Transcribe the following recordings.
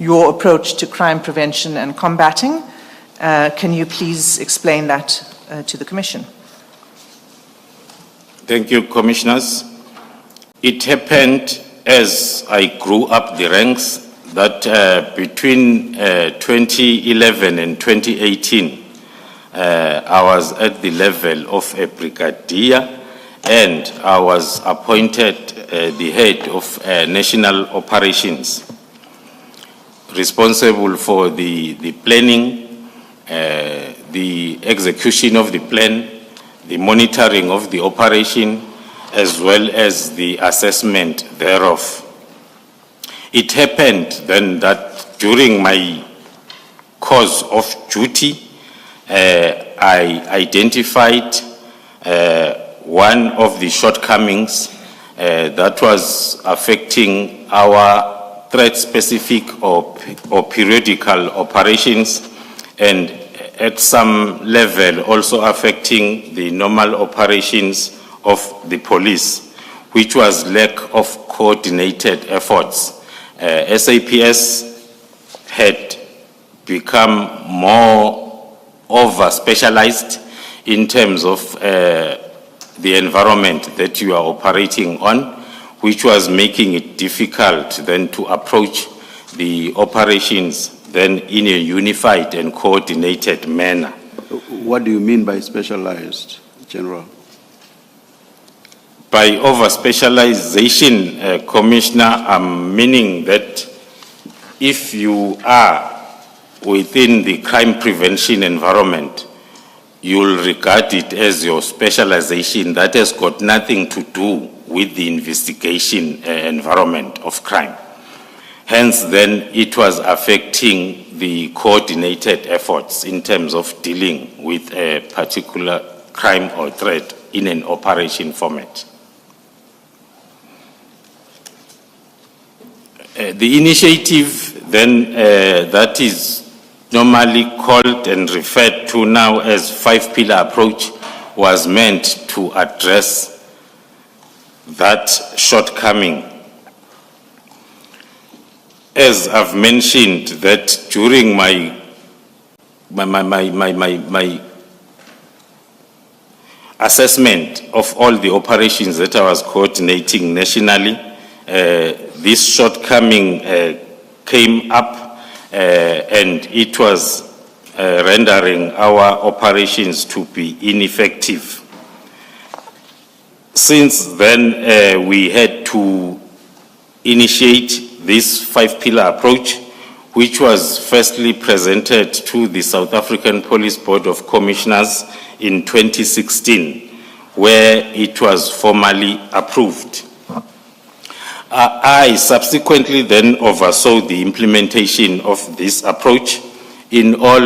your approach to crime prevention and combating. Can you please explain that to the Commission? Thank you, Commissioners. It happened as I grew up the ranks that between 2011 and 2018, I was at the level of a brigadier, and I was appointed the head of national operations, responsible for the planning, the execution of the plan, the monitoring of the operation, as well as the assessment thereof. It happened then that during my course of duty, I identified one of the shortcomings that was affecting our threat-specific or periodical operations, and at some level also affecting the normal operations of the police, which was lack of coordinated efforts. SAPS had become more over-specialized in terms of the environment that you are operating on, which was making it difficult then to approach the operations then in a unified and coordinated manner. What do you mean by specialized, General? By over-specialization, Commissioner, I'm meaning that if you are within the crime prevention environment, you'll regard it as your specialization that has got nothing to do with the investigation environment of crime. Hence, then, it was affecting the coordinated efforts in terms of dealing with a particular crime or threat in an operation format. The initiative, then, that is normally called and referred to now as five-pillar approach, was meant to address that shortcoming. As I've mentioned, that during my assessment of all the operations that I was coordinating nationally, this shortcoming came up, and it was rendering our operations to be ineffective. Since then, we had to initiate this five-pillar approach, which was firstly presented to the South African Police Board of Commissioners in 2016, where it was formally approved. I subsequently then oversaw the implementation of this approach in all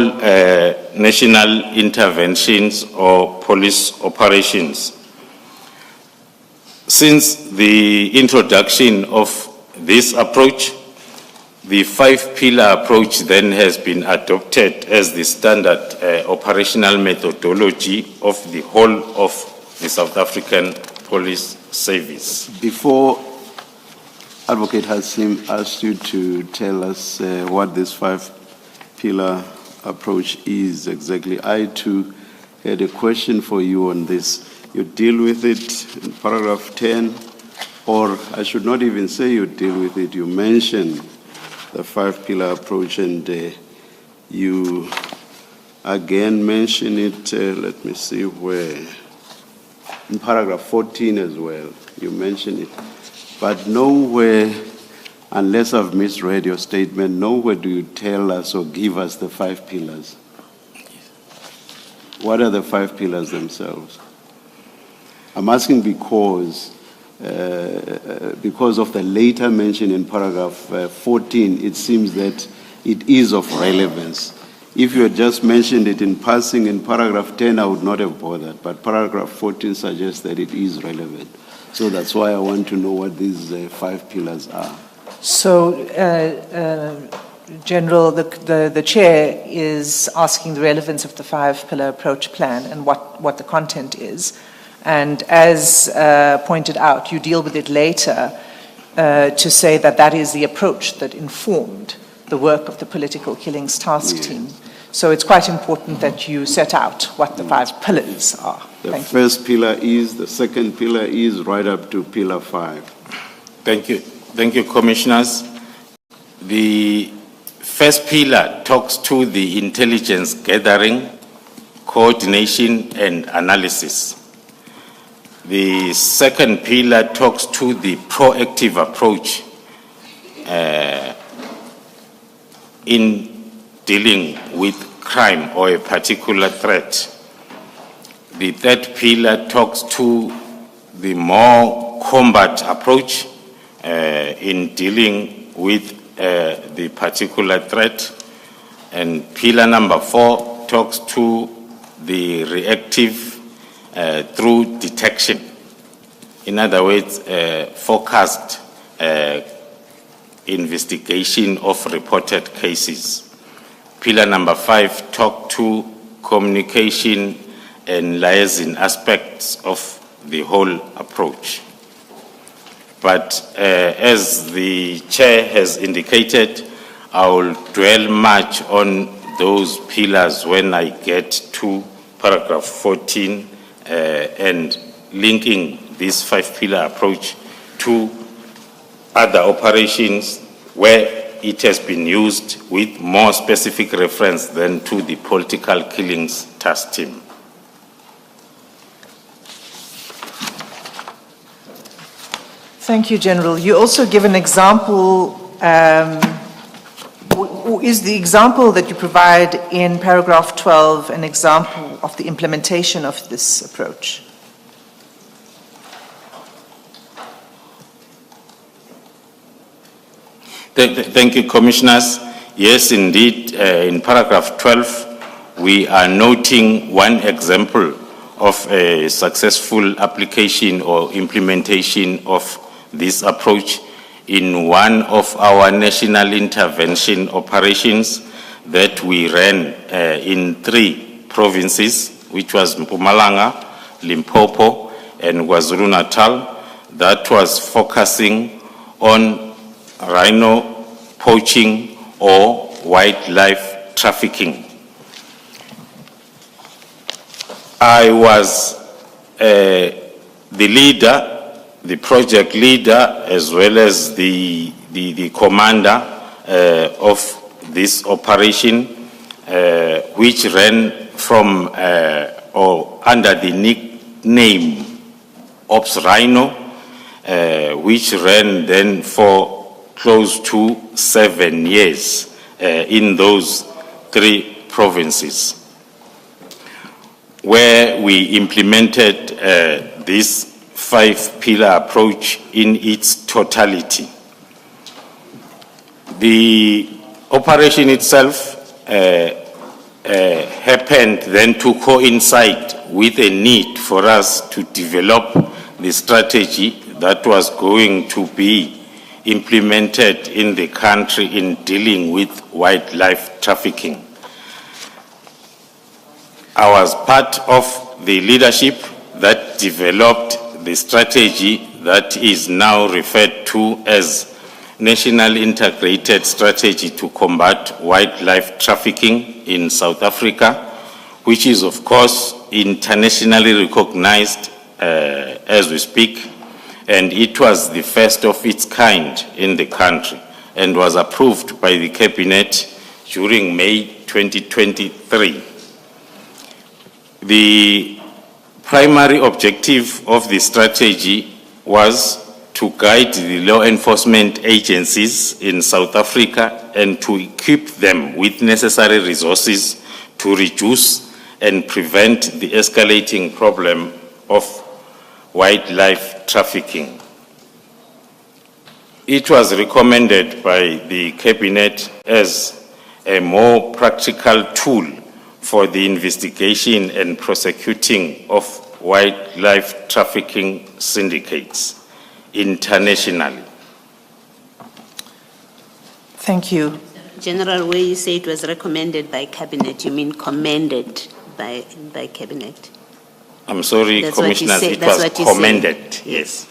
national interventions or police operations. Since the introduction of this approach, the five-pillar approach then has been adopted as the standard operational methodology of the whole of the South African Police Service. Before Advocate Hasim asked you to tell us what this five-pillar approach is exactly, I too had a question for you on this. You deal with it in paragraph 10, or I should not even say you deal with it, you mention the five-pillar approach, and you again mention it, let me see where, in paragraph 14 as well, you mention it. But nowhere, unless I've misread your statement, nowhere do you tell us or give us the five pillars. What are the five pillars themselves? I'm asking because of the later mention in paragraph 14, it seems that it is of relevance. If you had just mentioned it in passing in paragraph 10, I would not have bothered, but paragraph 14 suggests that it is relevant. So that's why I want to know what these five pillars are. So, General, the Chair is asking the relevance of the five-pillar approach plan and what the content is. And as pointed out, you deal with it later to say that that is the approach that informed the work of the political killings task team. So it's quite important that you set out what the 5 pillars are. The first pillar is, the second pillar is, right up to pillar 5. Thank you. Thank you, Commissioners. The first pillar talks to the intelligence gathering, coordination, and analysis. The second pillar talks to the proactive approach in dealing with crime or a particular threat. The third pillar talks to the more combat approach in dealing with the particular threat. And pillar number 4 talks to the reactive through detection. In other words, focused investigation of reported cases. Pillar number 5 talk to communication and liaison aspects of the whole approach. But as the Chair has indicated, I will dwell much on those pillars when I get to paragraph 14 and linking this 5-pillar approach to other operations where it has been used with more specific reference than to the political killings task team. Thank you, General. You also give an example, is the example that you provide in paragraph 12 an example of the implementation of this approach? Thank you, Commissioners. Yes, indeed, in paragraph 12, we are noting one example of a successful application or implementation of this approach in one of our national intervention operations that we ran in 3 provinces, which was Mpumalanga, Limpopo, and KwaZulu-Natal, that was focusing on rhino poaching or wildlife trafficking. I was the leader, the project leader, as well as the commander of this operation, which ran from or under the nickname Ops Rhino, which ran then for close to 7 years in those 3 provinces, where we implemented this 5-pillar approach in its totality. The operation itself happened then to coincide with a need for us to develop the strategy that was going to be implemented in the country in dealing with wildlife trafficking. I was part of the leadership that developed the strategy that is now referred to as National Integrated Strategy to Combat Wildlife Trafficking in South Africa, which is of course internationally recognized as we speak. And it was the first of its kind in the country and was approved by the Cabinet during May 2023. The primary objective of the strategy was to guide the law enforcement agencies in South Africa and to equip them with necessary resources to reduce and prevent the escalating problem of wildlife trafficking. It was recommended by the Cabinet as a more practical tool for the investigation and prosecuting of wildlife trafficking syndicates internationally. Thank you. General, where you say it was recommended by Cabinet, you mean commended by Cabinet? I'm sorry, That's Commissioners, it was commended, yes.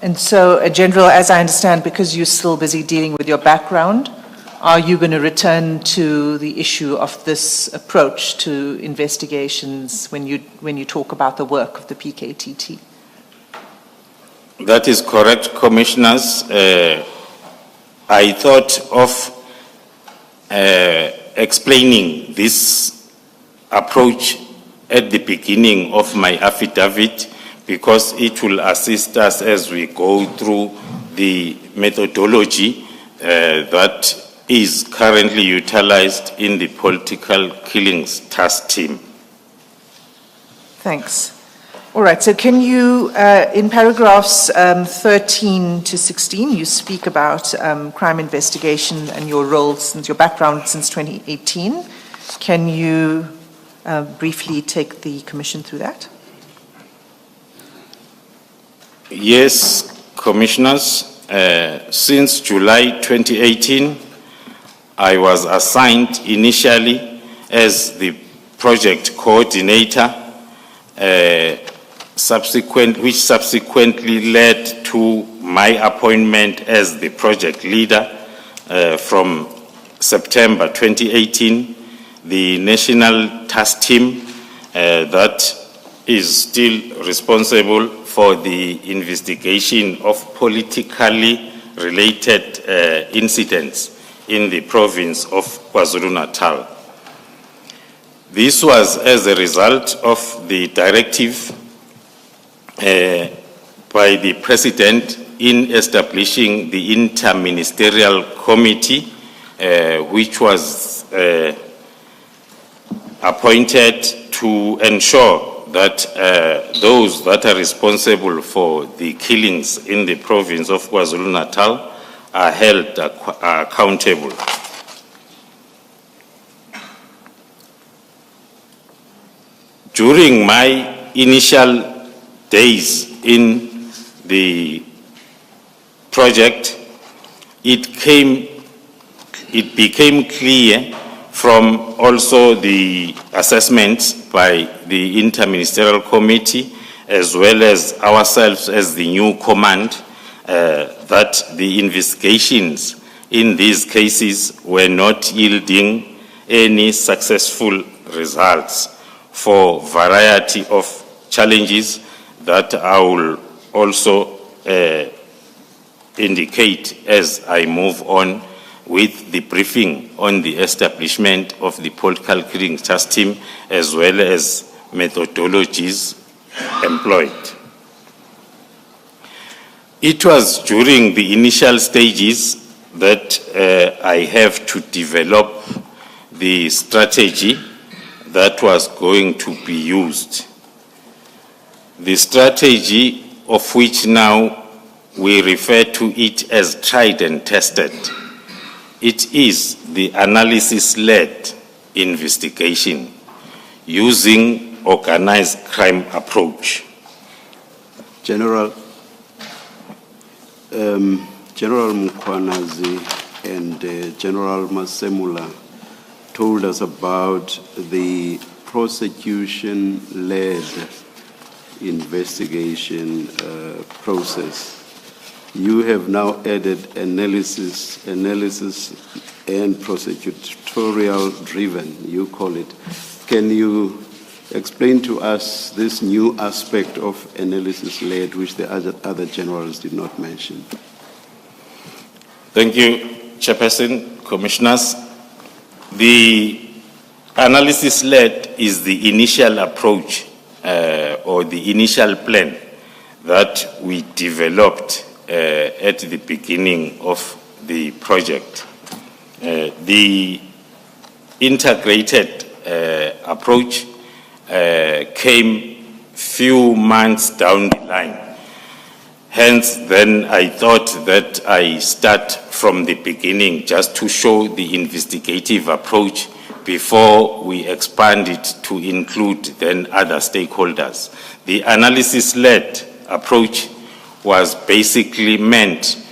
And so, General, as I understand, because you're still busy dealing with your background, are you going to return to the issue of this approach to investigations when you talk about the work of the PKTT? That is correct, Commissioners. I thought of explaining this approach at the beginning of my affidavit because it will assist us as we go through the methodology that is currently utilized in the political killings task team. Thanks. All right, so can you, in paragraphs 13 to 16, you speak about crime investigation and your role since your background since 2018. Can you briefly take the Commission through that? Yes, Commissioners. Since July 2018, I was assigned initially as the project coordinator, which subsequently led to my appointment as the project leader from September 2018. The National Task Team that is still responsible for the investigation of politically related incidents in the province of KwaZulu-Natal. This was as a result of the directive by the President in establishing the Inter-Ministerial Committee, which was appointed to ensure that those that are responsible for the killings in the province of KwaZulu-Natal are held accountable. During my initial days in the project, it became clear from also the assessments by the Inter-Ministerial Committee as well as ourselves as the new command that the investigations in these cases were not yielding any successful results for variety of challenges that I will also indicate as I move on with the briefing on the establishment of the political killings task team as well as methodologies employed. It was during the initial stages that I have to develop the strategy that was going to be used. The strategy of which now we refer to it as tried and tested. It is the analysis-led investigation using organized crime approach. General Mkhwanazi and General Masemula told us about the prosecution-led investigation process. You have now added analysis and prosecutorial driven, you call it. Can you explain to us this new aspect of analysis-led, which the other generals did not mention? Thank you, Chairperson, Commissioners. The analysis-led is the initial approach or the initial plan that we developed at the beginning of the project. The integrated approach came few months down the line. Hence, then I thought that I start from the beginning just to show the investigative approach before we expand it to include then other stakeholders. The analysis-led approach was basically meant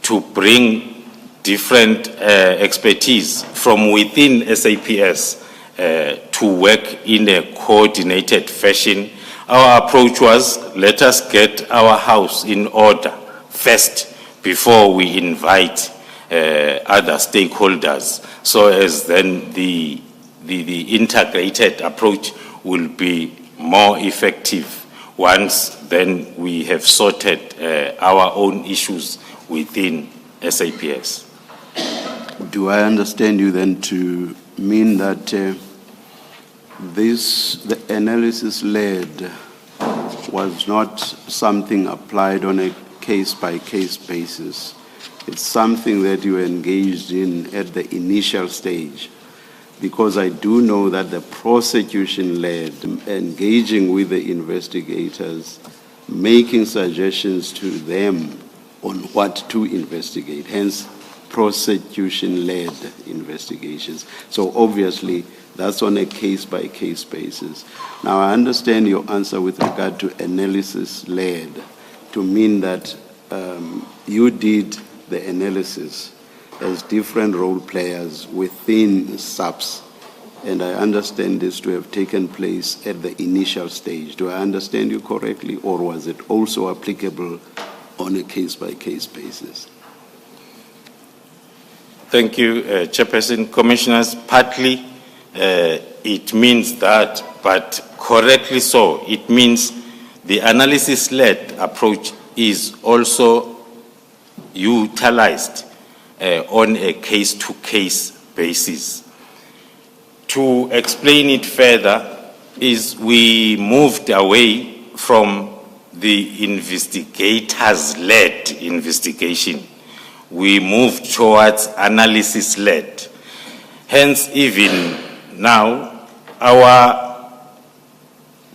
to bring different expertise from within SAPS to work in a coordinated fashion. Our approach was, let us get our house in order first before we invite other stakeholders, so as then the integrated approach will be more effective once then we have sorted our own issues within SAPS. Do I understand you then to mean that the analysis-led was not something applied on a case-by-case basis? It's something that you engaged in at the initial stage? Because I do know that the prosecution-led, engaging with the investigators, making suggestions to them on what to investigate, hence prosecution-led investigations. So obviously, that's on a case-by-case basis. Now, I understand your answer with regard to analysis-led to mean that you did the analysis as different role players within SAPS, and I understand this to have taken place at the initial stage. Do I understand you correctly, or was it also applicable on a case-by-case basis? Thank you, Chairperson. Commissioners, partly it means that, but correctly so. It means the analysis-led approach is also utilized on a case-to-case basis. To explain it further, is we moved away from the investigators-led investigation. We moved towards analysis-led. Hence, even now, our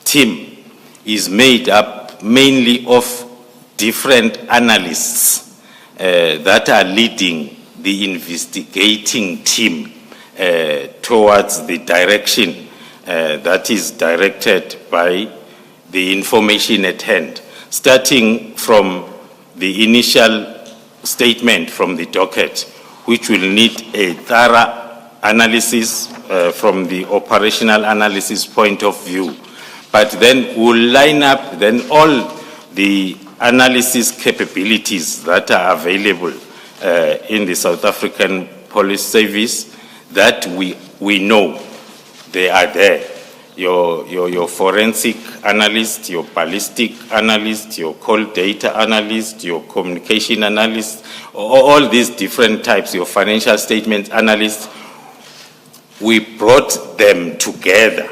team is made up mainly of different analysts that are leading the investigating team towards the direction that is directed by the information at hand, starting from the initial statement from the docket, which will need a thorough analysis from the operational analysis point of view. But then we'll line up then all the analysis capabilities that are available in the South African Police Service that we know they are there. Your forensic analyst, your ballistic analyst, your call data analyst, your communication analyst, all these different types, your financial statement analyst, we brought them together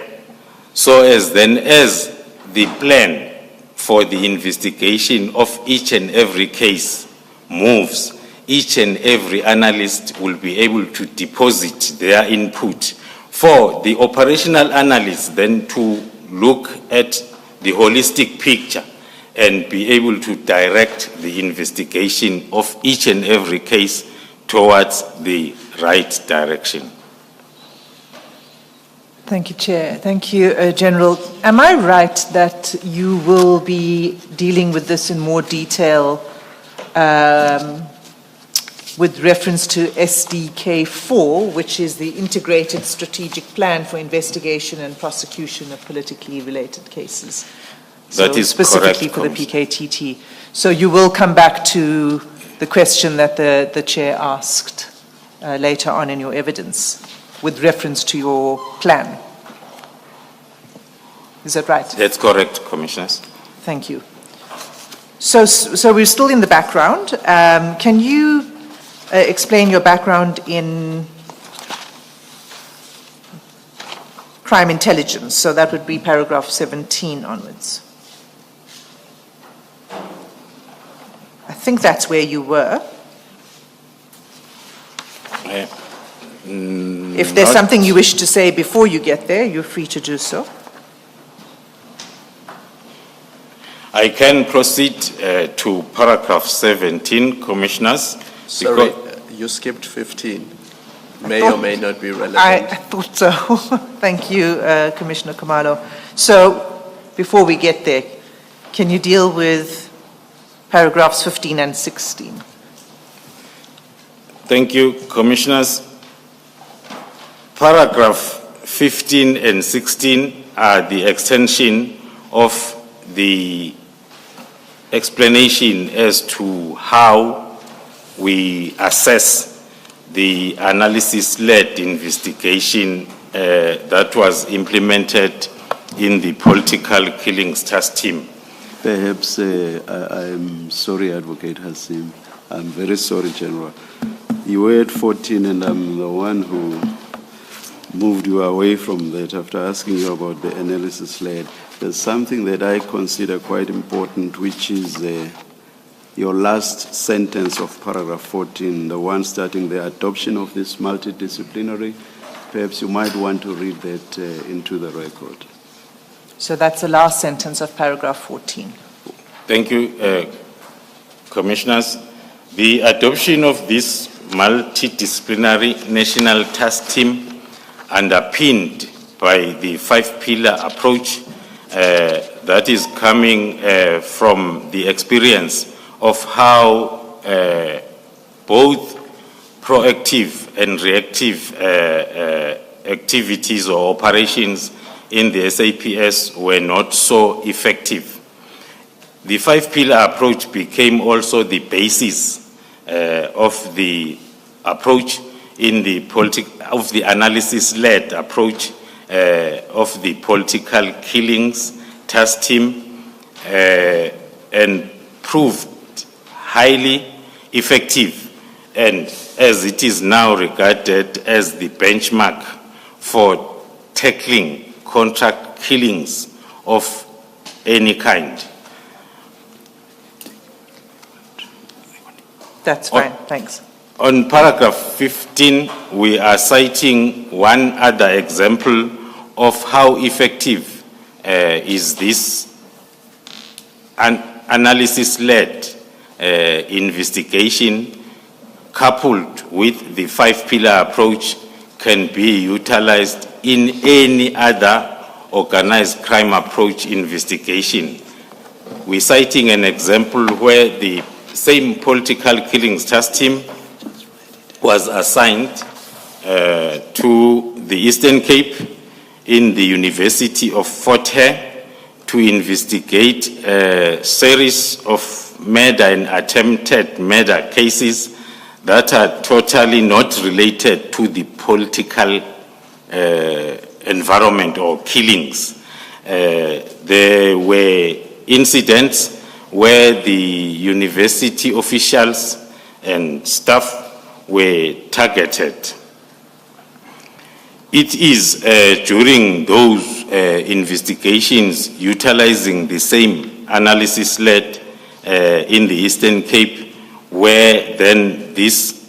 so as then as the plan for the investigation of each and every case moves, each and every analyst will be able to deposit their input for the operational analyst then to look at the holistic picture and be able to direct the investigation of each and every case towards the right direction. Thank you, Chair. Thank you, General. Am I right that you will be dealing with this in more detail with reference to SDK4, which is the Integrated Strategic Plan for Investigation and Prosecution of Politically Related Cases? That is specifically correct, for the PKTT. So you will come back to the question that the Chair asked later on in your evidence, with reference to your plan. Is that right? That's correct, Commissioners. Thank you. So we're still in the background. Can you explain your background in crime intelligence? So that would be paragraph 17 onwards. I think that's where you were. If there's something you wish to say before you get there, you're free to do so. I can proceed to paragraph 17, Commissioners. Sorry, you skipped 15. May or may not be relevant. I thought so. Thank you, Commissioner Khumalo. So before we get there, can you deal with paragraphs 15 and 16? Thank you, Commissioners. Paragraph 15 and 16 are the extension of the explanation as to how we assess the analysis-led investigation that was implemented in the political killings task team. Perhaps, I'm sorry, Advocate Hassim. I'm very sorry, General. You were at 14 and I'm the one who moved you away from that after asking you about the analysis led. There's something that I consider quite important, which is your last sentence of paragraph 14, the one starting the adoption of this multidisciplinary. Perhaps you might want to read that into the record. So that's the last sentence of paragraph 14. Thank you, Commissioners. The adoption of this multidisciplinary national task team, underpinned by the five-pillar approach that is coming from the experience of how both proactive and reactive activities or operations in the SAPS were not so effective. The five-pillar approach became also the basis of the approach in the analysis-led approach of the political killings task team and proved highly effective, and as it is now regarded as the benchmark for tackling contract killings of any kind. That's fine, thanks. On paragraph 15, we are citing one other example of how effective is this analysis-led investigation coupled with the five-pillar approach can be utilized in any other organized crime approach investigation. We're citing an example where the same political killings task team was assigned to the Eastern Cape in the University of Fort Hare to investigate a series of murder and attempted murder cases that are totally not related to the political environment or killings. There were incidents where the university officials and staff were targeted. It is during those investigations utilizing the same analysis-led in the Eastern Cape where then this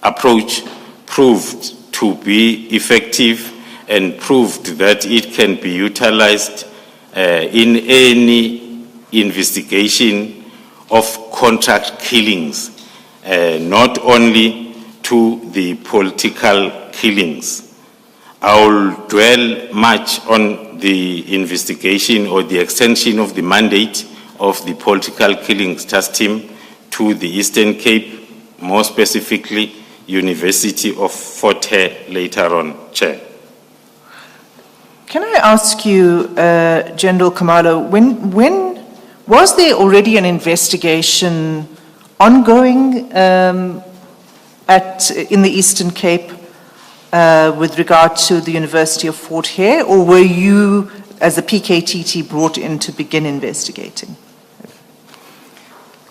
approach proved to be effective and proved that it can be utilized in any investigation of contract killings, not only to the political killings. I will dwell much on the investigation or the extension of the mandate of the political killings task team to the Eastern Cape, more specifically University of Fort Hare later on, Chair. Can I ask you, General Khumalo, when was there already an investigation ongoing in the Eastern Cape with regard to the University of Fort Hare, or were you, as the PKTT, brought in to begin investigating?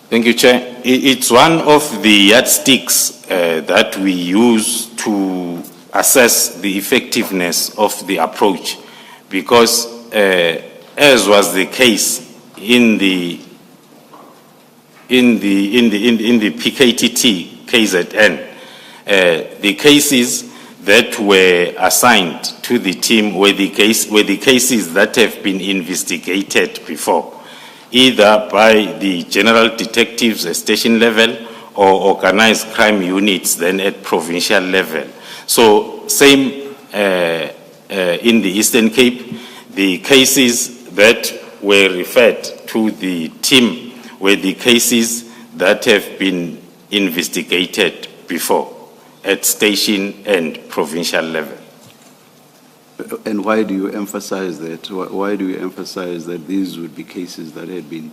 Thank you, Chair. It's one of the yardsticks that we use to assess the effectiveness of the approach, because as was the case in the PKTT KZN, the cases that were assigned to the team were the cases that have been investigated before, either by the general detectives at station level or organized crime units then at provincial level. So same in the Eastern Cape, the cases that were referred to the team were the cases that have been investigated before at station and provincial level. And why do you emphasize that? Why do you emphasize that these would be cases that had been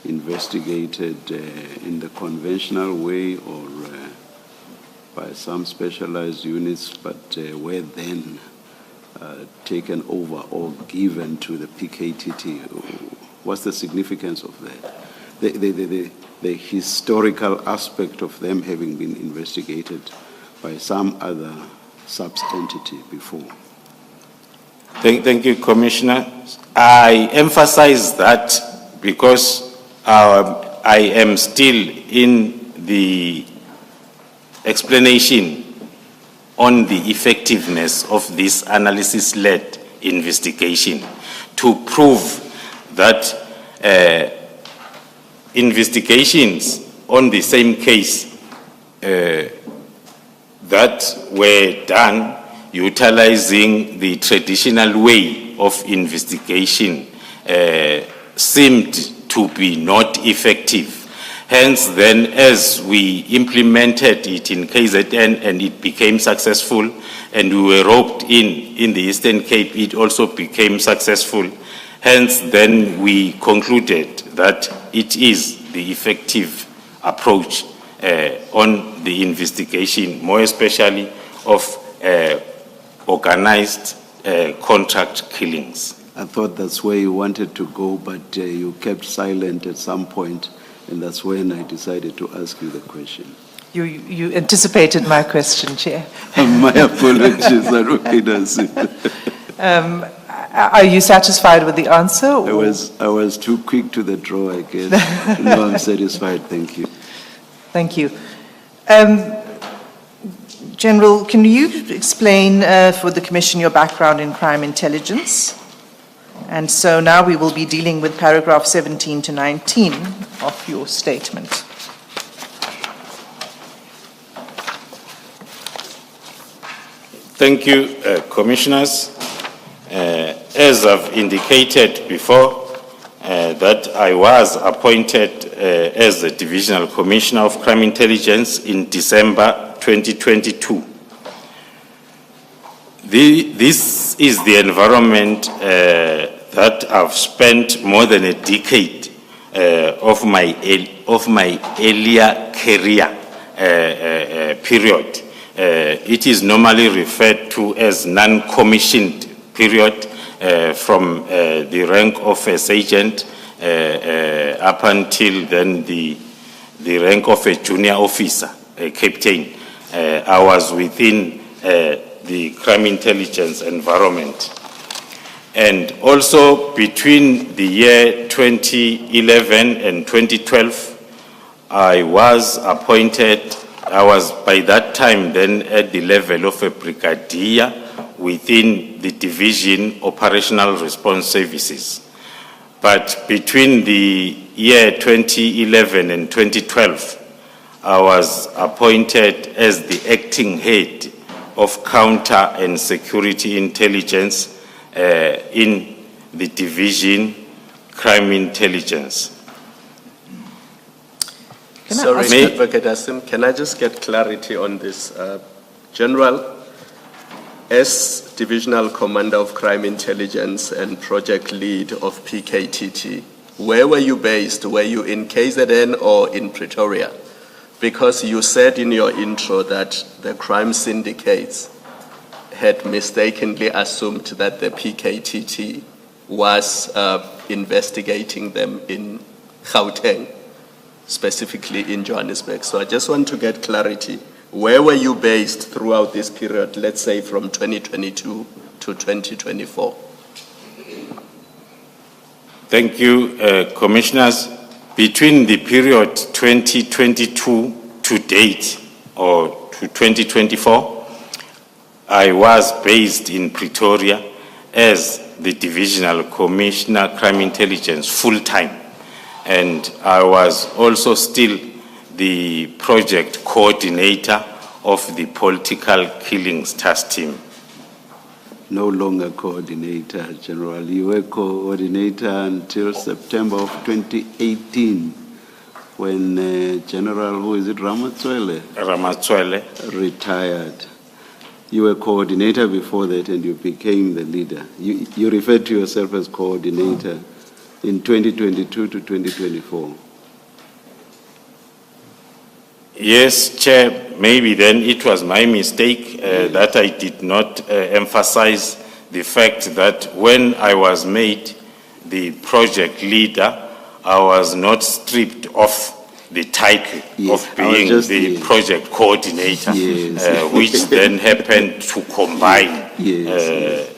investigated in the conventional way or by some specialized units, but were then taken over or given to the PKTT. What's the significance of that? The historical aspect of them having been investigated by some other sub-entity before. Thank you, Commissioner. I emphasize that because I am still in the explanation on the effectiveness of this analysis-led investigation to prove that investigations on the same case that were done utilizing the traditional way of investigation seemed to be not effective. Hence, then, as we implemented it in KZN and it became successful, and we were roped in the Eastern Cape, it also became successful. Hence, then, we concluded that it is the effective approach on the investigation, more especially of organized contract killings. I thought that's where you wanted to go, but you kept silent at some point, and that's when I decided to ask you the question. You anticipated my question, Chair. My apologies, Are you satisfied with the answer? I was too quick to the draw, I guess. No, I'm satisfied, thank you. Thank you. General, can you explain for the Commission your background in crime intelligence? And so now we will be dealing with paragraph 17 to 19 of your statement. Thank you, Commissioners. As I've indicated before, that I was appointed as the Divisional Commissioner of Crime Intelligence in December 2022. This is the environment that I've spent more than a decade of my earlier career period. It is normally referred to as non-commissioned period from the rank of a sergeant up until then the rank of a junior officer, a captain. I was within the crime intelligence environment. And also between the year 2011 and 2012, I was by that time then at the level of a brigadier within the division operational response services. But between the year 2011 and 2012, I was appointed as the acting head of counter and security intelligence in the division crime intelligence. Sorry, Advocate Asim, can I just get clarity on this? General, as Divisional Commander of Crime Intelligence and Project Lead of PKTT, where were you based? Were you in KZN or in Pretoria? Because you said in your intro that the crime syndicates had mistakenly assumed that the PKTT was investigating them in Gauteng, specifically in Johannesburg. So I just want to get clarity. Where were you based throughout this period, let's say from 2022 to 2024? Thank you, Commissioners. Between the period 2022 to date, or to 2024, I was based in Pretoria as the Divisional Commissioner Crime Intelligence full-time. And I was also still the project coordinator of the political killings task team. No longer coordinator, General. You were coordinator until September of 2018 when General, who is it, Ramatswele, retired. You were coordinator before that and you became the leader. You referred to yourself as coordinator in 2022 to 2024? Yes, Chair, maybe then it was my mistake that I did not emphasize the fact that when I was made the project leader, I was not stripped of the title Yes, of being the project coordinator, Yes. which then happened to combine Yes,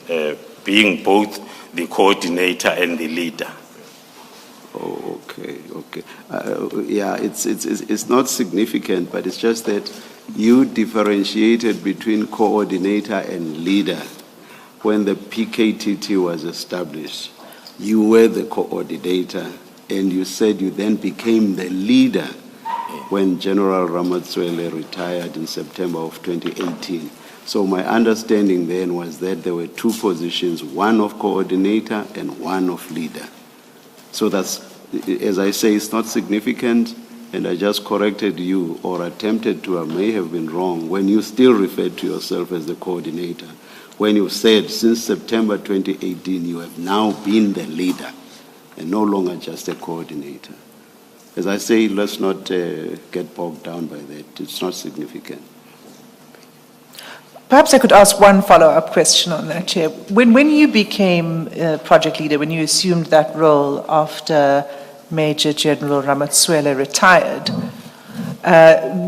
being both the coordinator and the leader. Oh, okay, okay. Yeah, it's not significant, but it's just that you differentiated between coordinator and leader when the PKTT was established. You were the coordinator, and you said you then became the leader when General Ramatswele retired in September of 2018. So my understanding then was that there were two positions, one of coordinator and one of leader. So that's, as I say, it's not significant, and I just corrected you or attempted to, I may have been wrong, when you still referred to yourself as the coordinator. When you said since September 2018, you have now been the leader and no longer just a coordinator. As I say, let's not get bogged down by that. It's not significant. Perhaps I could ask one follow-up question on that, Chair. When you became project leader, when you assumed that role after Major General Ramatswele retired,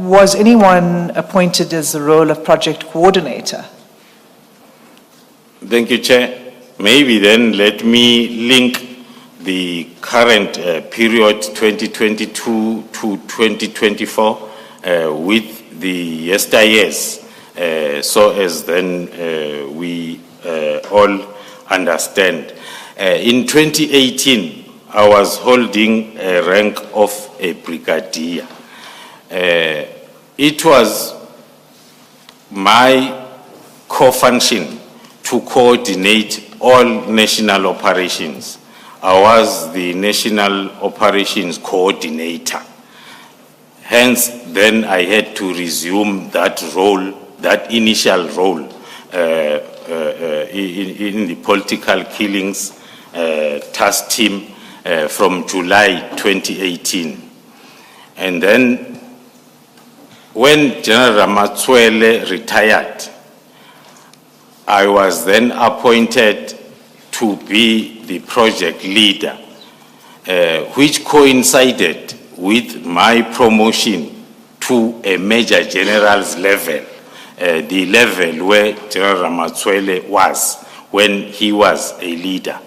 was anyone appointed as the role of project coordinator? Thank you, Chair. Maybe then let me link the current period 2022 to 2024 with the yesteryears. So as then we all understand. In 2018, I was holding a rank of a brigadier. It was my co-function to coordinate all national operations. I was the national operations coordinator. Hence, then I had to resume that role, that initial role in the political killings task team from July 2018. And then when General Ramatswele retired, I was then appointed to be the project leader, which coincided with my promotion to a major general's level, the level where General Ramatswele was when he was a leader.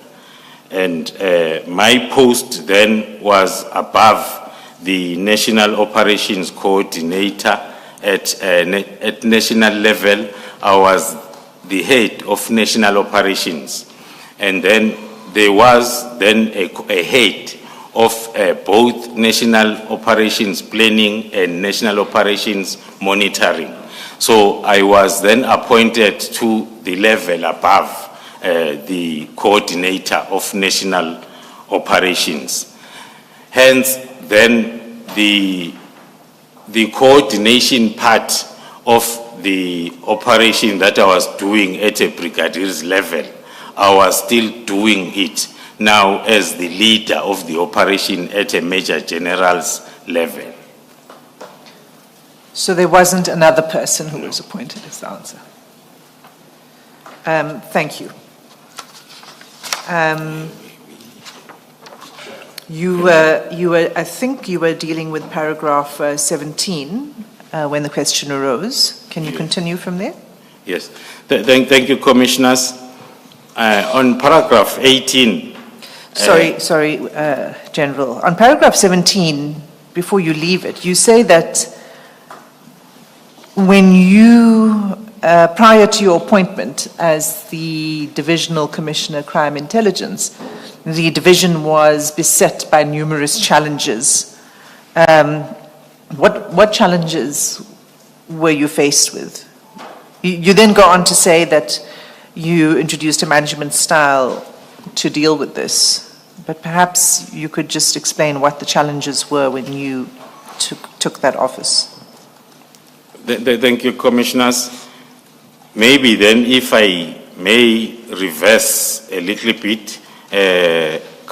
And my post then was above the National Operations Coordinator at national level. I was the head of national operations. And then there was then a head of both national operations planning and national operations monitoring. So I was then appointed to the level above the coordinator of national operations. Hence, then the coordination part of the operation that I was doing at a brigadier's level, I was still doing it now as the leader of the operation at a major general's level. So there wasn't another person who was appointed, is the answer. Thank you. I think you were dealing with paragraph 17 when the question arose. Can you continue from there? Yes. Thank you, Commissioners. On paragraph 18. Sorry, General. On paragraph 17, before you leave it, you say that when you, prior to your appointment as the Divisional Commissioner Crime Intelligence, the division was beset by numerous challenges. What challenges were you faced with? You then go on to say that you introduced a management style to deal with this, but perhaps you could just explain what the challenges were when you took that office. Thank you, Commissioners. Maybe then if I may reverse a little bit,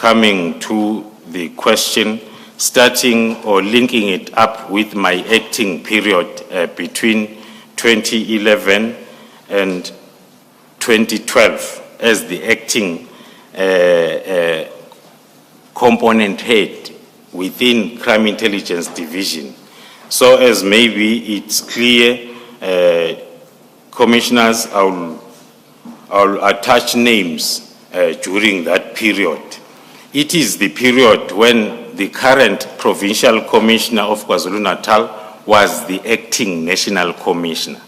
coming to the question, starting or linking it up with my acting period between 2011 and 2012 as the acting component head within Crime Intelligence Division. So as maybe it's clear, commissioners, I'll attach names during that period. It is the period when the current Provincial Commissioner of KwaZulu-Natal was the acting National Commissioner.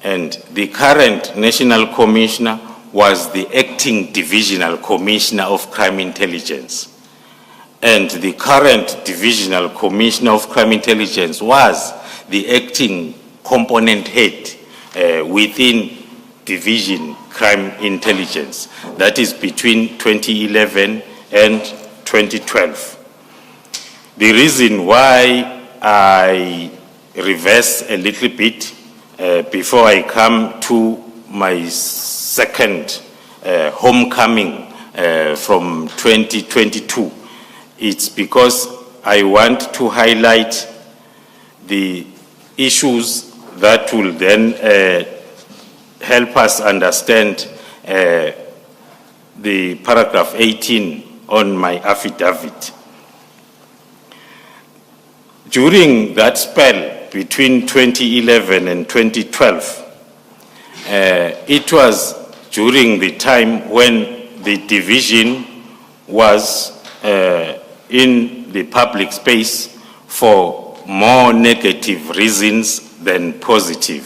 And the current National Commissioner was the acting Divisional Commissioner of Crime Intelligence. And the current Divisional Commissioner of Crime Intelligence was the acting component head within Division Crime Intelligence. That is between 2011 and 2012. The reason why I reverse a little bit before I come to my second homecoming from 2022, it's because I want to highlight the issues that will then help us understand the paragraph 18 on my affidavit. During that spell between 2011 and 2012, it was during the time when the division was in the public space for more negative reasons than positive.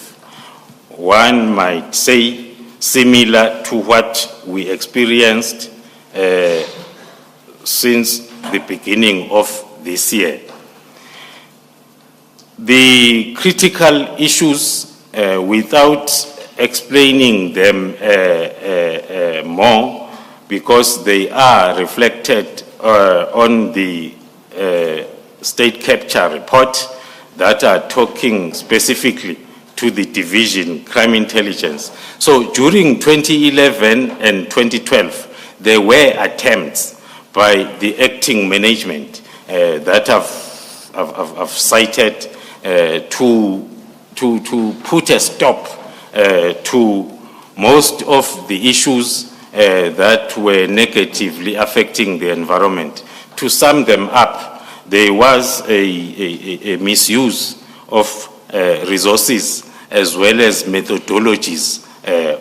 One might say similar to what we experienced since the beginning of this year. The critical issues, without explaining them more, because they are reflected on the state capture report that are talking specifically to the division crime intelligence. So during 2011 and 2012, there were attempts by the acting management that have cited to put a stop to most of the issues that were negatively affecting the environment. To sum them up, there was a misuse of resources as well as methodologies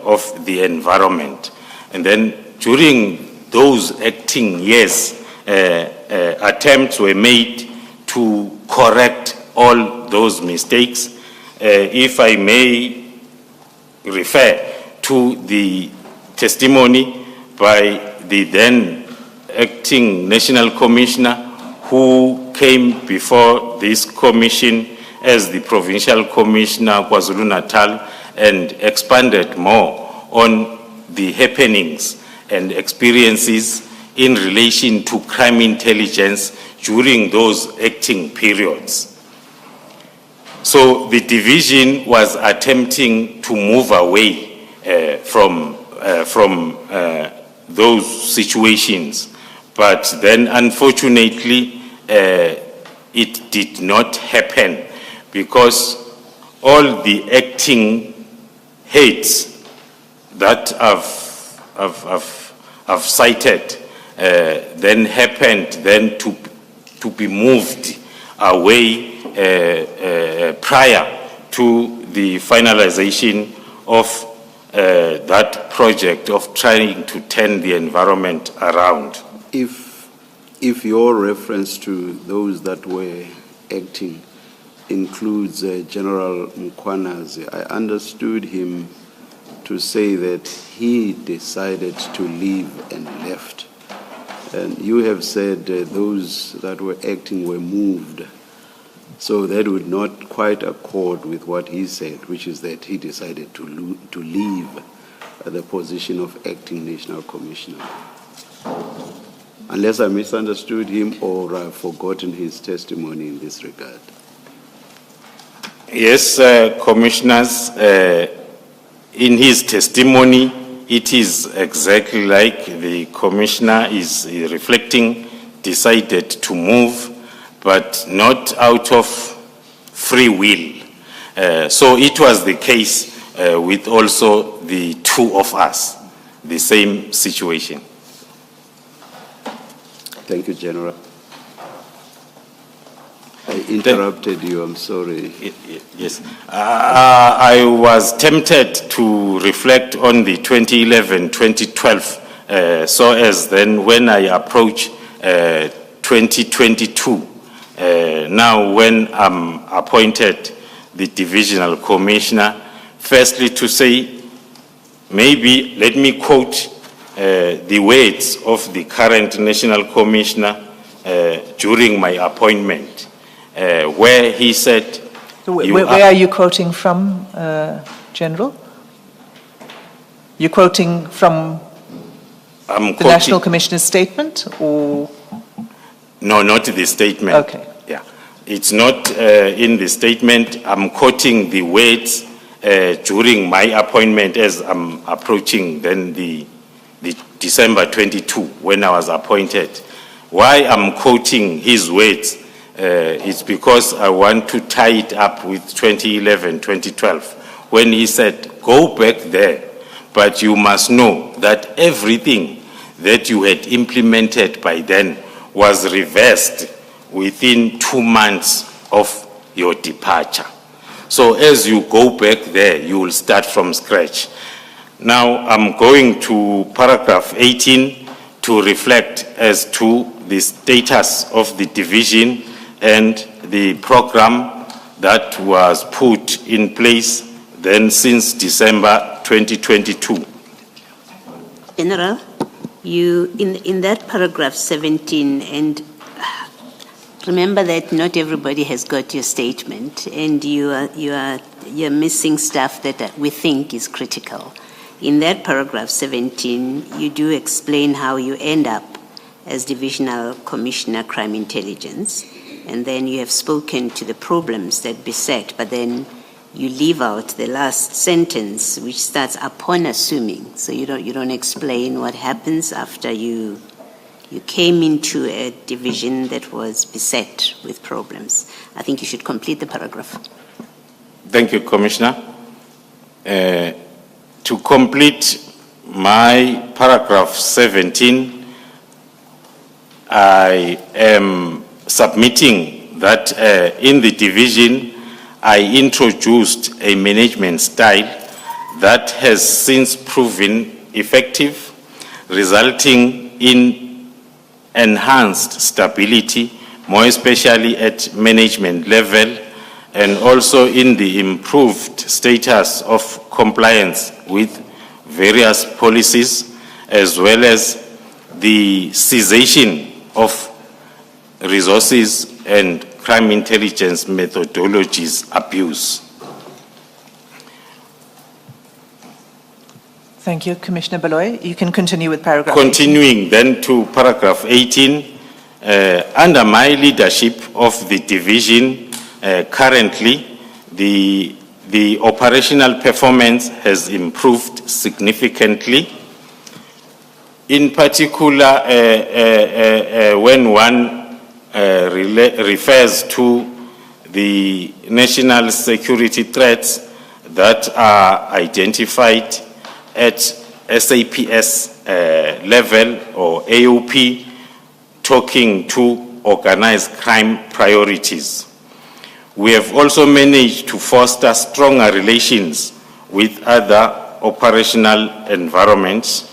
of the environment. And then during those acting years, attempts were made to correct all those mistakes. If I may refer to the testimony by the then acting National Commissioner who came before this commission as the Provincial Commissioner KwaZulu-Natal and expanded more on the happenings and experiences in relation to crime intelligence during those acting periods. So the division was attempting to move away from those situations, but then unfortunately it did not happen because all the acting heads that I've cited then happened then to be moved away prior to the finalization of that project of trying to turn the environment around. If your reference to those that were acting includes General Mkhwanazi, I understood him to say that he decided to leave and left. And you have said those that were acting were moved. So that would not quite accord with what he said, which is that he decided to leave the position of acting National Commissioner. Unless I misunderstood him or I've forgotten his testimony in this regard. Yes, commissioners, in his testimony, it is exactly like the commissioner is reflecting, decided to move, but not out of free will. So it was the case with also the two of us, the same situation. Thank you, General. I interrupted you, I'm sorry. Yes. I was tempted to reflect on the 2011-2012, so as then when I approach 2022, now when I'm appointed the divisional commissioner, firstly to say, maybe let me quote the words of the current national commissioner during my appointment, where he said, Where are you quoting from, General? You're quoting from the National Commissioner's statement, or? No, not the statement. Okay. Yeah, it's not in the statement. I'm quoting the words during my appointment as I'm approaching then the December 22 when I was appointed. Why I'm quoting his words is because I want to tie it up with 2011-2012 when he said, go back there, but you must know that everything that you had implemented by then was reversed within 2 months of your departure. So as you go back there, you will start from scratch. Now I'm going to paragraph 18 to reflect as to the status of the division and the program that was put in place then since December 2022. General, you, in that paragraph 17, and remember that not everybody has got your statement, and you're missing stuff that we think is critical. In that paragraph 17, you do explain how you end up as Divisional Commissioner Crime Intelligence, and then you have spoken to the problems that beset, but then you leave out the last sentence, which starts upon assuming. So you don't explain what happens after you came into a division that was beset with problems. I think you should complete the paragraph. Thank you, Commissioner. To complete my paragraph 17, I am submitting that in the division, I introduced a management style that has since proven effective, resulting in enhanced stability, more especially at management level, and also in the improved status of compliance with various policies, as well as the cessation of resources and crime intelligence methodologies abuse. Thank you, Commissioner Baloy. You can continue with paragraph 18. Continuing then to paragraph 18, under my leadership of the division, currently the operational performance has improved significantly. In particular, when one refers to the national security threats that are identified at SAPS level or AOP, talking to organized crime priorities. We have also managed to foster stronger relations with other operational environments.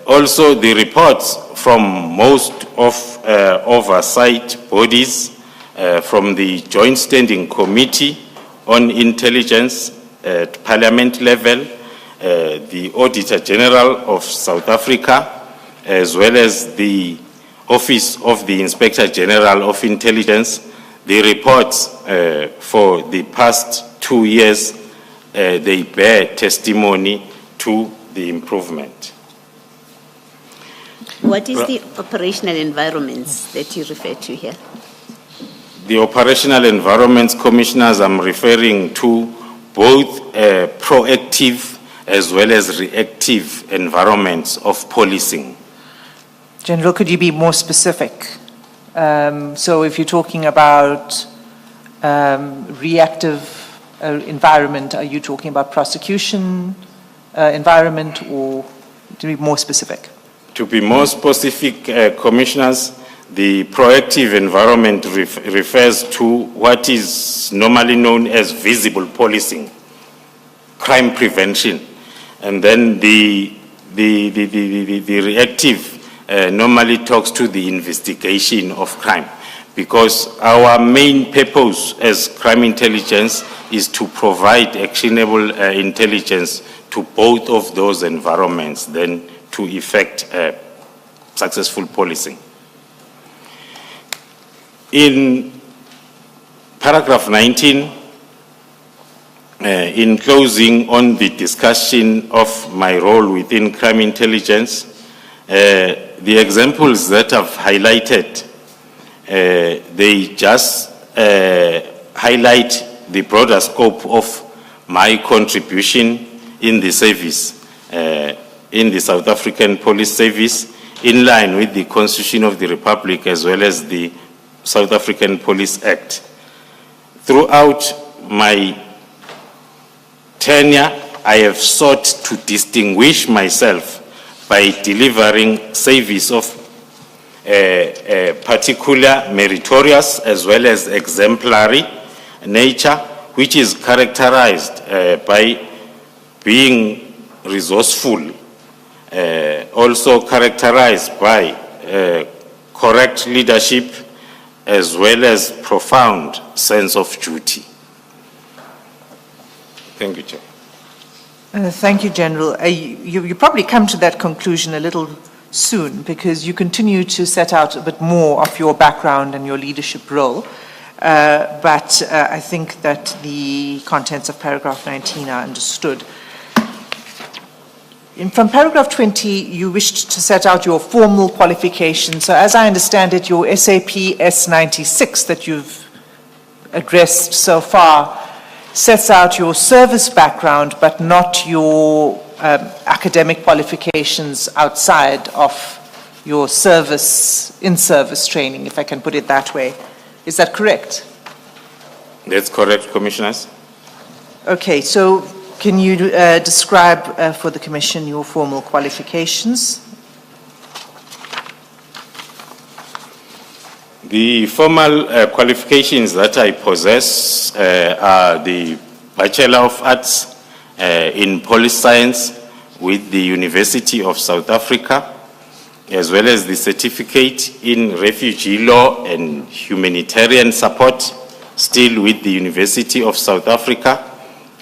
Also, the reports from most of oversight bodies, from the Joint Standing Committee on Intelligence at Parliament level, the Auditor General of South Africa, as well as the Office of the Inspector General of Intelligence, the reports for the past 2 years, they bear testimony to the improvement. What is the operational environments that you refer to here? The operational environments, commissioners, I'm referring to both proactive as well as reactive environments of policing. General, could you be more specific? So if you're talking about reactive environment, are you talking about prosecution environment, or to be more specific? To be more specific, Commissioners, the proactive environment refers to what is normally known as visible policing, crime prevention, and then the reactive normally talks to the investigation of crime, because our main purpose as crime intelligence is to provide actionable intelligence to both of those environments, then to effect successful policing. In paragraph 19, in closing on the discussion of my role within crime intelligence, the examples that I've highlighted, they just highlight the broader scope of my contribution in the service, in the South African Police Service, in line with the Constitution of the Republic as well as the South African Police Act. Throughout my tenure, I have sought to distinguish myself by delivering service of particular meritorious as well as exemplary nature, which is characterized by being resourceful, also characterized by correct leadership as well as profound sense of duty. Thank you, Chair. Thank you, General. You probably come to that conclusion a little soon, because you continue to set out a bit more of your background and your leadership role. But I think that the contents of paragraph 19 are understood. From paragraph 20, you wished to set out your formal qualifications. So as I understand it, your SAP S96 that you've addressed so far sets out your service background, but not your academic qualifications outside of your service, in-service training, if I can put it that way. Is that correct? That's correct, Commissioners. Okay, so can you describe for the Commission your formal qualifications? The formal qualifications that I possess are the Bachelor of Arts in Police Science with the University of South Africa, as well as the Certificate in Refugee Law and Humanitarian Support, still with the University of South Africa,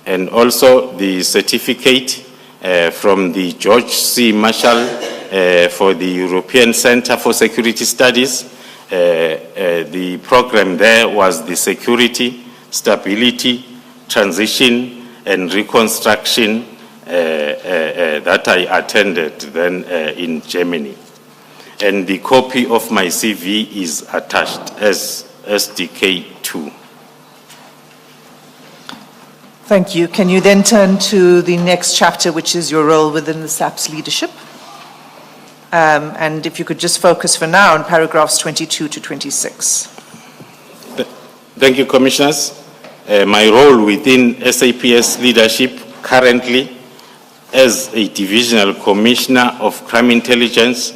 and also the certificate from the George C. Marshall for the European Center for Security Studies. The program there was the Security, Stability, Transition and Reconstruction that I attended then in Germany. And the copy of my CV is attached as SDK2. Thank you. Can you then turn to the next chapter, which is your role within the SAP's leadership? And if you could just focus for now on paragraphs 22 to 26. Thank you, Commissioners. My role within SAPS leadership currently as a Divisional Commissioner of Crime Intelligence,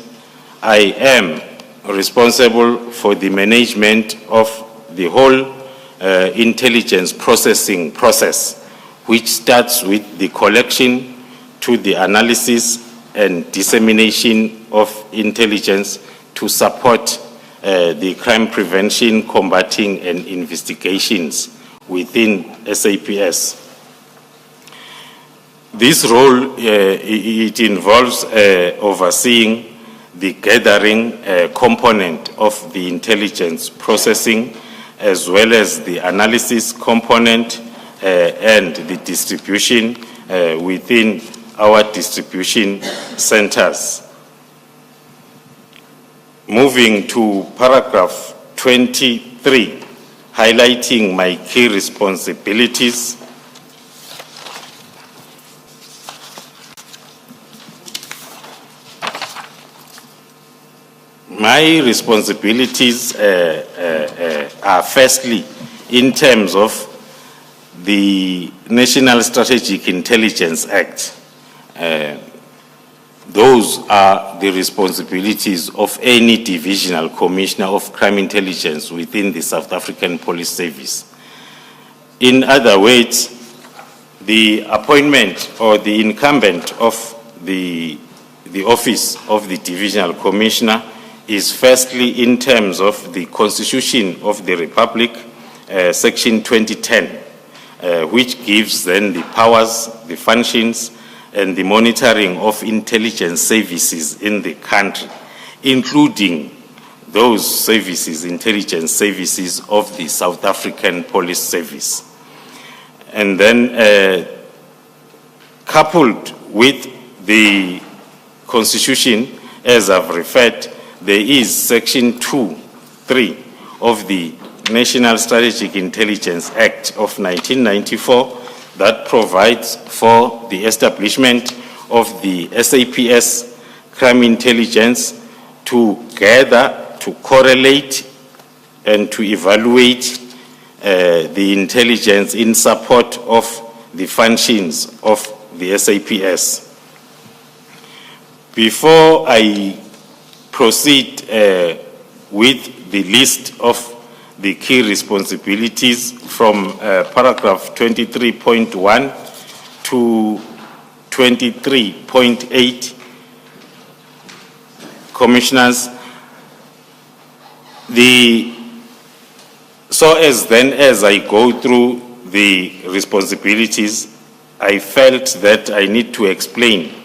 I am responsible for the management of the whole intelligence processing process, which starts with the collection to the analysis and dissemination of intelligence to support the crime prevention, combating, and investigations within SAPS. This role, it involves overseeing the gathering component of the intelligence processing, as well as the analysis component and the distribution within our distribution centers. Moving to paragraph 23, highlighting my key responsibilities. My responsibilities are firstly in terms of the National Strategic Intelligence Act. Those are the responsibilities of any divisional commissioner of crime intelligence within the South African Police Service. In other words, the appointment or the incumbent of the office of the divisional commissioner is firstly in terms of the Constitution of the Republic, Section 2010, which gives then the powers, the functions, and the monitoring of intelligence services in the country, including those services, intelligence services of the South African Police Service. And then coupled with the Constitution, as I've referred, there is Section 2(3) of the National Strategic Intelligence Act of 1994 that provides for the establishment of the SAPS crime intelligence to gather, to correlate, and to evaluate the intelligence in support of the functions of the SAPS. Before I proceed with the list of the key responsibilities from paragraph 23.1 to 23.8, commissioners, as I go through the responsibilities, I felt that I need to explain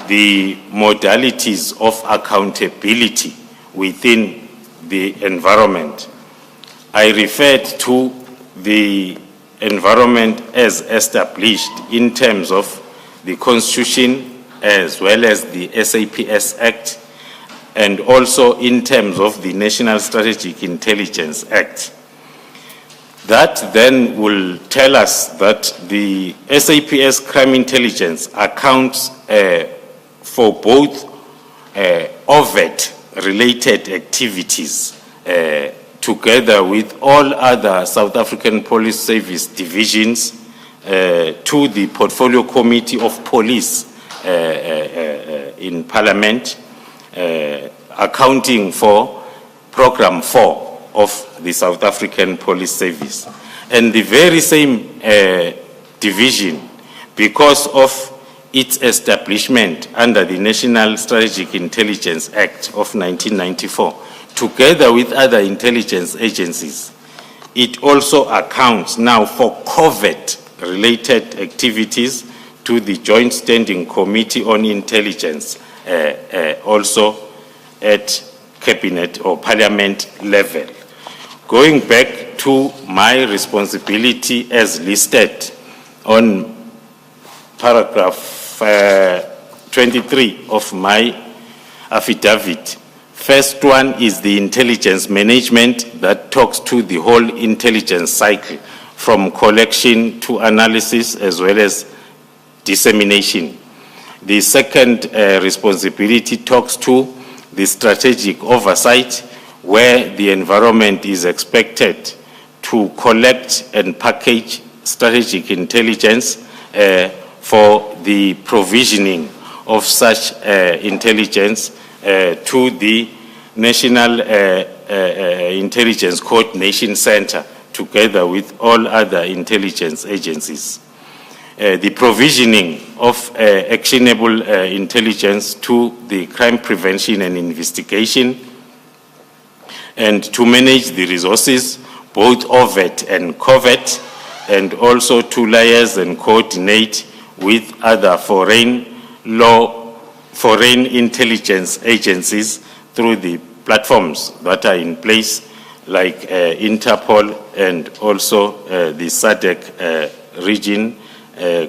the modalities of accountability within the environment. I referred to the environment as established in terms of the Constitution as well as the SAPS Act, and also in terms of the National Strategic Intelligence Act. That then will tell us that the SAPS crime intelligence accounts for both overt related activities together with all other South African Police Service divisions to the Portfolio Committee of Police in Parliament, accounting for Program 4 of the South African Police Service. And the very same division, because of its establishment under the National Strategic Intelligence Act of 1994, together with other intelligence agencies, it also accounts now for covert-related activities to the Joint Standing Committee on Intelligence, also at Cabinet or Parliament level. Going back to my responsibility as listed on paragraph 23 of my affidavit. First one is the intelligence management that talks to the whole intelligence cycle from collection to analysis as well as dissemination. The second responsibility talks to the strategic oversight where the environment is expected to collect and package strategic intelligence for the provisioning of such intelligence to the National Intelligence Coordination Center together with all other intelligence agencies. The provisioning of actionable intelligence to the crime prevention and investigation, and to manage the resources, both overt and covert, and also to liaise and coordinate with other foreign intelligence agencies through the platforms that are in place, like Interpol and also the SADC region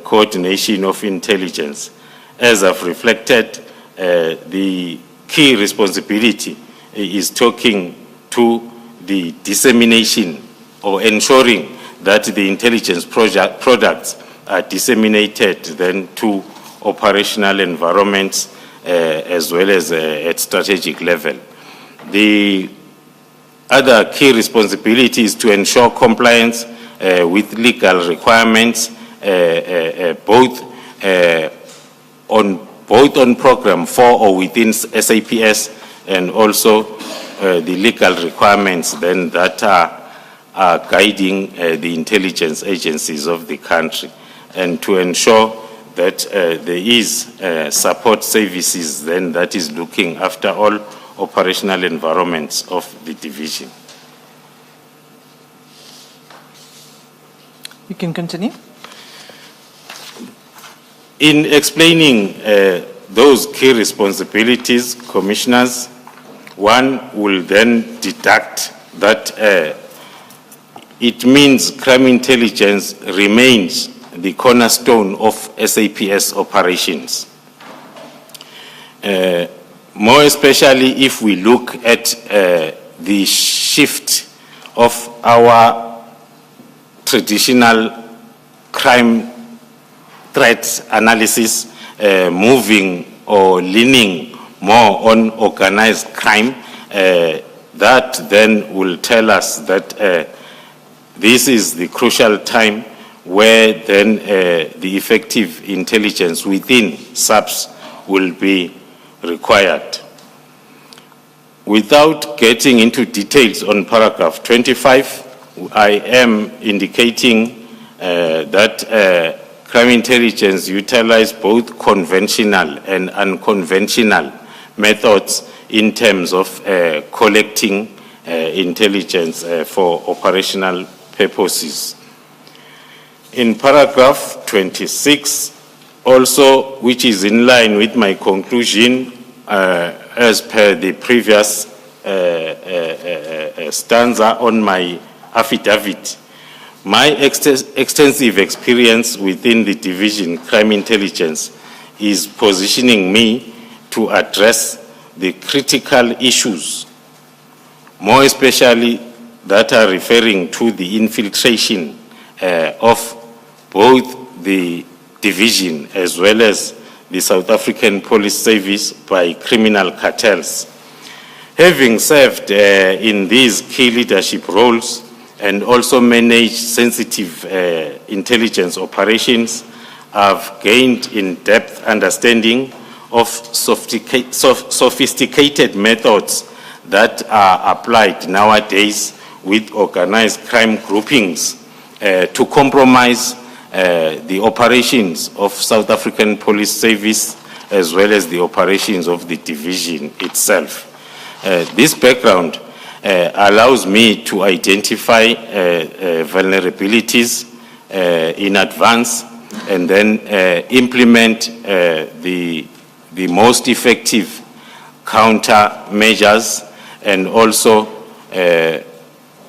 coordination of intelligence. As I've reflected, the key responsibility is talking to the dissemination or ensuring that the intelligence products are disseminated then to operational environments as well as at strategic level. The other key responsibility is to ensure compliance with legal requirements, both on Program 4 or within SAPS, and also the legal requirements then that are guiding the intelligence agencies of the country, and to ensure that there is support services then that is looking after all operational environments of the division. You can continue. In explaining those key responsibilities, commissioners, one will then deduct that it means crime intelligence remains the cornerstone of SAPS operations. More especially if we look at the shift of our traditional crime threat analysis, moving or leaning more on organized crime, that then will tell us that this is the crucial time where then the effective intelligence within SAPS will be required. Without getting into details on paragraph 25, I am indicating that crime intelligence utilize both conventional and unconventional methods in terms of collecting intelligence for operational purposes. In paragraph 26, also, which is in line with my conclusion as per the previous stanza on my affidavit, my extensive experience within the division crime intelligence is positioning me to address the critical issues, more especially that are referring to the infiltration of both the division as well as the South African Police Service by criminal cartels. Having served in these key leadership roles and also managed sensitive intelligence operations, I've gained in-depth understanding of sophisticated methods that are applied nowadays with organized crime groupings to compromise the operations of South African Police Service as well as the operations of the division itself. This background allows me to identify vulnerabilities in advance and then implement the most effective countermeasures, and also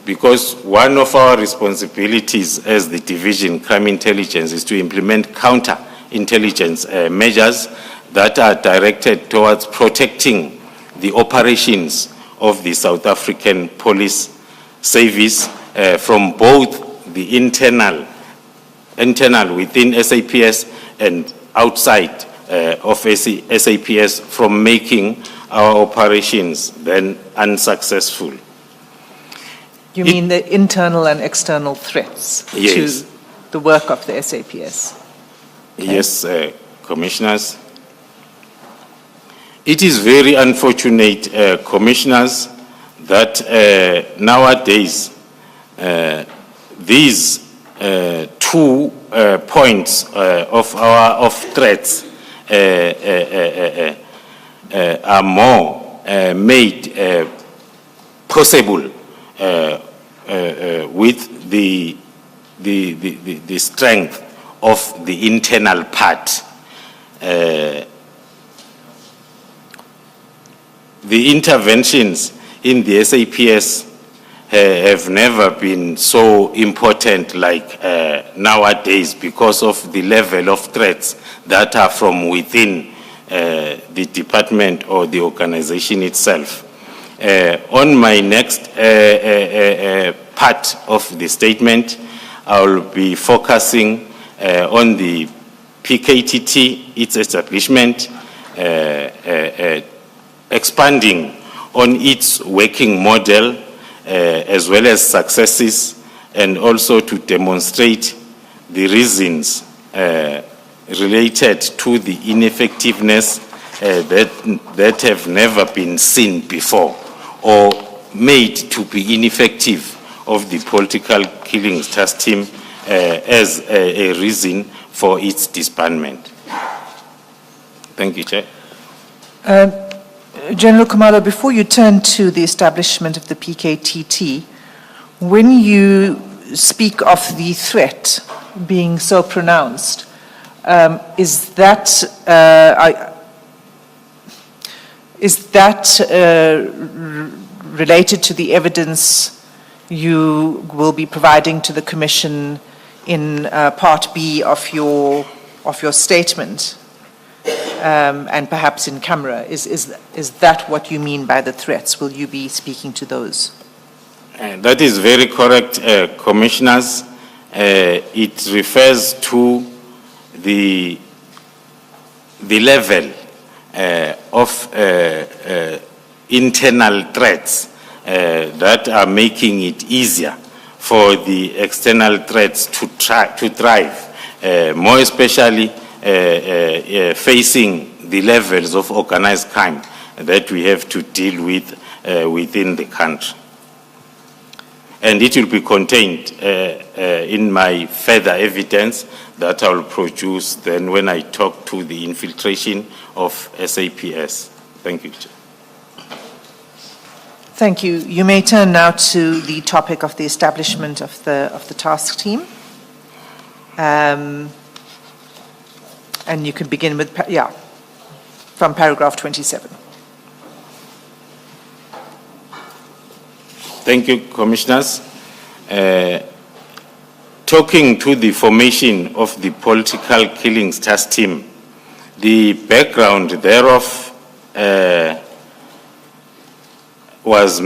because one of our responsibilities as the division crime intelligence is to implement counter-intelligence measures that are directed towards protecting the operations of the South African Police Service from both the internal within SAPS and outside of SAPS from making our operations then unsuccessful. You mean the internal and external threats Yes. to the work of the SAPS? Okay. Yes, commissioners. It is very unfortunate, commissioners, that nowadays these 2 points of threats are more made possible with the strength of the internal part. The interventions in the SAPS have never been so important like nowadays because of the level of threats that are from within the department or the organization itself. On my next part of the statement, I will be focusing on the PKTT, its establishment, expanding on its working model as well as successes, and also to demonstrate the reasons related to the ineffectiveness that have never been seen before or made to be ineffective of the political killings task team as a reason for its disbandment. Thank you, Chair. General Khumalo, before you turn to the establishment of the PKTT, when you speak of the threat being so pronounced, is that related to the evidence you will be providing to the Commission in Part B of your statement, and perhaps in camera? Is that what you mean by the threats? Will you be speaking to those? That is very correct, Commissioners. It refers to the level of internal threats that are making it easier for the external threats to thrive, more especially facing the levels of organized crime that we have to deal with within the country. And it will be contained in my further evidence that I will produce then when I talk to the infiltration of SAPS. Thank you, Chair. Thank you. You may turn now to the topic of the establishment of the task team. And you can begin with, from paragraph 27. Thank you, Commissioners. Talking to the formation of the political killings task team, the background thereof was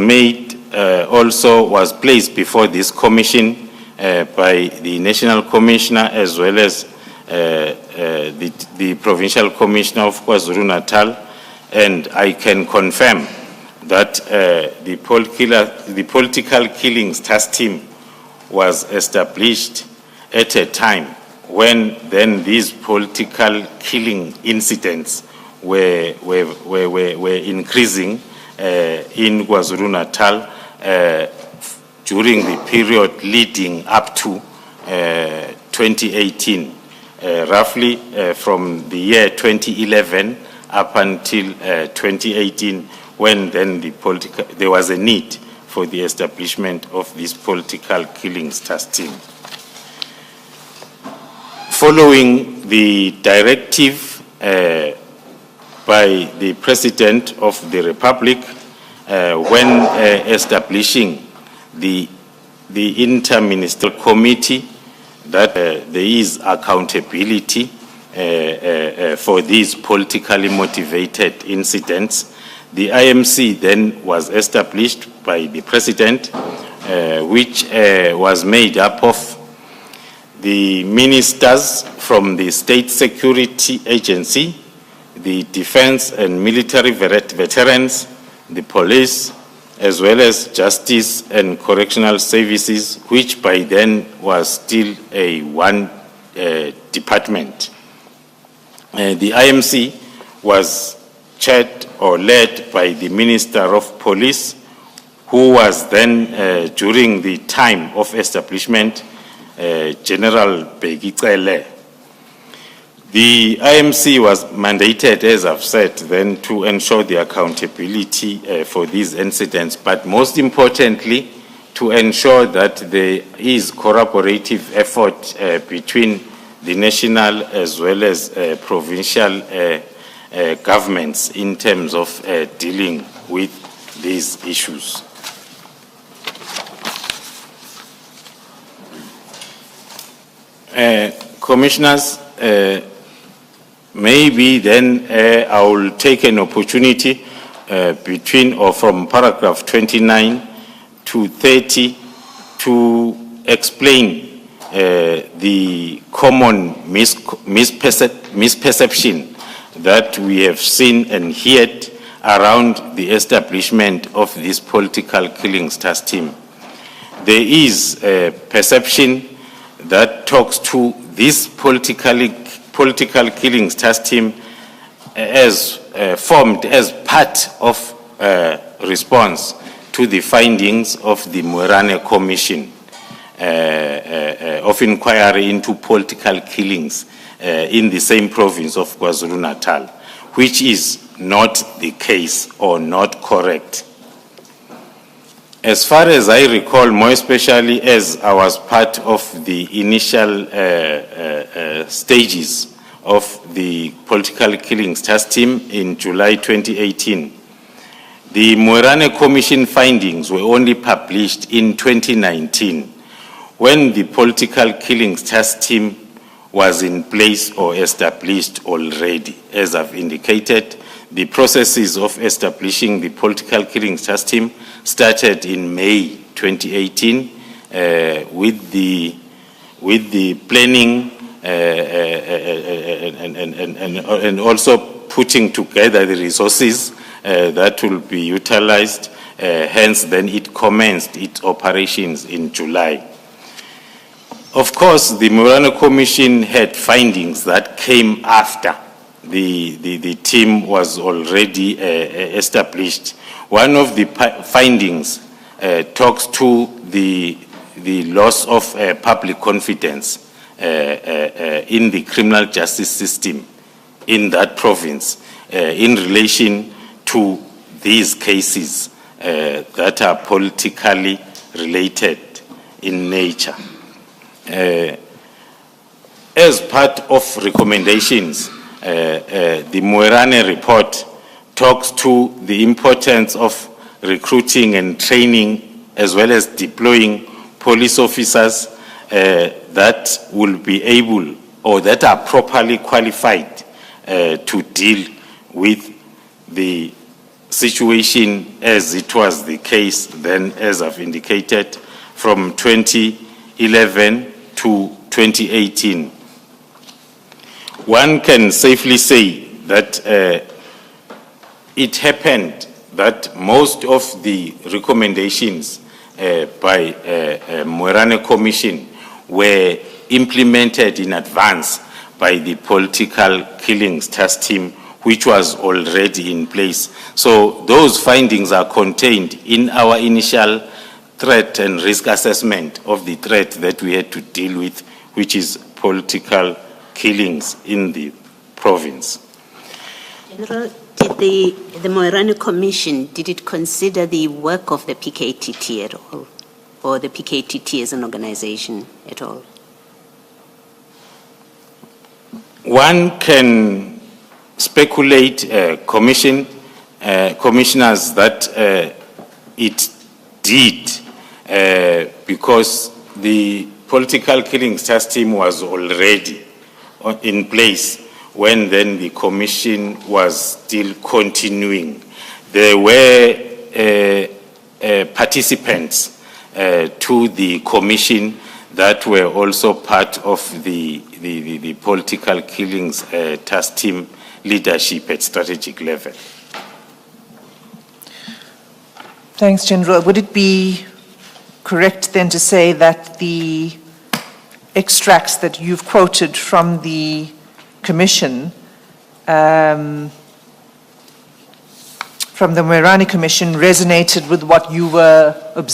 placed before this commission by the National Commissioner as well as the Provincial Commissioner of KwaZulu-Natal, and I can confirm that the political killings task team was established at a time when then these political killing incidents were increasing in KwaZulu-Natal during the period leading up to 2018, roughly from the year 2011 up until 2018, when then there was a need for the establishment of this political killings task team. Following the directive by the President of the Republic when establishing the Inter-Ministerial Committee, that there is accountability for these politically motivated incidents, the IMC then was established by the President, which was made up of the ministers from the State Security Agency, the Defense and Military Veterans, the Police, as well as Justice and Correctional Services, which by then was still a one department. The IMC was chaired or led by the Minister of Police, who was then, during the time of establishment, General Begicele. The IMC was mandated, as I've said, then to ensure the accountability for these incidents, but most importantly, to ensure that there is corroborative effort between the national as well as provincial governments in terms of dealing with these issues. Commissioners, maybe then I will take an opportunity from paragraph 29 to 30 to explain the common misperception that we have seen and heard around the establishment of this political killings task team. There is a perception that talks to this political killings task team as formed as part of response to the findings of the Moerane Commission of inquiry into political killings in the same province of KwaZulu-Natal, which is not the case or not correct. As far as I recall, more especially as I was part of the initial stages of the political killings task team in July 2018, the Moerane Commission findings were only published in 2019 when the political killings task team was in place or established already. As I've indicated, the processes of establishing the political killings task team started in May 2018 with the planning and also putting together the resources that will be utilized. Hence, then it commenced its operations in July. Of course, the Moerane Commission had findings that came after the team was already established. One of the findings talks to the loss of public confidence in the criminal justice system in that province in relation to these cases that are politically related in nature. As part of recommendations, the Moerane report talks to the importance of recruiting and training as well as deploying police officers that will be able or that are properly qualified to deal with the situation as it was the case then, as I've indicated, from 2011 to 2018. One can safely say that it happened that most of the recommendations by Moerane Commission were implemented in advance by the political killings task team, which was already in place. So those findings are contained in our initial threat and risk assessment of the threat that we had to deal with, which is political killings in the province. General, did the Moerane Commission, did it consider the work of the PKTT at all? Or the PKTT as an organization at all? One can speculate commissioners that it did because the political killings task team was already in place when then the commission was still continuing. There were participants to the commission that were also part of the political killings task team leadership at strategic level. Thanks, General. Would it be correct then to say that the extracts that you've quoted from the Commission, from the Moerane Commission, resonated with what you were observing?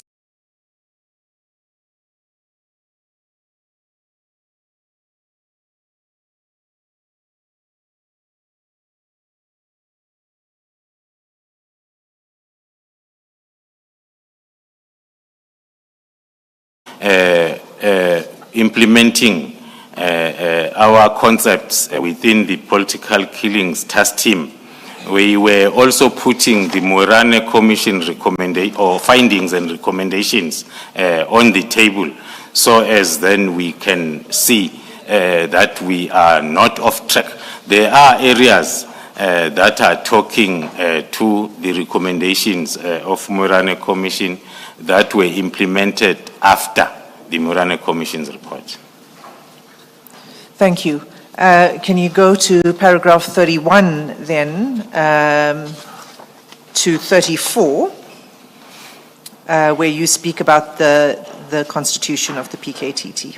Implementing our concepts within the political killings task team. We were also putting the Moerane Commission findings and recommendations on the table, so as then we can see that we are not off track. There are areas that are talking to the recommendations of Moerane Commission that were implemented after the Moerane Commission's report. Thank you. Can you go to paragraph 31 then? to 34, where you speak about the constitution of the PKTT.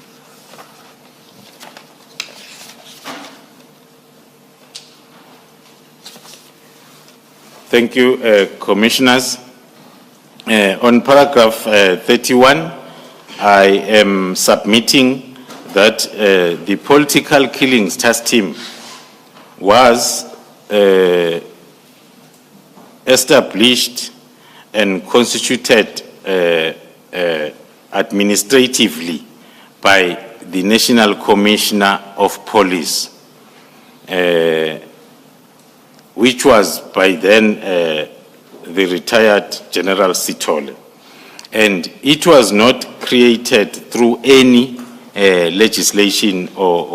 Thank you, Commissioners. On paragraph 31, I am submitting that the political killings task team was established and constituted administratively by the National Commissioner of Police, which was by then the retired General Sithole. And it was not created through any legislation or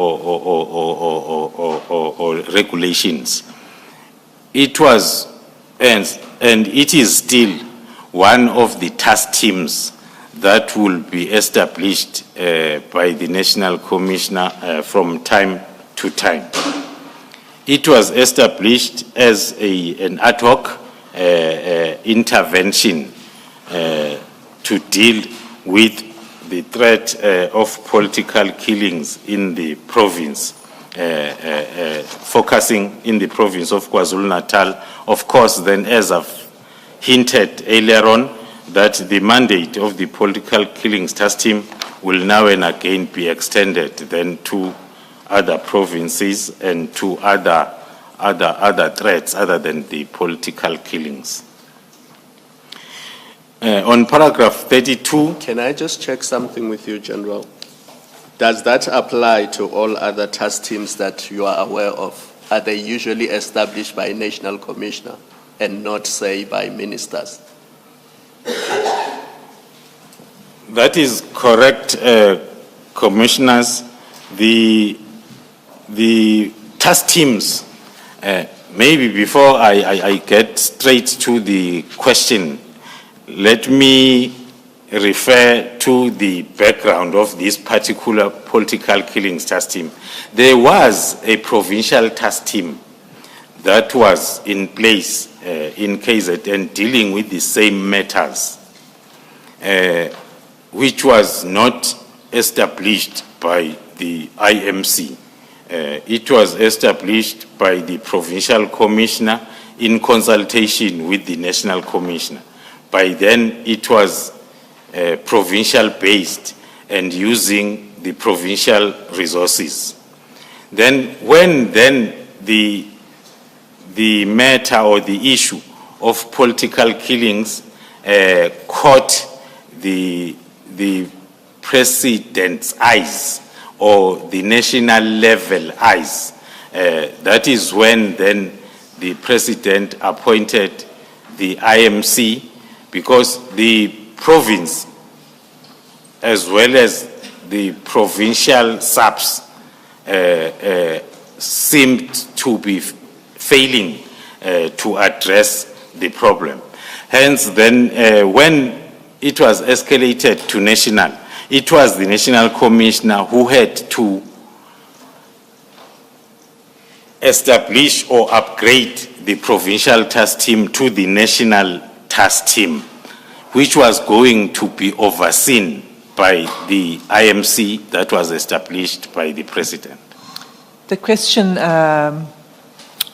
regulations. It was, and it is still one of the task teams that will be established by the National Commissioner from time to time. It was established as an ad hoc intervention to deal with the threat of political killings in the province, focusing in the province of KwaZulu-Natal. Of course, then, as I've hinted earlier on, that the mandate of the political killings task team will now and again be extended then to other provinces and to other threats other than the political killings. On paragraph 32. Can I just check something with you, General? Does that apply to all other task teams that you are aware of? Are they usually established by a national commissioner and not, say, by ministers? That is correct, Commissioners. The task teams, maybe before I get straight to the question, let me refer to the background of this particular political killings task team. There was a provincial task team that was in place in KZN dealing with the same matters, which was not established by the IMC. It was established by the provincial commissioner in consultation with the national commissioner. By then, it was provincial based and using the provincial resources. Then, when the matter or the issue of political killings caught the president's eyes or the national level eyes, that is when then the president appointed the IMC, because the province as well as the provincial subs seemed to be failing to address the problem. Hence then when it was escalated to national, it was the national commissioner who had to establish or upgrade the provincial task team to the national task team, which was going to be overseen by the IMC that was established by the president. The question,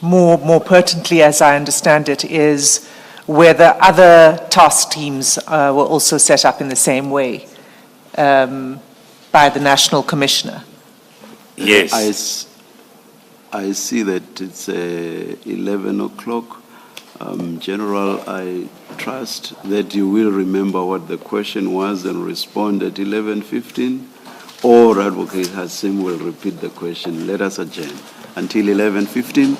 more pertinently, as I understand it, is whether other task teams were also set up in the same way by the national commissioner. Yes. I see that it's 11 o'clock. General, I trust that you will remember what the question was and respond at 11:15, or Advocate Hassim will repeat the question. Let us adjourn until 11:15.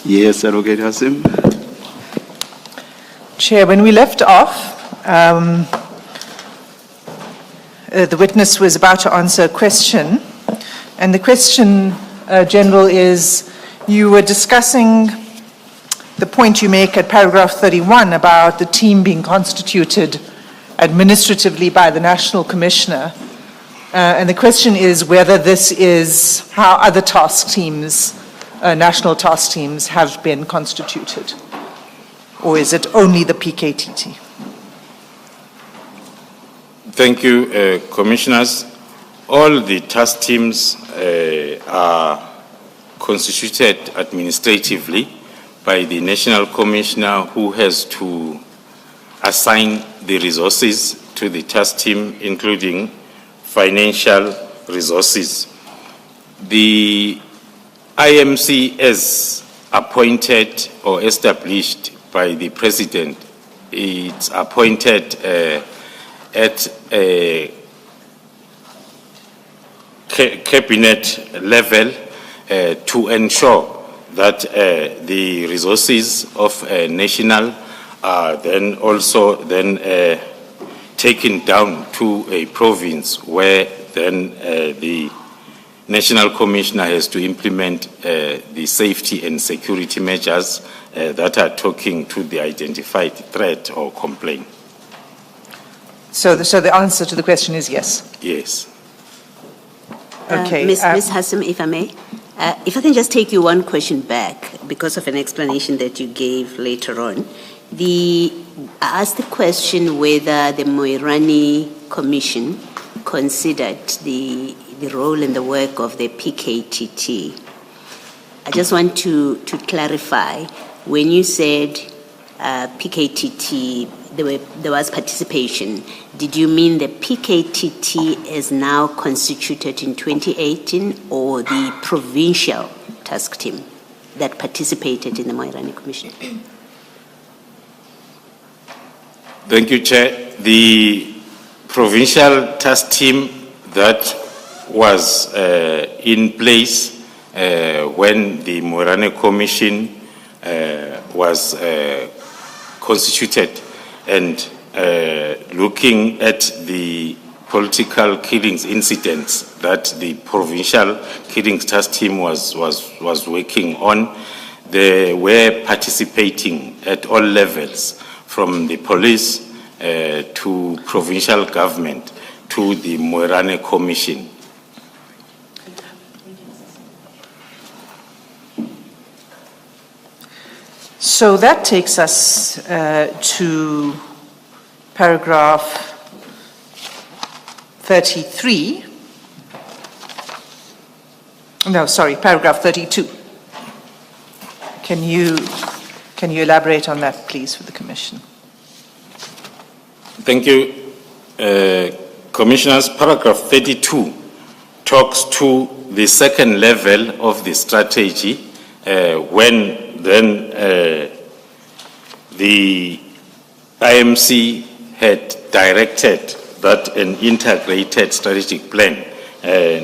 Yes, Advocate Hassim. Chair, when we left off, the witness was about to answer a question, and the question, General, is you were discussing the point you make at paragraph 31 about the team being constituted administratively by the National Commissioner, and the question is whether this is how other task teams, national task teams, have been constituted, or is it only the PKTT? Thank you, Commissioners. All the task teams are constituted administratively by the National Commissioner, who has to assign the resources to the task team, including financial resources. The IMC is appointed or established by the President. It's appointed at a cabinet level to ensure that the resources of national are then also taken down to a province where then the National Commissioner has to implement the safety and security measures that are talking to the identified threat or complaint. So the answer to the question is yes? Yes. Okay. Ms. Hassim, if I may, if I can just take you one question back because of an explanation that you gave later on. I asked the question whether the Moirani Commission considered the role and the work of the PKTT. I just want to clarify, when you said PKTT, there was participation, did you mean the PKTT is now constituted in 2018 or the provincial task team that participated in the Moirani Commission? Thank you, Chair. The provincial task team that was in place when the Moirani Commission was constituted, and looking at the political killings incidents that the provincial killings task team was working on, they were participating at all levels, from the police to provincial government to the Moirani Commission. So that takes us to paragraph 33. No, sorry, paragraph 32. Can you elaborate on that, please, for the Commission? Thank you, Commissioners. Paragraph 32 talks to the second level of the strategy when then the IMC had directed that an integrated strategic plan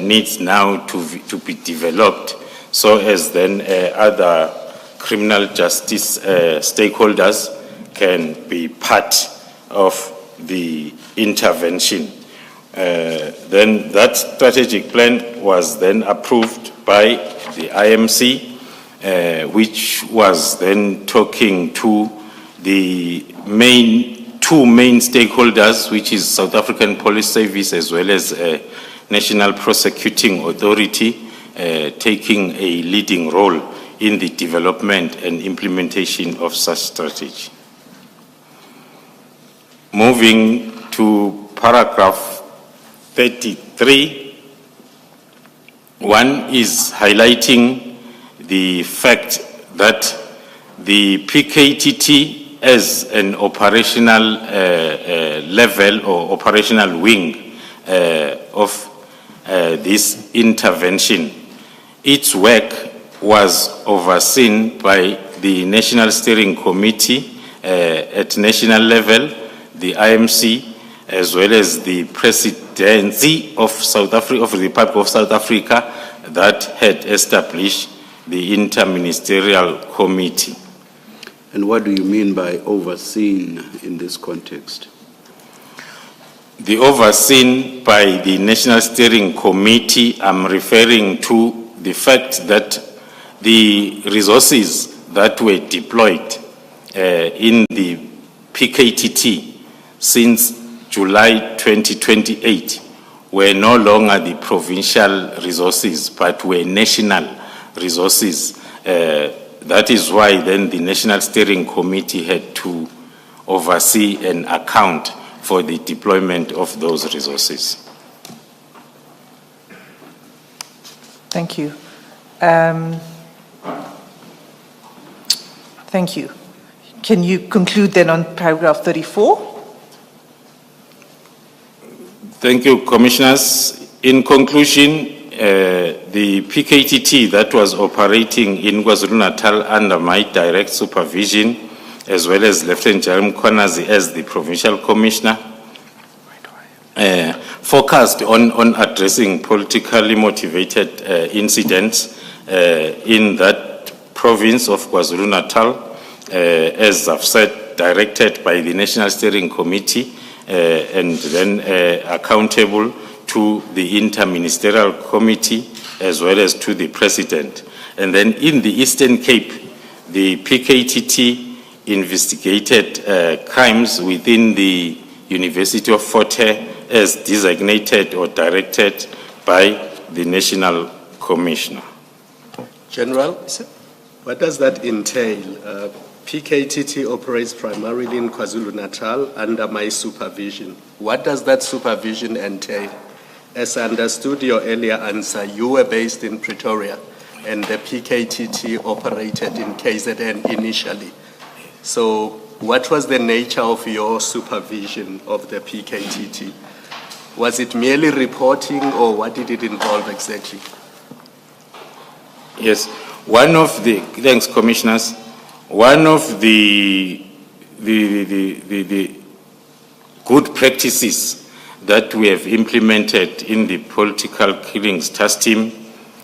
needs now to be developed, so as then other criminal justice stakeholders can be part of the intervention. Then that strategic plan was then approved by the IMC, which was then talking to the two main stakeholders, which is South African Police Service as well as National Prosecuting Authority, taking a leading role in the development and implementation of such strategy. Moving to paragraph 33, one is highlighting the fact that the PKTT as an operational level or operational wing of this intervention, its work was overseen by the National Steering Committee at national level, the IMC, as well as the Presidency of South Africa, of the Republic of South Africa, that had established the interministerial committee. And what do you mean by overseen in this context? The overseen by the National Steering Committee, I'm referring to the fact that the resources that were deployed in the PKTT since July 2028 were no longer the provincial resources, but were national resources. That is why then the National Steering Committee had to oversee and account for the deployment of those resources. Thank you. Thank you. Can you conclude then on paragraph 34? Thank you, Commissioners. In conclusion, the PKTT that was operating in KwaZulu-Natal under my direct supervision, as well as Lieutenant General Mkhwanazi as the Provincial Commissioner, focused on addressing politically motivated incidents in that province of KwaZulu-Natal, as I've said, directed by the National Steering Committee and then accountable to the Interministerial Committee as well as to the President. And then in the Eastern Cape, the PKTT investigated crimes within the University of Fort Hare as designated or directed by the National Commissioner. General, what does that entail? PKTT operates primarily in KwaZulu-Natal under my supervision. What does that supervision entail? As I understood your earlier answer, you were based in Pretoria and the PKTT operated in KZN initially. So what was the nature of your supervision of the PKTT? Was it merely reporting or what did it involve exactly? Yes, thanks Commissioners, one of the good practices that we have implemented in the political killings task team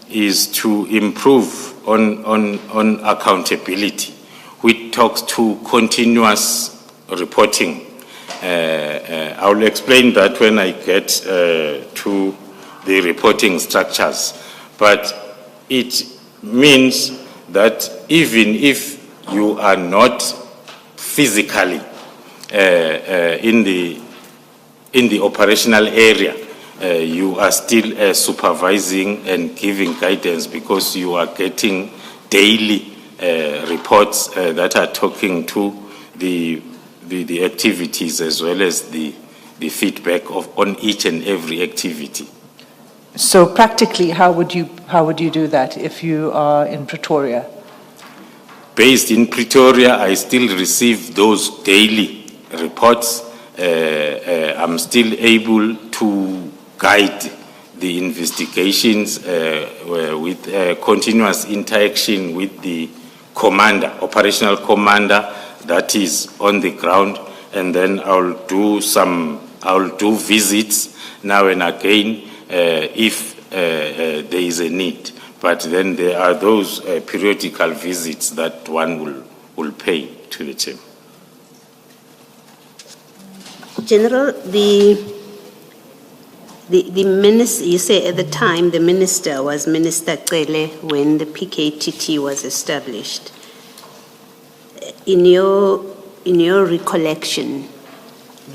is to improve on accountability, which talks to continuous reporting. I will explain that when I get to the reporting structures. But it means that even if you are not physically in the operational area, you are still supervising and giving guidance because you are getting daily reports that are talking to the activities as well as the feedback on each and every activity. So practically, how would you do that if you are in Pretoria? Based in Pretoria, I still receive those daily reports. I'm still able to guide the investigations with continuous interaction with the commander, operational commander that is on the ground, and then I'll do visits now and again if there is a need. But then there are those periodical visits that one will pay to the team. General, the minister, you say at the time the minister was Minister Cele when the PKTT was established. In your recollection,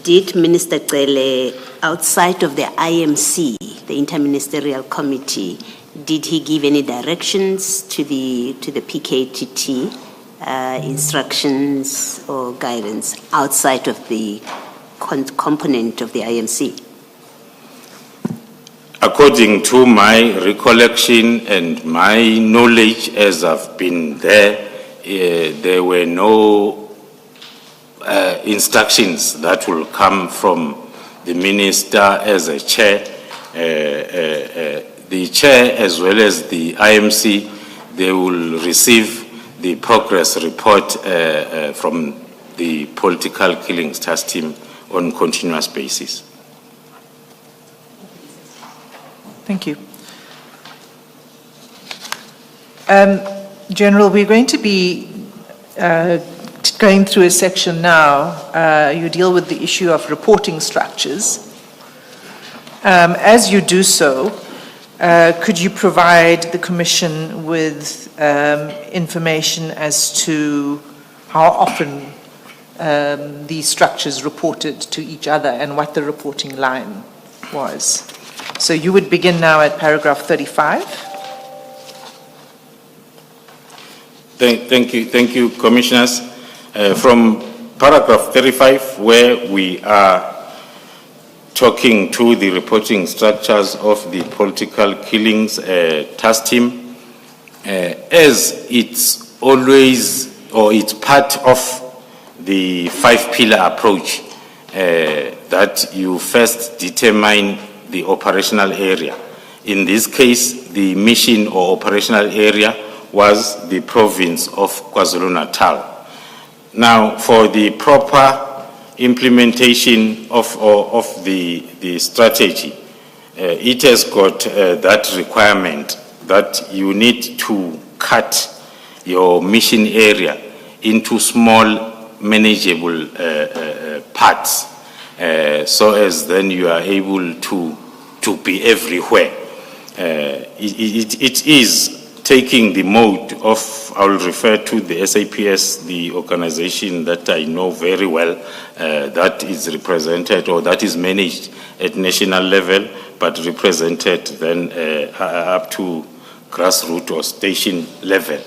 did Minister Cele, outside of the IMC, the Interministerial Committee, did he give any directions to the PKTT, instructions or guidance outside of the component of the IMC? According to my recollection and my knowledge as I've been there, there were no instructions that will come from the minister as a chair. The chair as well as the IMC, they will receive the progress report from the political killings task team on continuous basis. Thank you. General, we're going to be going through a section now. You deal with the issue of reporting structures. As you do so, could you provide the Commission with information as to how often these structures reported to each other and what the reporting line was? So you would begin now at paragraph 35. Thank you, Commissioners. From paragraph 35, where we are talking to the reporting structures of the political killings task team, as it's always, or it's part of the 5-pillar approach, that you first determine the operational area. In this case, the mission or operational area was the province of KwaZulu-Natal. Now, for the proper implementation of the strategy, it has got that requirement that you need to cut your mission area into small, manageable parts, so as then you are able to be everywhere. It is taking the mode of, I will refer to the SAPS, the organization that I know very well, that is represented or that is managed at national level, but represented then up to grassroots or station level.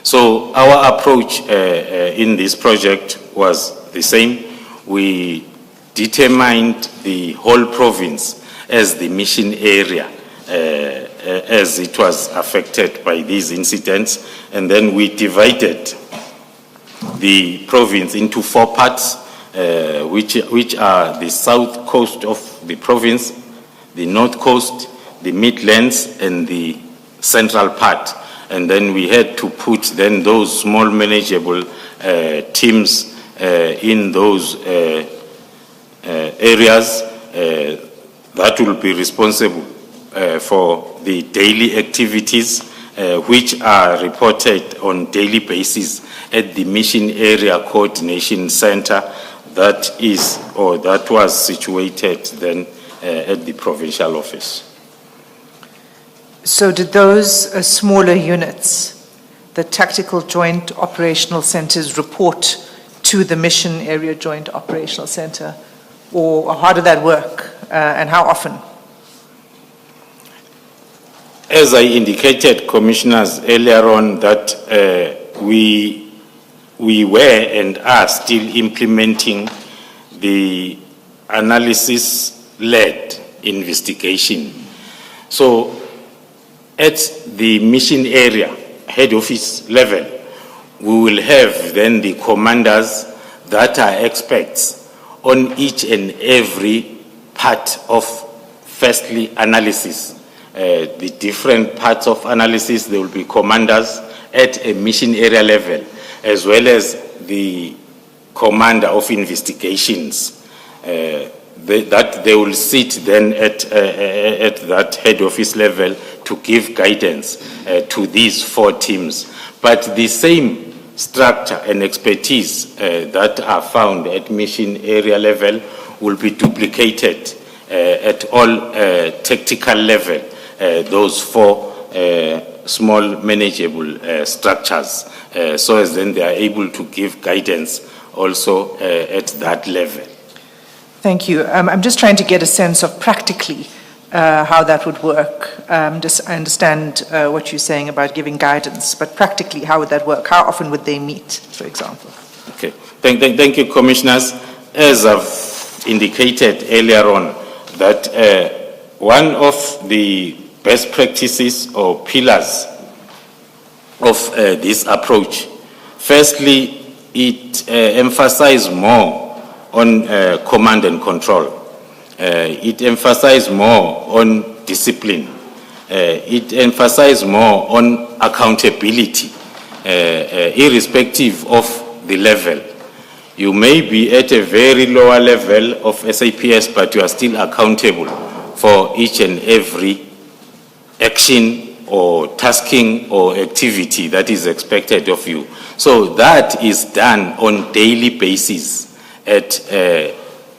So our approach in this project was the same. We determined the whole province as the mission area, as it was affected by these incidents, and then we divided the province into 4 parts, which are the south coast of the province, the north coast, the Midlands, and the central part. And then we had to put then those small manageable teams in those areas that will be responsible for the daily activities which are reported on daily basis at the Mission Area Coordination Center that is, or that was situated then at the provincial office. So did those smaller units, the Tactical Joint Operational Centers, report to the Mission Area Joint Operational Center? Or how did that work and how often? As I indicated, Commissioners, earlier on, that we were and are still implementing the analysis-led investigation. So at the mission area, head office level, we will have then the commanders that are experts on each and every part of, firstly, analysis. The different parts of analysis, there will be commanders at a mission area level, as well as the commander of investigations, that they will sit then at that head office level to give guidance to these 4 teams. But the same structure and expertise that are found at mission area level will be duplicated at all tactical level, those 4 small manageable structures, so as then they are able to give guidance also at that level. Thank you. I'm just trying to get a sense of practically how that would work. I understand what you're saying about giving guidance, but practically, how would that work? How often would they meet, for example? Okay. Thank you, Commissioners. As I've indicated earlier on, that one of the best practices or pillars of this approach, firstly, it emphasizes more on command and control. It emphasizes more on discipline. It emphasizes more on accountability, irrespective of the level. You may be at a very lower level of SAPS, but you are still accountable for each and every action or tasking or activity that is expected of you. So that is done on daily basis at a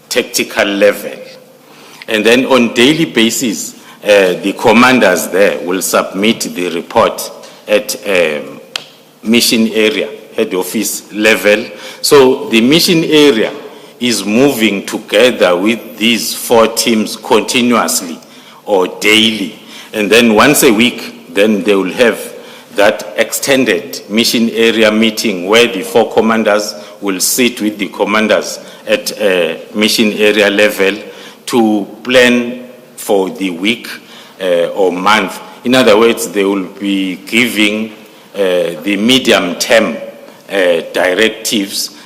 tactical level. And then on daily basis, the commanders there will submit the report at mission area, head office level. So the mission area is moving together with these 4 teams continuously or daily. And then once a week, then they will have that extended mission area meeting where the 4 commanders will sit with the commanders at mission area level to plan for the week or month. In other words, they will be giving the medium-term directives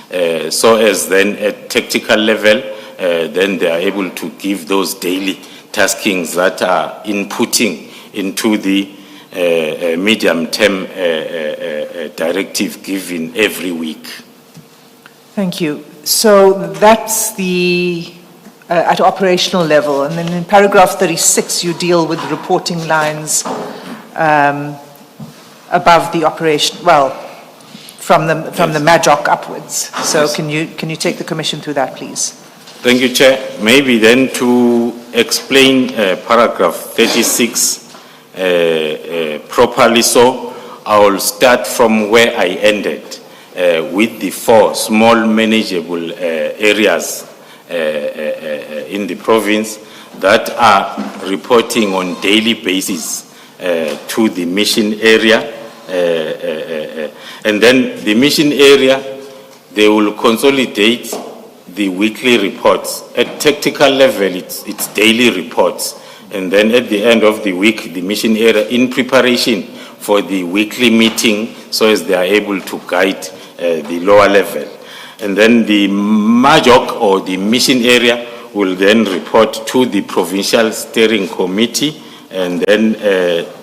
so as then at tactical level, then they are able to give those daily taskings that are inputting into the medium-term directive given every week. Thank you. So that's the at operational level, and then in paragraph 36 you deal with reporting lines above the operation, well, from the MAJOC upwards. So Yes. can you take the Commission through that, please? Thank you, Chair. Maybe then to explain paragraph 36 properly, so I will start from where I ended with the 4 small manageable areas in the province that are reporting on daily basis to the mission area. And then the mission area, they will consolidate the weekly reports. At tactical level, it's daily reports. And then at the end of the week, the mission area in preparation for the weekly meeting so as they are able to guide the lower level. And then the MAJOC or the mission area will then report to the provincial steering committee, and then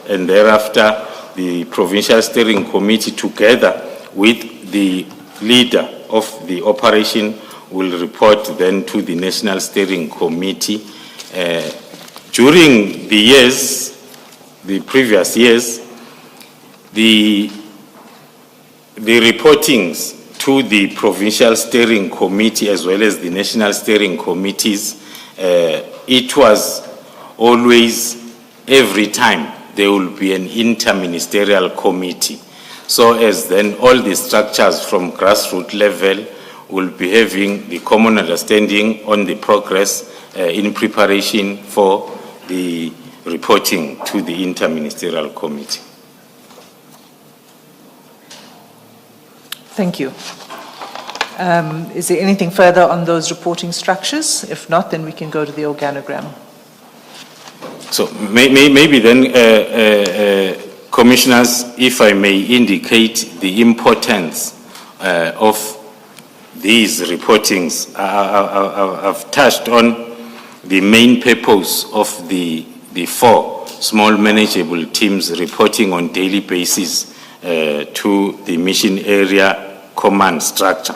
and thereafter the provincial steering committee together with the leader of the operation will report then to the national steering committee. During the years, the previous years, the reportings to the provincial steering committee as well as the national steering committees, it was always, every time, there will be an interministerial committee. So as then all the structures from grassroots level will be having the common understanding on the progress in preparation for the reporting to the interministerial committee. Thank you. Is there anything further on those reporting structures? If not, then we can go to the organogram. So maybe then, Commissioners, if I may indicate the importance of these reportings. I've touched on the main purpose of the 4 small manageable teams reporting on daily basis to the mission area command structure.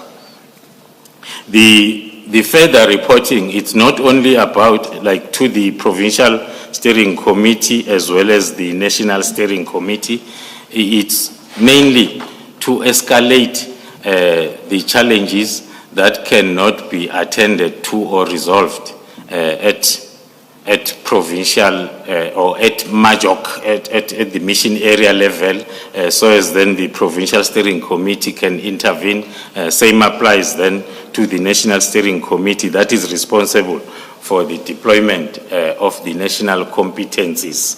The further reporting, it's not only about like to the provincial steering committee as well as the national steering committee. It's mainly to escalate the challenges that cannot be attended to or resolved at provincial or at MAJOC, at the mission area level, so as then the provincial steering committee can intervene. Same applies then to the national steering committee that is responsible for the deployment of the national competencies.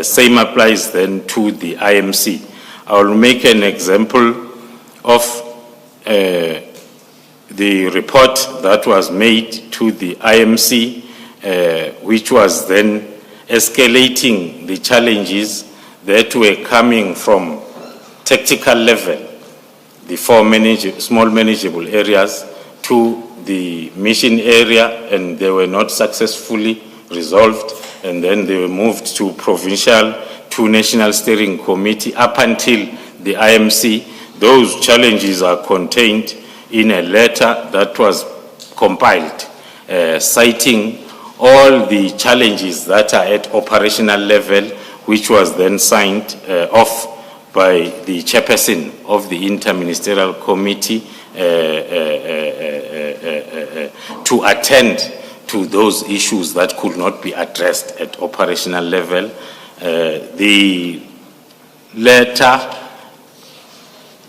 Same applies then to the IMC. I will make an example of the report that was made to the IMC, which was then escalating the challenges that were coming from tactical level, the 4 small manageable areas, to the mission area, and they were not successfully resolved, and then they were moved to provincial, to national steering committee, up until the IMC. Those challenges are contained in a letter that was compiled, citing all the challenges that are at operational level, which was then signed off by the chairperson of the Interministerial Committee to attend to those issues that could not be addressed at operational level. The letter,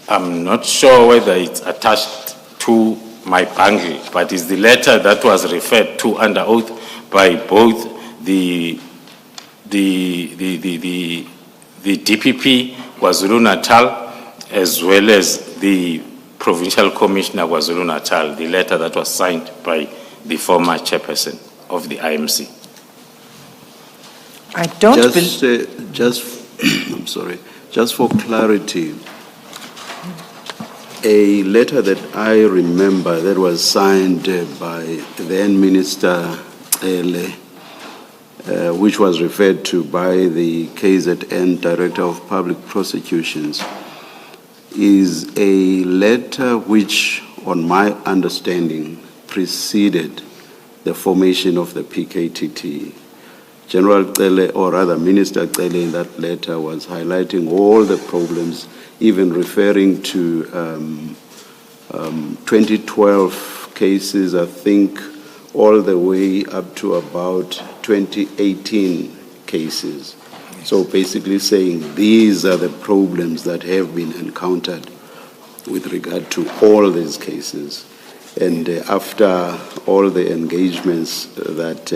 I'm not sure whether it's attached to my bundle, but it's the letter that was referred to under oath by both the DPP KwaZulu-Natal as well as the Provincial Commissioner KwaZulu-Natal, the letter that was signed by the former chairperson of the IMC. I don't believe... I'm sorry, just for clarity, a letter that I remember that was signed by then Minister Ele, which was referred to by the KZN Director of Public Prosecutions, is a letter which, on my understanding, preceded the formation of the PKTT. General Cele, or rather Minister Cele, in that letter was highlighting all the problems, even referring to 2012 cases, I think, all the way up to about 2018 cases. So basically saying these are the problems that have been encountered with regard to all these cases. And after all the engagements that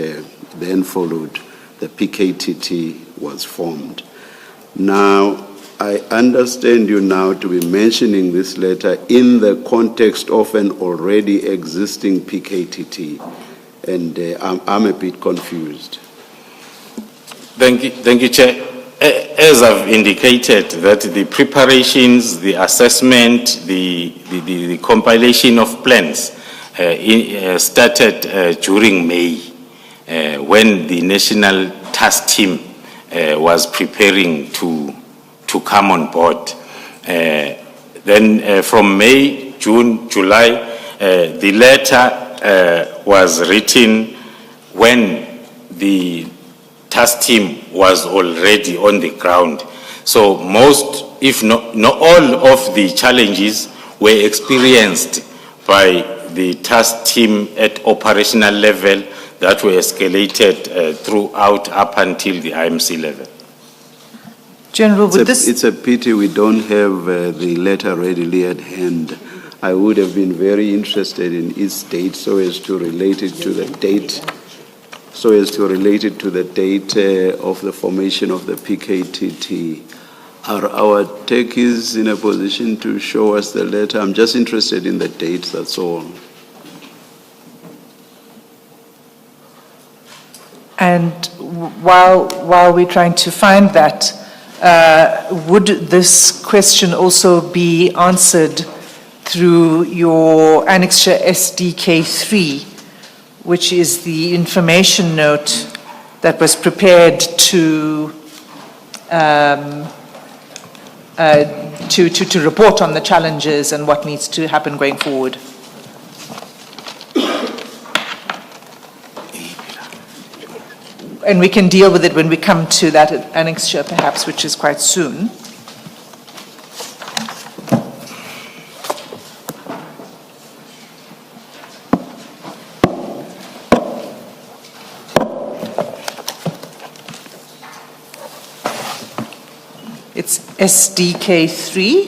then followed, the PKTT was formed. Now, I understand you now to be mentioning this letter in the context of an already existing PKTT, and I'm a bit confused. Thank you, Chair. As I've indicated, that the preparations, the assessment, the compilation of plans started during May, when the National Task Team was preparing to come on board. Then from May, June, July, the letter was written when the task team was already on the ground. So most, if not all of the challenges were experienced by the task team at operational level that were escalated throughout up until the IMC level. General, would this... It's a pity we don't have the letter readily at hand. I would have been very interested in its date so as to relate it to the date of the formation of the PKTT. Are our techies in a position to show us the letter? I'm just interested in the date, that's all. And while we're trying to find that, would this question also be answered through your annexure SDK3, which is the information note that was prepared to report on the challenges and what needs to happen going forward? And we can deal with it when we come to that annexure, perhaps, which is quite soon. It's SDK3.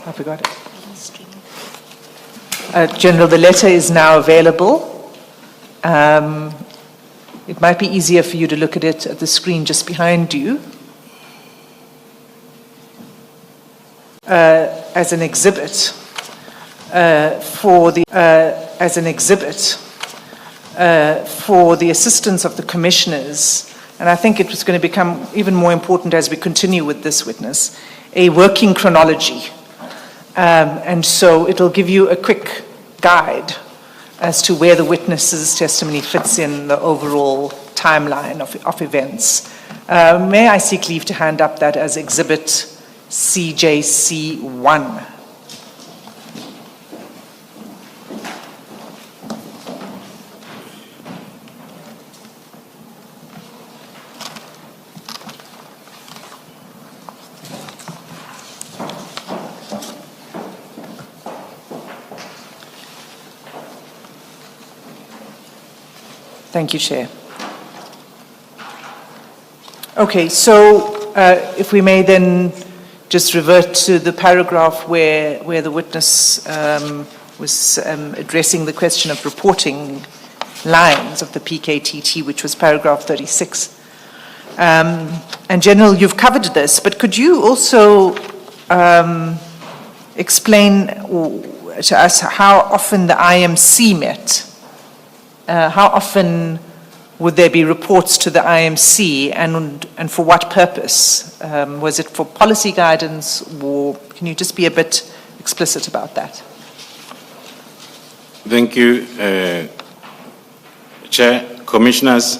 I forgot it. General, the letter is now available. It might be easier for you to look at it at the screen just behind you. As an exhibit for the assistance of the commissioners, and I think it was going to become even more important as we continue with this witness, a working chronology. And so it'll give you a quick guide as to where the witness's testimony fits in the overall timeline of events. May I seek leave to hand up that as Exhibit CJC1? Thank you, Chair. Okay, so if we may then just revert to the paragraph where the witness was addressing the question of reporting lines of the PKTT, which was paragraph 36. And General, you've covered this, but could you also explain to us how often the IMC met? How often would there be reports to the IMC, and for what purpose? Was it for policy guidance, or can you just be a bit explicit about that? Thank you, Chair, Commissioners.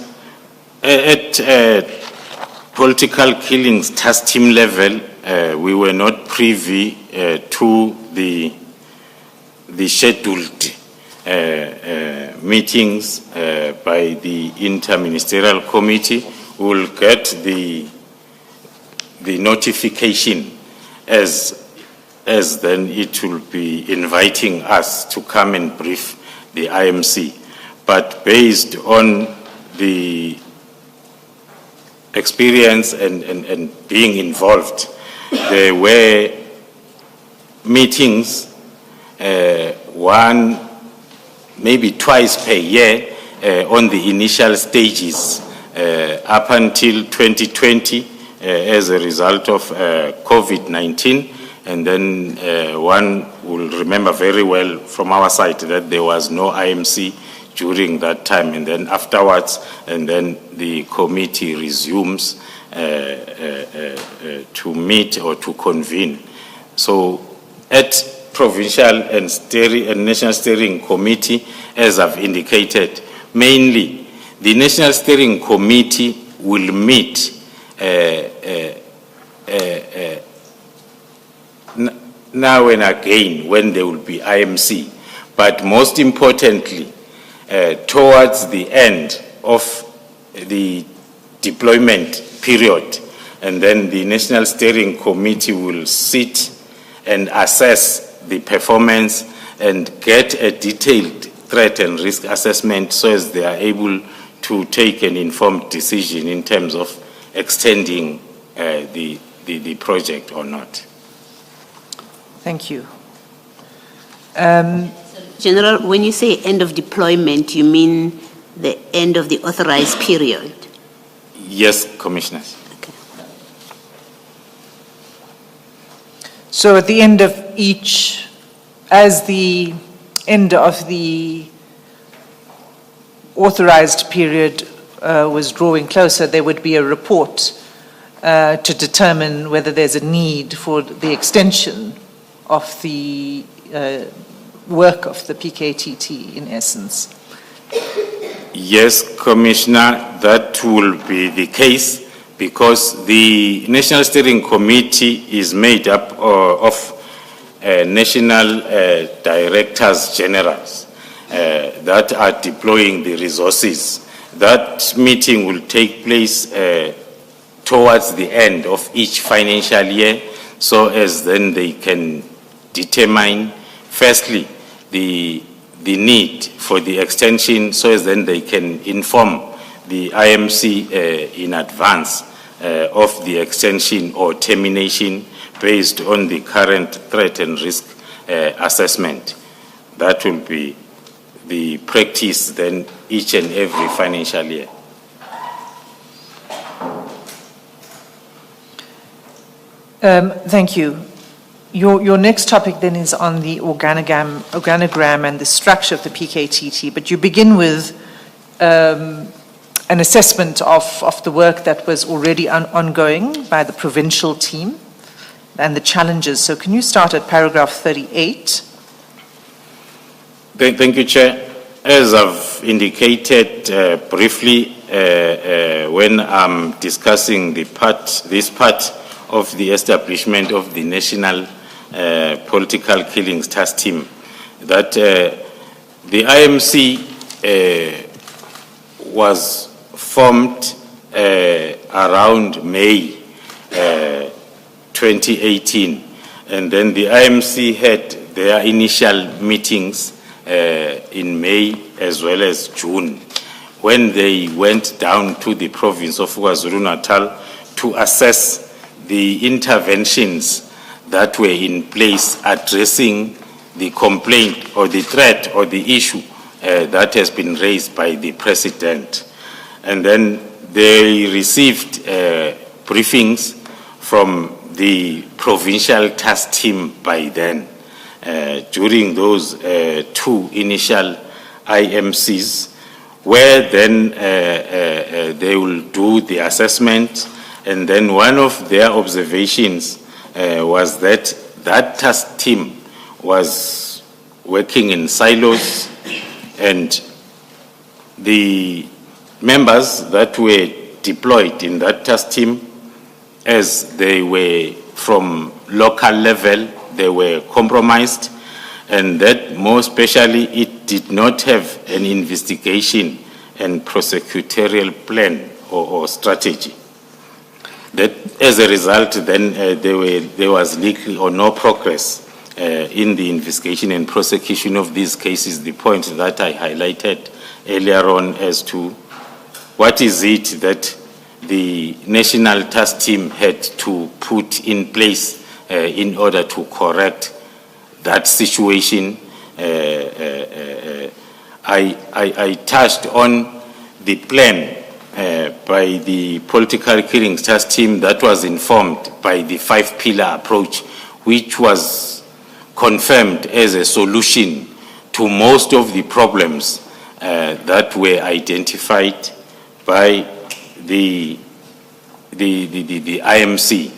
At political killings task team level, we were not privy to the scheduled meetings by the interministerial committee. We will get the notification as then it will be inviting us to come and brief the IMC. But based on the experience and being involved, there were meetings, one, maybe twice per year on the initial stages up until 2020 as a result of COVID-19. And then one will remember very well from our side that there was no IMC during that time. And then afterwards, and then the committee resumes to meet or to convene. So at provincial and national steering committee, as I've indicated, mainly the national steering committee will meet now and again when there will be IMC, but most importantly, towards the end of the deployment period, and then the national steering committee will sit and assess the performance and get a detailed threat and risk assessment so as they are able to take an informed decision in terms of extending the project or not. Thank you. General, when you say end of deployment, you mean the end of the authorized period? Yes, Commissioners. Okay. So at the end of each, as the end of the authorized period was drawing closer, there would be a report to determine whether there's a need for the extension of the work of the PKTT, in essence. Yes, Commissioner, that will be the case because the National Steering Committee is made up of national directors generals that are deploying the resources. That meeting will take place towards the end of each financial year, so as then they can determine, firstly, the need for the extension, so as then they can inform the IMC in advance of the extension or termination based on the current threat and risk assessment. That will be the practice then each and every financial year. Thank you. Your next topic then is on the organogram and the structure of the PKTT, but you begin with an assessment of the work that was already ongoing by the provincial team and the challenges. So can you start at paragraph 38? Thank you, Chair. As I've indicated briefly when I'm discussing this part of the establishment of the National Political Killings Task Team, that the IMC was formed around May 2018, and then the IMC had their initial meetings in May as well as June, when they went down to the province of KwaZulu-Natal to assess the interventions that were in place addressing the complaint or the threat or the issue that has been raised by the president. And then they received briefings from the provincial task team by then. During those two initial IMCs, where then they will do the assessment, and then one of their observations was that that task team was working in silos, and the members that were deployed in that task team, as they were from local level, they were compromised, and that more especially it did not have an investigation and prosecutorial plan or strategy. That as a result, then there was little or no progress in the investigation and prosecution of these cases, the point that I highlighted earlier on as to what is it that the National Task Team had to put in place in order to correct that situation. I touched on the plan by the Political Killings Task Team that was informed by the 5-pillar approach, which was confirmed as a solution to most of the problems that were identified by the IMC.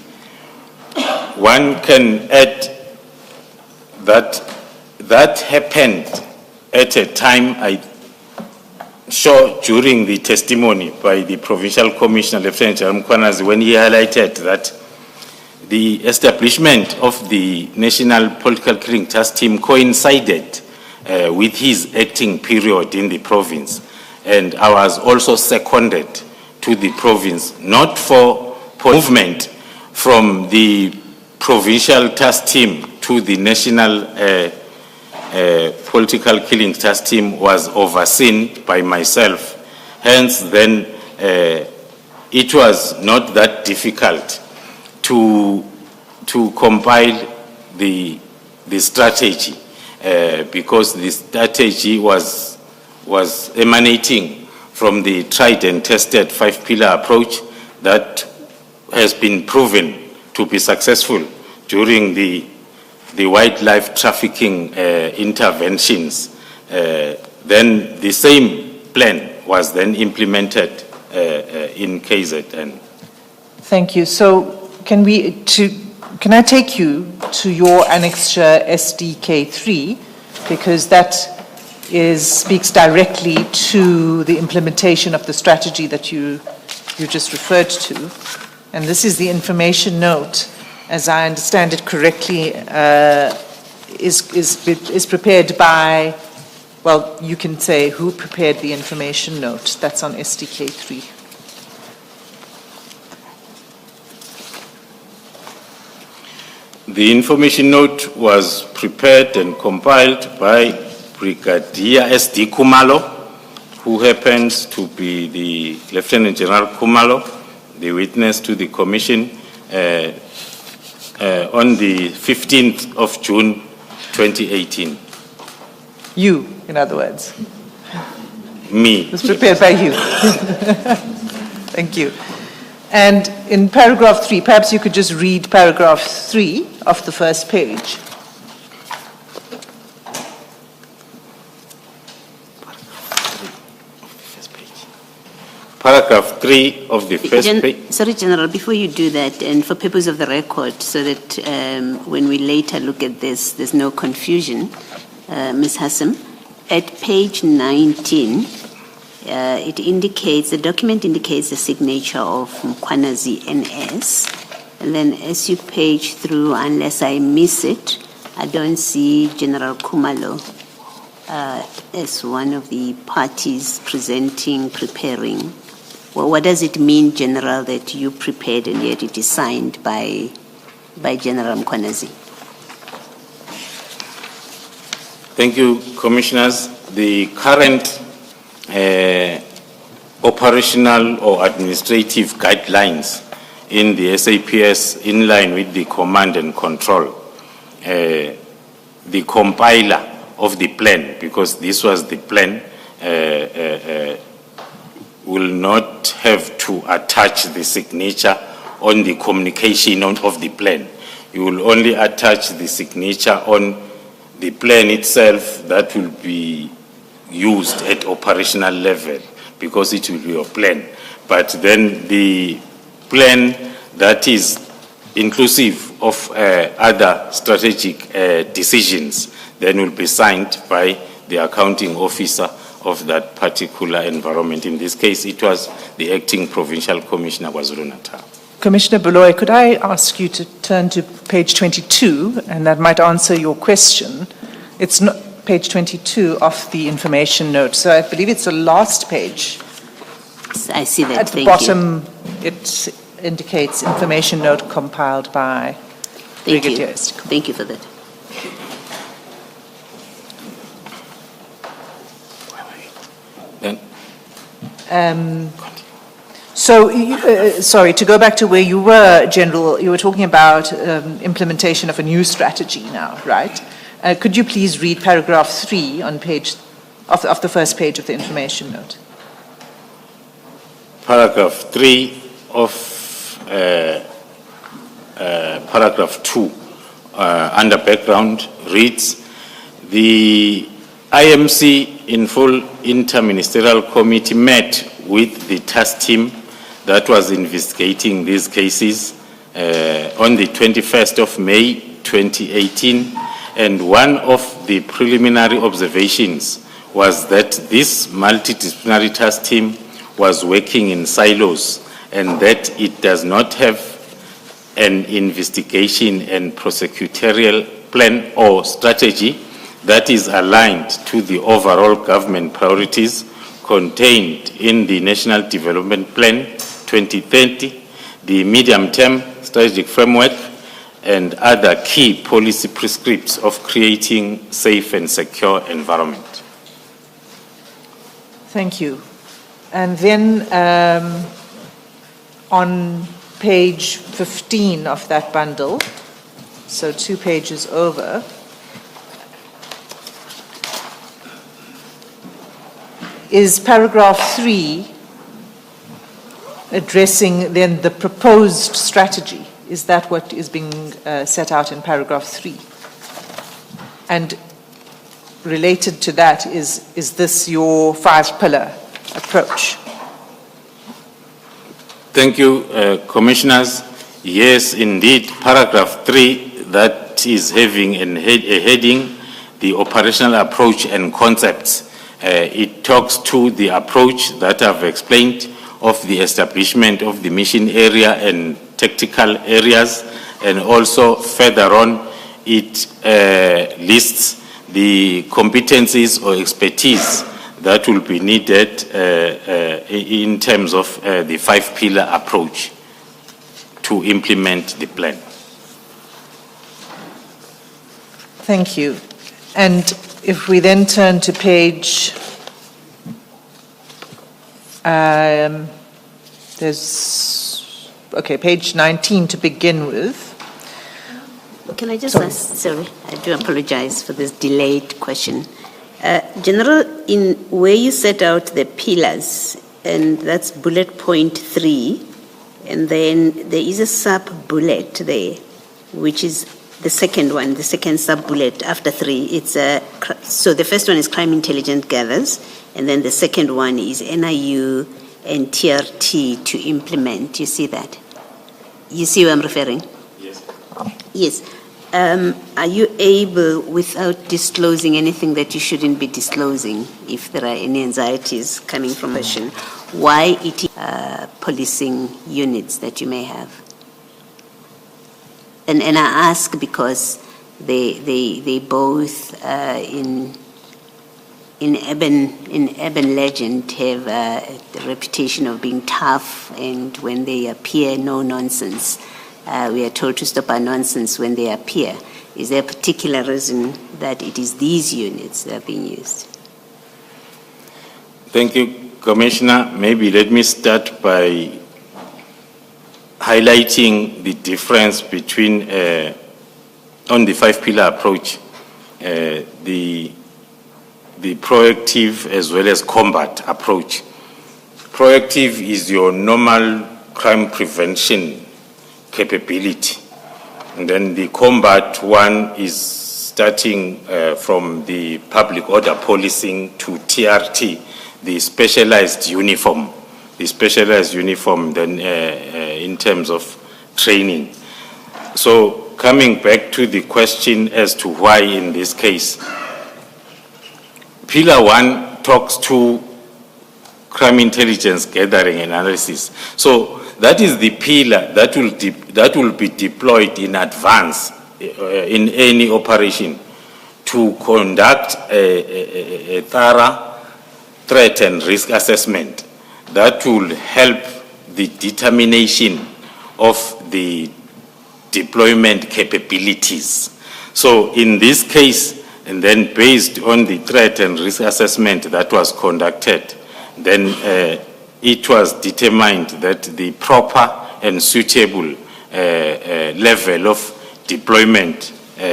One can add that happened at a time I saw during the testimony by the Provincial Commissioner, Lieutenant General Mkhwanazi, when he highlighted that the establishment of the National Political Killing Task Team coincided with his acting period in the province. And I was also seconded to the province, not for movement from the Provincial Task Team to the National Political Killing Task Team was overseen by myself. Hence, then, it was not that difficult to compile the strategy because the strategy was emanating from the tried and tested 5-pillar approach that has been proven to be successful during the wildlife trafficking interventions. Then the same plan was then implemented in KZN. Thank you. So can I take you to your annexure SDK3, because that speaks directly to the implementation of the strategy that you just referred to. And this is the information note, as I understand it correctly, is prepared by, well, you can say who prepared the information note. That's on SDK3. The information note was prepared and compiled by Brigadier S.D. Khumalo, who happens to be the Lieutenant General Khumalo, the witness to the commission, on the 15th of June, 2018. You, in other words. Me. It was prepared by you. Thank you. And in paragraph 3, perhaps you could just read paragraph 3 of the first page. Paragraph 3 of the first page. Sorry, General, before you do that, and for purpose of the record, so that when we later look at this, there's no confusion, Ms. Hassan, at page 19, it indicates, the document indicates the signature of Mkhwanazi NS, and then as you page through, unless I miss it, I don't see General Khumalo as one of the parties preparing. Well, what does it mean, General, that you prepared and yet it is signed by General Mkhwanazi? Thank you, Commissioners. The current operational or administrative guidelines in the SAPS in line with the command and control. The compiler of the plan, because this was the plan, will not have to attach the signature on the communication of the plan. You will only attach the signature on the plan itself that will be used at operational level, because it will be your plan. But then the plan that is inclusive of other strategic decisions then will be signed by the accounting officer of that particular environment. In this case, it was the acting provincial commissioner, KwaZulu-Natal. Commissioner Baloyi, could I ask you to turn to page 22, and that might answer your question. It's not page 22 of the information note, so I believe it's the last page. I see that. At the bottom, it indicates information note compiled by Brigadier Estiko. Thank you for that. Sorry, to go back to where you were, General, you were talking about implementation of a new strategy now, right? Could you please read paragraph 3 on page, of the first page of the information note? Paragraph 3 of paragraph 2 under background reads, the IMC in full interministerial committee met with the task team that was investigating these cases on the 21st of May 2018, and one of the preliminary observations was that this multidisciplinary task team was working in silos and that it does not have an investigation and prosecutorial plan or strategy that is aligned to the overall government priorities contained in the National Development Plan 2030, the medium-term strategic framework, and other key policy prescripts of creating safe and secure environment. Thank you. And then on page 15 of that bundle, so 2 pages over, is paragraph 3 addressing then the proposed strategy? Is that what is being set out in paragraph 3? And related to that, is this your 5-pillar approach? Thank you, Commissioners. Yes, indeed, paragraph 3, that is having a heading, the operational approach and concepts. It talks to the approach that I've explained of the establishment of the mission area and tactical areas, and also further on it lists the competencies or expertise that will be needed in terms of the 5-pillar approach to implement the plan. Thank you. And if we then turn to page, page 19 to begin with. Can I just ask, sorry, I do apologize for this delayed question. General, in where you set out the pillars, and that's bullet point 3, and then there is a sub-bullet there, which is the second one, the second sub-bullet after 3. It's so the first one is crime intelligence gathers, and then the second one is NIU and TRT to implement. You see that? You see where I'm referring? Yes. Yes. Are you able, without disclosing anything that you shouldn't be disclosing, if there are any anxieties coming from Russian, why it is policing units that you may have? And I ask because they both in urban legend have a reputation of being tough, and when they appear, no nonsense. We are told to stop our nonsense when they appear. Is there a particular reason that it is these units that are being used? Thank you, Commissioner, maybe let me start by highlighting the difference between, on the five-pillar approach, the proactive as well as combat approach. Proactive is your normal crime prevention capability. And then the combat one is starting from the public order policing to TRT, the specialized uniform. The specialized uniform then in terms of training. So coming back to the question as to why in this case, Pillar 1 talks to crime intelligence gathering and analysis. So that is the pillar that will be deployed in advance in any operation to conduct a thorough threat and risk assessment that will help the determination of the deployment capabilities. So in this case, and then based on the threat and risk assessment that was conducted, then it was determined that the proper and suitable level of deployment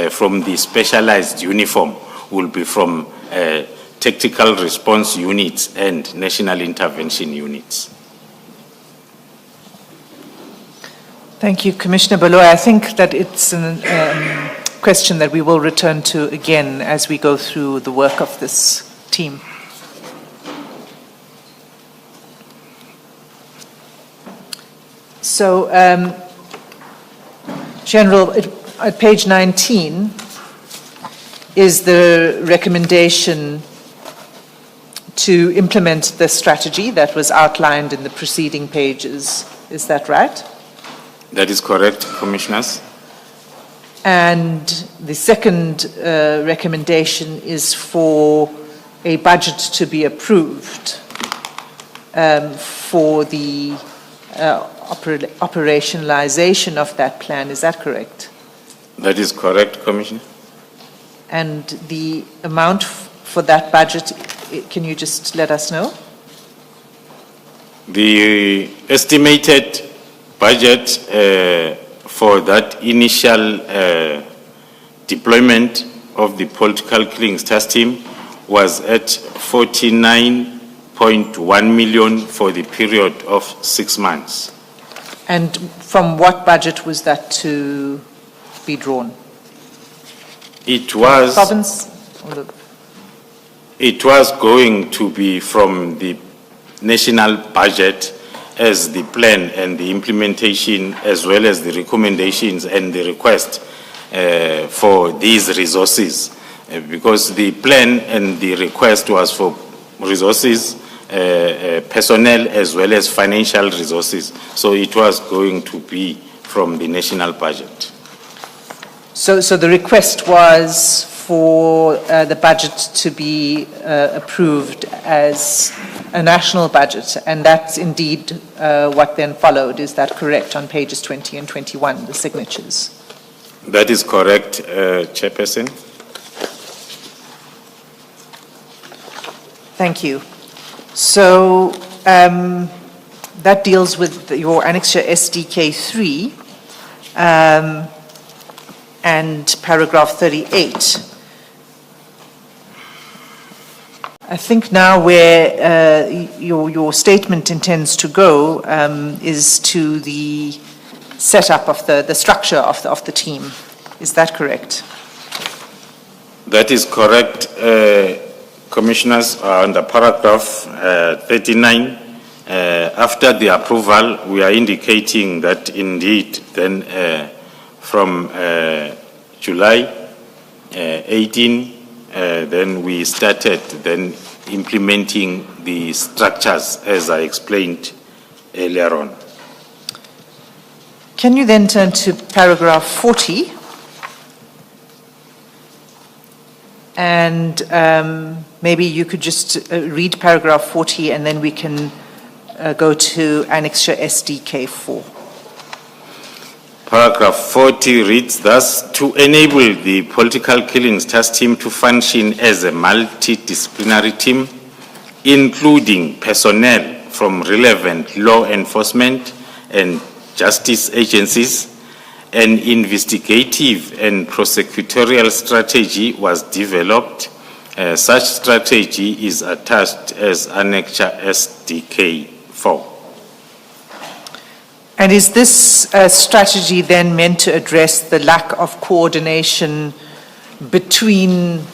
from the specialized uniform will be from tactical response units and national intervention units. Thank you, Commissioner Baloy. I think that it's a question that we will return to again as we go through the work of this team. So, General, at page 19 is the recommendation to implement the strategy that was outlined in the preceding pages. Is that right? That is correct, Commissioners. And the second recommendation is for a budget to be approved for the operationalization of that plan. Is that correct? That is correct, Commissioner. And the amount for that budget, can you just let us know? The estimated budget for that initial deployment of the political killings task team was at 49.1 million for the period of 6 months. And from what budget was that to be drawn? It was Province? It was going to be from the national budget as the plan and the implementation, as well as the recommendations and the request for these resources. Because the plan and the request was for resources, personnel, as well as financial resources. So it was going to be from the national budget. So the request was for the budget to be approved as a national budget, and that's indeed what then followed. Is that correct on pages 20 and 21, the signatures? That is correct, Chairperson. Thank you. So that deals with your annexure SDK 3 and paragraph 38. I think now where your statement intends to go is to the setup of the structure of the team. Is that correct? That is correct, Commissioners. Under paragraph 39, after the approval, we are indicating that indeed then from July 18, then we started then implementing the structures as I explained earlier on. Can you then turn to paragraph 40? And maybe you could just read paragraph 40 and then we can go to annexure SDK 4. Paragraph 40 reads thus: to enable the political killings task team to function as a multidisciplinary team, including personnel from relevant law enforcement and justice agencies. An investigative and prosecutorial strategy was developed. Such strategy is attached as Annexure SDK 4. And is this strategy then meant to address the lack of coordination between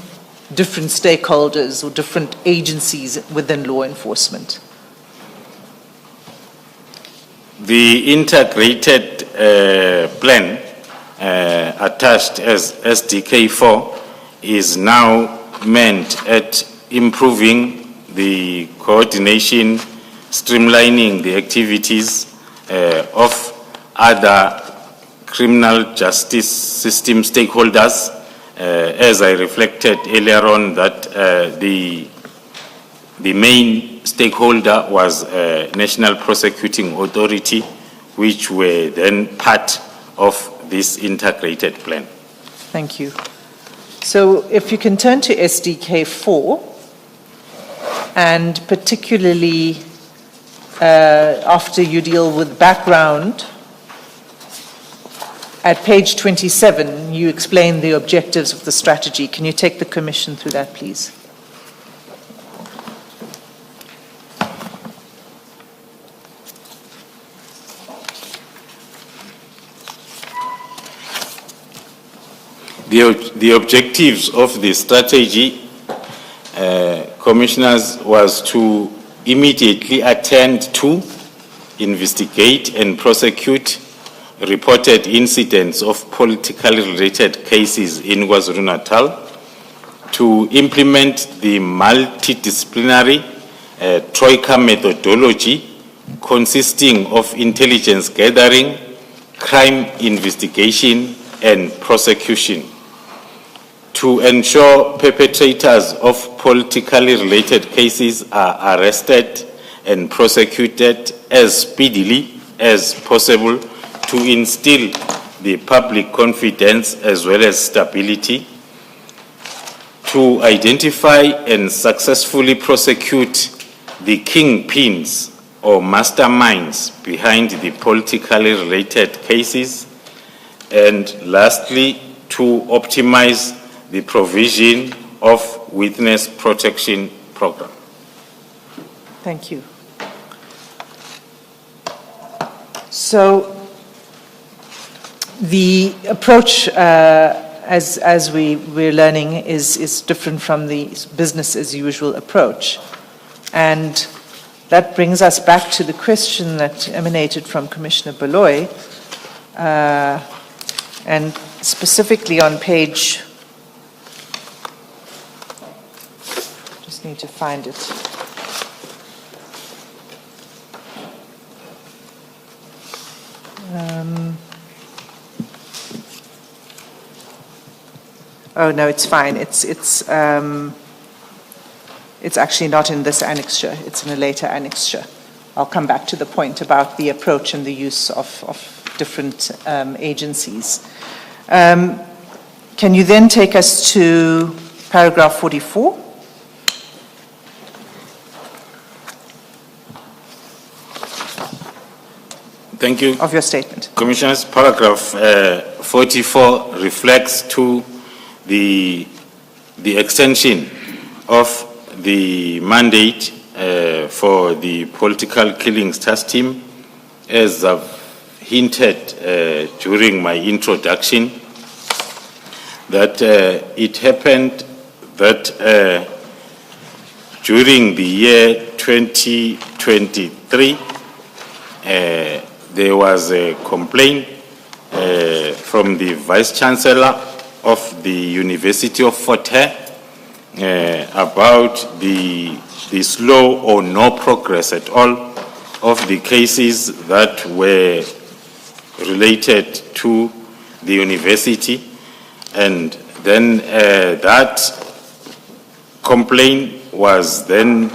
different stakeholders or different agencies within law enforcement? The integrated plan attached as SDK 4 is now meant at improving the coordination, streamlining the activities of other criminal justice system stakeholders, as I reflected earlier on that the main stakeholder was National Prosecuting Authority, which were then part of this integrated plan. Thank you. So if you can turn to SDK 4, and particularly after you deal with background, at page 27, you explain the objectives of the strategy. Can you take the Commission through that, please? The objectives of the strategy, Commissioners, was to immediately attend to, investigate and prosecute reported incidents of politically related cases in KwaZulu-Natal, to implement the multidisciplinary Troika methodology consisting of intelligence gathering, crime investigation and prosecution, to ensure perpetrators of politically related cases are arrested and prosecuted as speedily as possible, to instill the public confidence as well as stability, to identify and successfully prosecute the kingpins or masterminds behind the politically related cases, and lastly, to optimize the provision of witness protection program. Thank you. So the approach, as we're learning, is different from the business as usual approach. And that brings us back to the question that emanated from Commissioner Baloy, and specifically on page, just need to find it. Oh no, it's fine. It's actually not in this annexure. It's in a later annexure. I'll come back to the point about the approach and the use of different agencies. Can you then take us to paragraph 44? Thank you. Of your statement. Commissioners, paragraph 44 reflects to the extension of the mandate for the political killings task team, as I've hinted during my introduction, that it happened that during the year 2023, there was a complaint from the Vice Chancellor of the University of Fort Hare about the slow or no progress at all of the cases that were related to the university. And then that complaint was then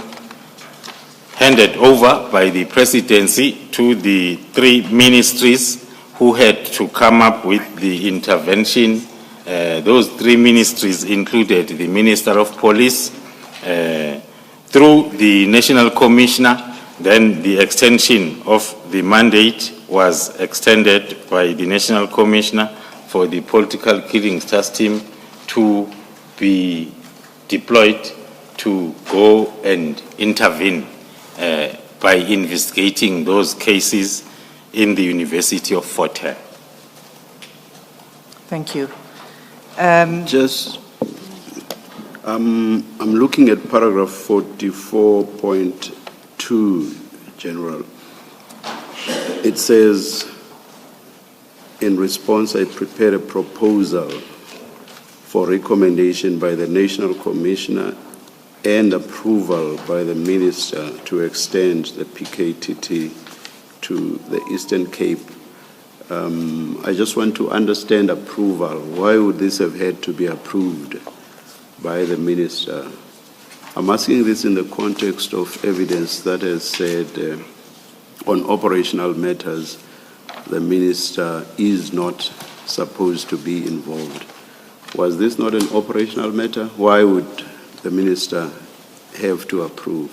handed over by the presidency to the 3 ministries who had to come up with the intervention. Those 3 ministries included the Minister of Police, through the National Commissioner, then the extension of the mandate was extended by the National Commissioner for the Political Killings Task Team to be deployed to go and intervene by investigating those cases in the University of Fort Hare. Thank you. Just, I'm looking at paragraph 44.2, General. It says, in response, I prepared a proposal for recommendation by the National Commissioner and approval by the Minister to extend the PKTT to the Eastern Cape. I just want to understand approval. Why would this have had to be approved by the Minister? I'm asking this in the context of evidence that has said on operational matters, the Minister is not supposed to be involved. Was this not an operational matter? Why would the Minister have to approve?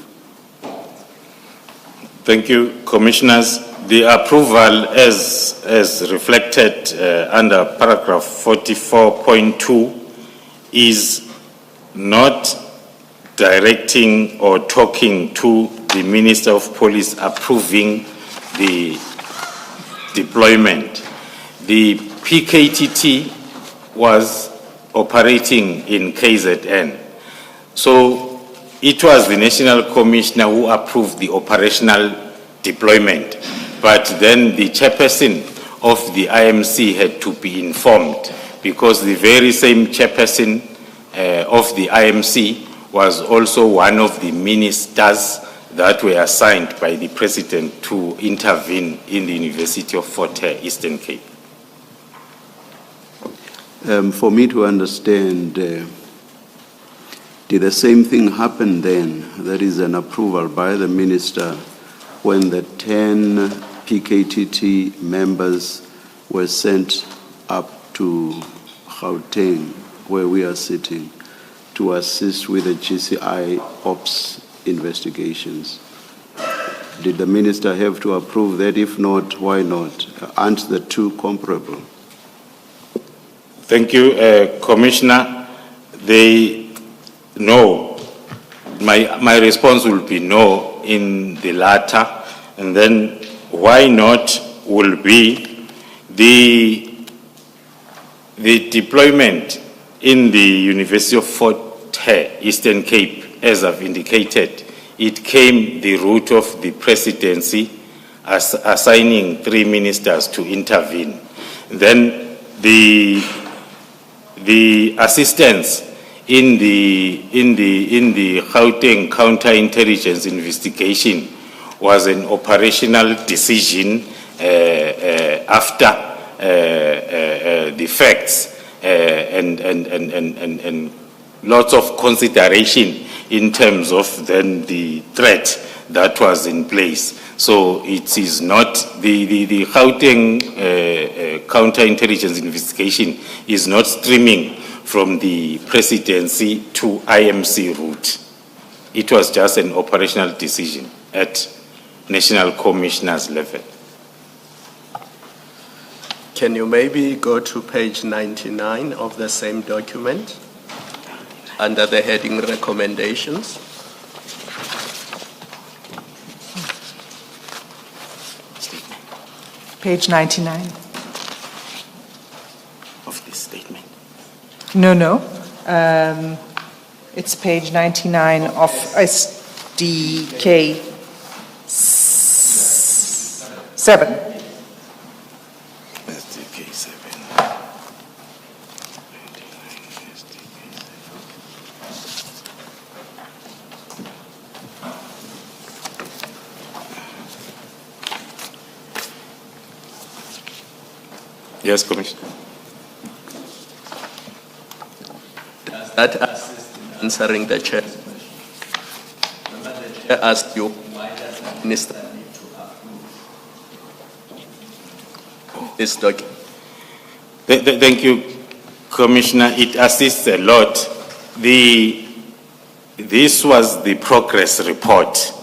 Thank you, Commissioners. The approval as reflected under paragraph 44.2 is not directing or talking to the Minister of Police approving the deployment. The PKTT was operating in KZN. So it was the National Commissioner who approved the operational deployment. But then the chairperson of the IMC had to be informed, because the very same chairperson of the IMC was also one of the ministers that were assigned by the President to intervene in the University of Fort Hare, Eastern Cape. For me to understand, did the same thing happen then? That is an approval by the Minister when the 10 PKTT members were sent up to Gauteng, where we are sitting, to assist with the GCI ops investigations. Did the Minister have to approve that? If not, why not? Aren't the two comparable? Thank you, Commissioner. No. My response will be no in the latter, and then why not will be the deployment in the University of Fort Hare, Eastern Cape, as I've indicated. It came the route of the presidency assigning 3 ministers to intervene. Then the assistance in the Gauteng counterintelligence investigation was an operational decision after the facts and lots of consideration in terms of then the threat that was in place. So it is not, the Gauteng counterintelligence investigation is not streaming from the presidency to IMC route. It was just an operational decision at National Commissioner's level. Can you maybe go to page 99 of the same document under the heading recommendations? Page 99. Of this statement. No. It's page 99 of SDK 7. SDK 7. Yes, Commissioner. Does that assist in answering the chair? Remember the chair asked you, why does the minister need to approve this document? Thank you, Commissioner. It assists a lot. The this was the progress report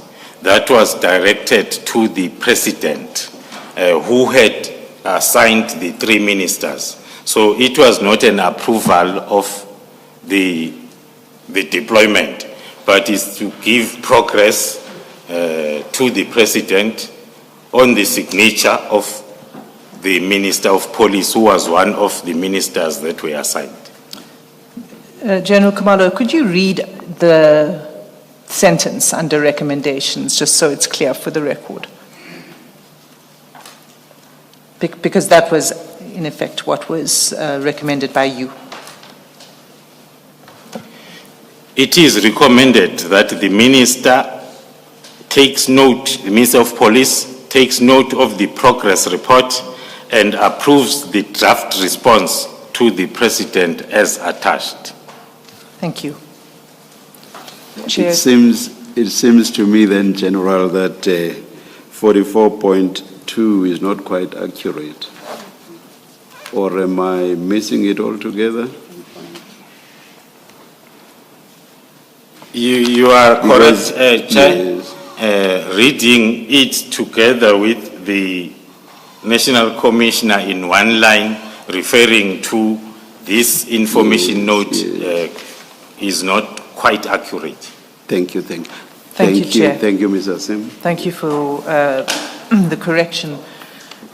that was directed to the president, who had assigned the 3 ministers. So it was not an approval of the deployment, but is to give progress to the president on the signature of the Minister of Police, who was one of the ministers that were assigned. General Khumalo, could you read the sentence under recommendations, just so it's clear for the record? Because that was, in effect, what was recommended by you. It is recommended that the minister takes note, the Minister of Police takes note of the progress report and approves the draft response to the president as attached. Thank you. Chair. It seems to me then, General, that 44.2 is not quite accurate. Or am I missing it altogether? You are correct, Chair. Yes. Reading it together with the National Commissioner in one line, referring to this information note, is not quite accurate. Thank you, thank you. Thank you, Chair. Thank you, Mr. Sim. Thank you for the correction.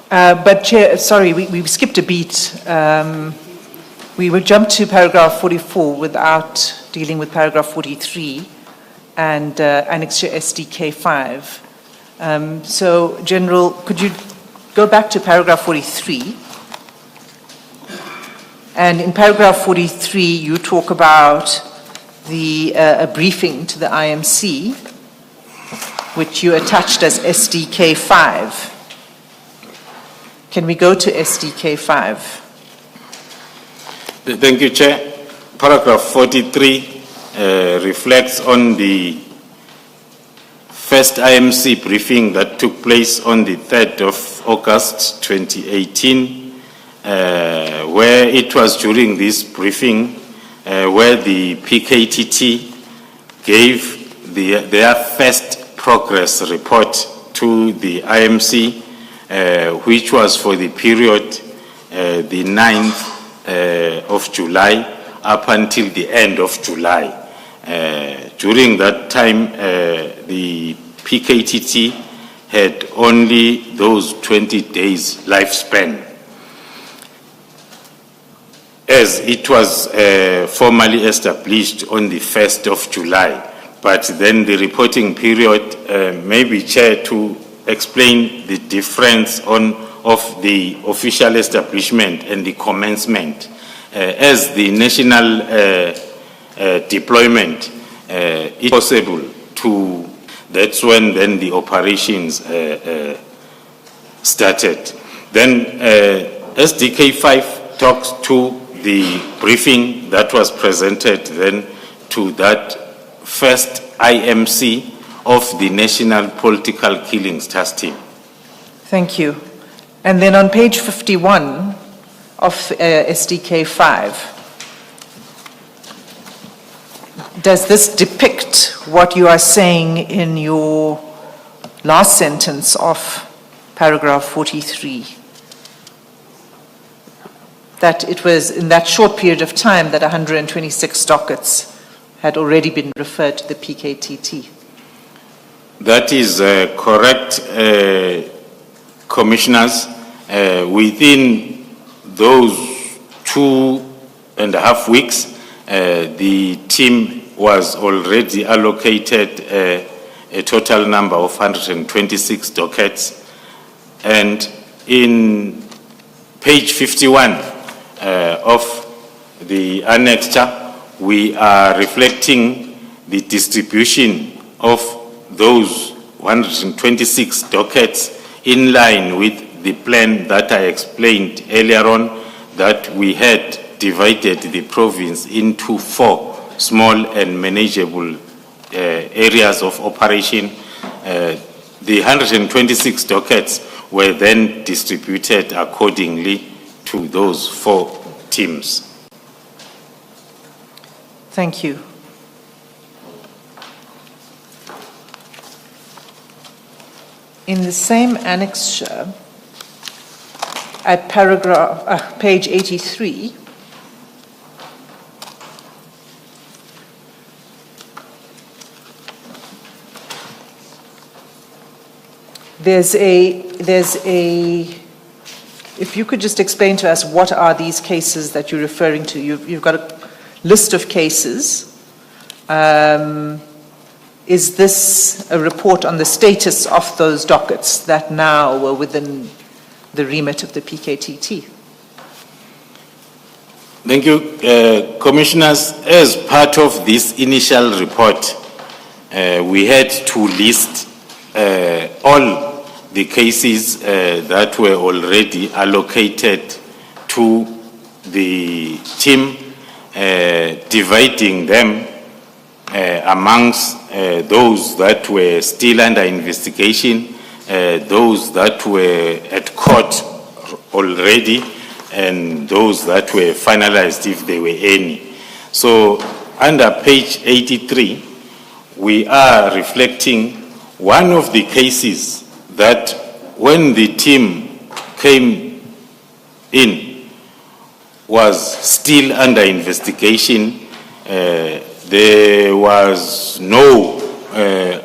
But Chair, sorry, we skipped a beat. We would jump to paragraph 44 without dealing with paragraph 43 and annexure SDK 5. So, General, could you go back to paragraph 43? And in paragraph 43, you talk about a briefing to the IMC, which you attached as SDK 5. Can we go to SDK 5? Thank you, Chair. Paragraph 43 reflects on the first IMC briefing that took place on the 3rd of August 2018, where it was during this briefing where the PKTT gave their first progress report to the IMC, which was for the period the 9th of July up until the end of July. During that time, the PKTT had only those 20 days lifespan, as it was formally established on the 1st of July. But then the reporting period, maybe Chair, to explain the difference of the official establishment and the commencement. As the national deployment is possible to, that's when then the operations started. Then SDK 5 talks to the briefing that was presented then to that first IMC of the National Political Killings Task Team. Thank you. And then on page 51 of SDK 5, does this depict what you are saying in your last sentence of paragraph 43? That it was in that short period of time that 126 dockets had already been referred to the PKTT. That is correct, Commissioners. Within those 2.5 weeks, the team was already allocated a total number of 126 dockets. And in page 51 of the annexure, we are reflecting the distribution of those 126 dockets in line with the plan that I explained earlier on, that we had divided the province into 4 small and manageable areas of operation. The 126 dockets were then distributed accordingly to those 4 teams. Thank you. In the same annexure, at page 83, there's a, if you could just explain to us what are these cases that you're referring to? You've got a list of cases. Is this a report on the status of those dockets that now were within the remit of the PKTT? Thank you, Commissioners. As part of this initial report, we had to list all the cases that were already allocated to the team, dividing them amongst those that were still under investigation, those that were at court already, and those that were finalized if there were any. So under page 83, we are reflecting one of the cases that when the team came in was still under investigation. There was no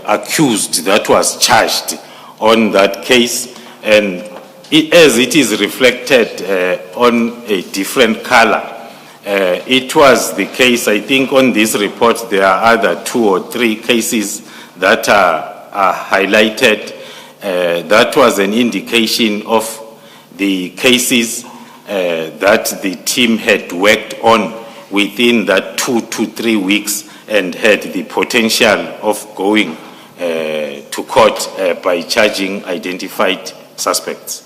accused that was charged on that case, and as it is reflected on a different color, it was the case, I think on this report there are other 2 or 3 cases that are highlighted. That was an indication of the cases that the team had worked on within that 2 to 3 weeks and had the potential of going to court by charging identified suspects.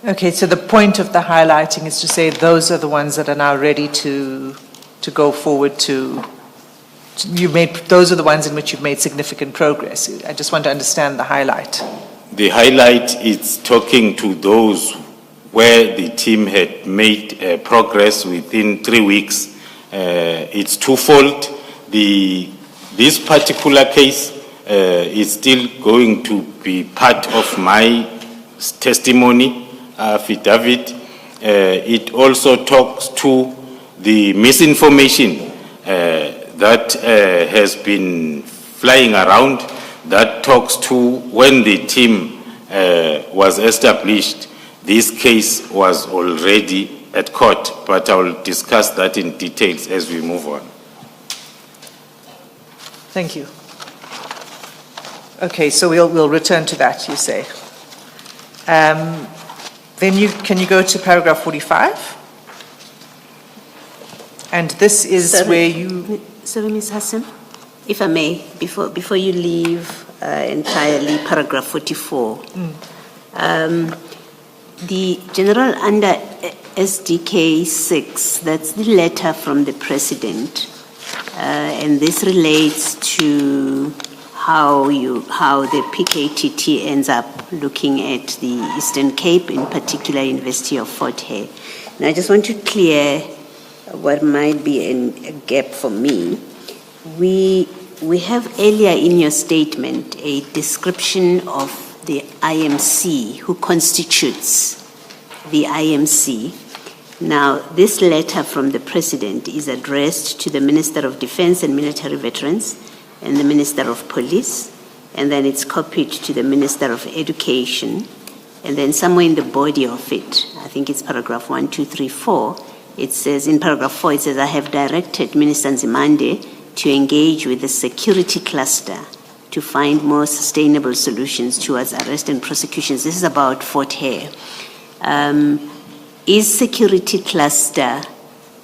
Okay, so the point of the highlighting is to say those are the ones that are now ready to go forward to those are the ones in which you've made significant progress. I just want to understand the highlight. The highlight is talking to those where the team had made progress within 3 weeks. It's twofold. This particular case is still going to be part of my testimony affidavit. It also talks to the misinformation that has been flying around, that talks to when the team was established. This case was already at court, but I will discuss that in details as we move on. Thank you. Okay, so we'll return to that, you say. Then can you go to paragraph 45? And this is where you... Sorry, Ms. Hassan, if I may, before you leave entirely paragraph 44, the general under SDK 6, that's the letter from the President, and this relates to how the PKTT ends up looking at the Eastern Cape, in particular University of Fort Hare. And I just want to clear what might be a gap for me. We have earlier in your statement a description of the IMC, who constitutes the IMC. Now, this letter from the President is addressed to the Minister of Defense and Military Veterans and the Minister of Police, and then it's copied to the Minister of Education, and then somewhere in the body of it, I think it's paragraph 1, 2, 3, 4, it says, in paragraph 4, it says, I have directed Minister Nzimande to engage with the security cluster to find more sustainable solutions towards arrest and prosecutions. This is about Fort Hare. Is security cluster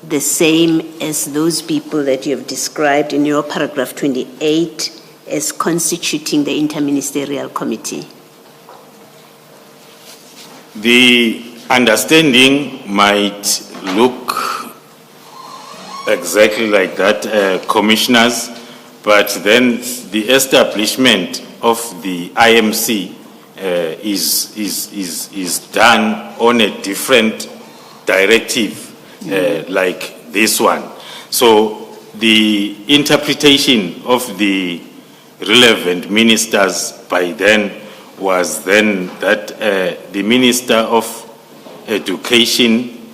the same as those people that you have described in your paragraph 28 as constituting the interministerial committee? The understanding might look exactly like that, Commissioners, but then the establishment of the IMC is done on a different directive like this one. So the interpretation of the relevant ministers by then was then that the Minister of Education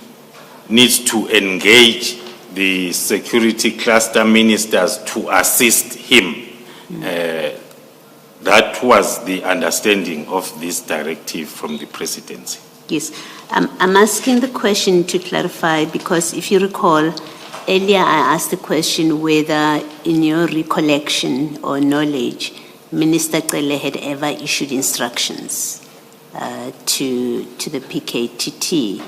needs to engage the security cluster ministers to assist him. That was the understanding of this directive from the presidency. Yes, I'm asking the question to clarify because if you recall, earlier I asked the question whether in your recollection or knowledge, Minister Cele had ever issued instructions to the PKTT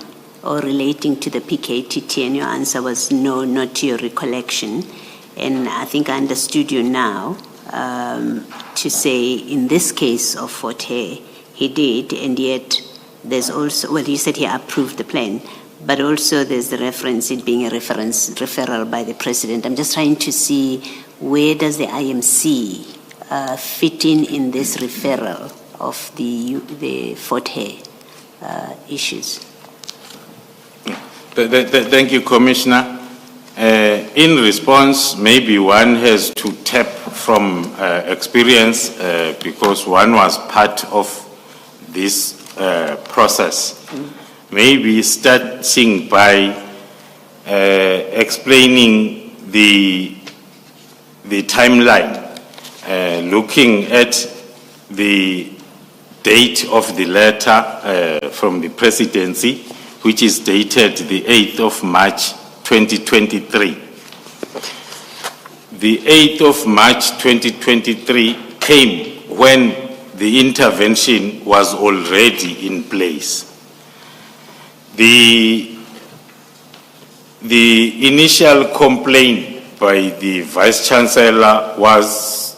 or relating to the PKTT, and your answer was no, not to your recollection. And I think I understood you now to say in this case of Fort Hare, he did, and yet there's also, well, you said he approved the plan, but also there's the reference, it being a referral by the president. I'm just trying to see where does the IMC fit in this referral of the Fort Hare issues? Thank you, Commissioner. In response, maybe one has to tap from experience because one was part of this process. Maybe starting by explaining the timeline, looking at the date of the letter from the presidency, which is dated the 8th of March 2023. The 8th of March 2023 came when the intervention was already in place. The initial complaint by the Vice Chancellor was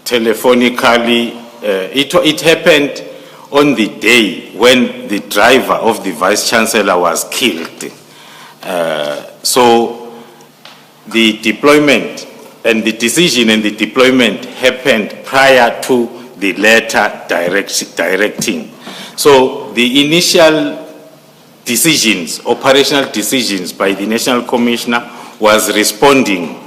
telephonically, it happened on the day when the driver of the Vice Chancellor was killed. So the deployment and the decision and the deployment happened prior to the letter directing. So the initial decisions, operational decisions by the National Commissioner was responding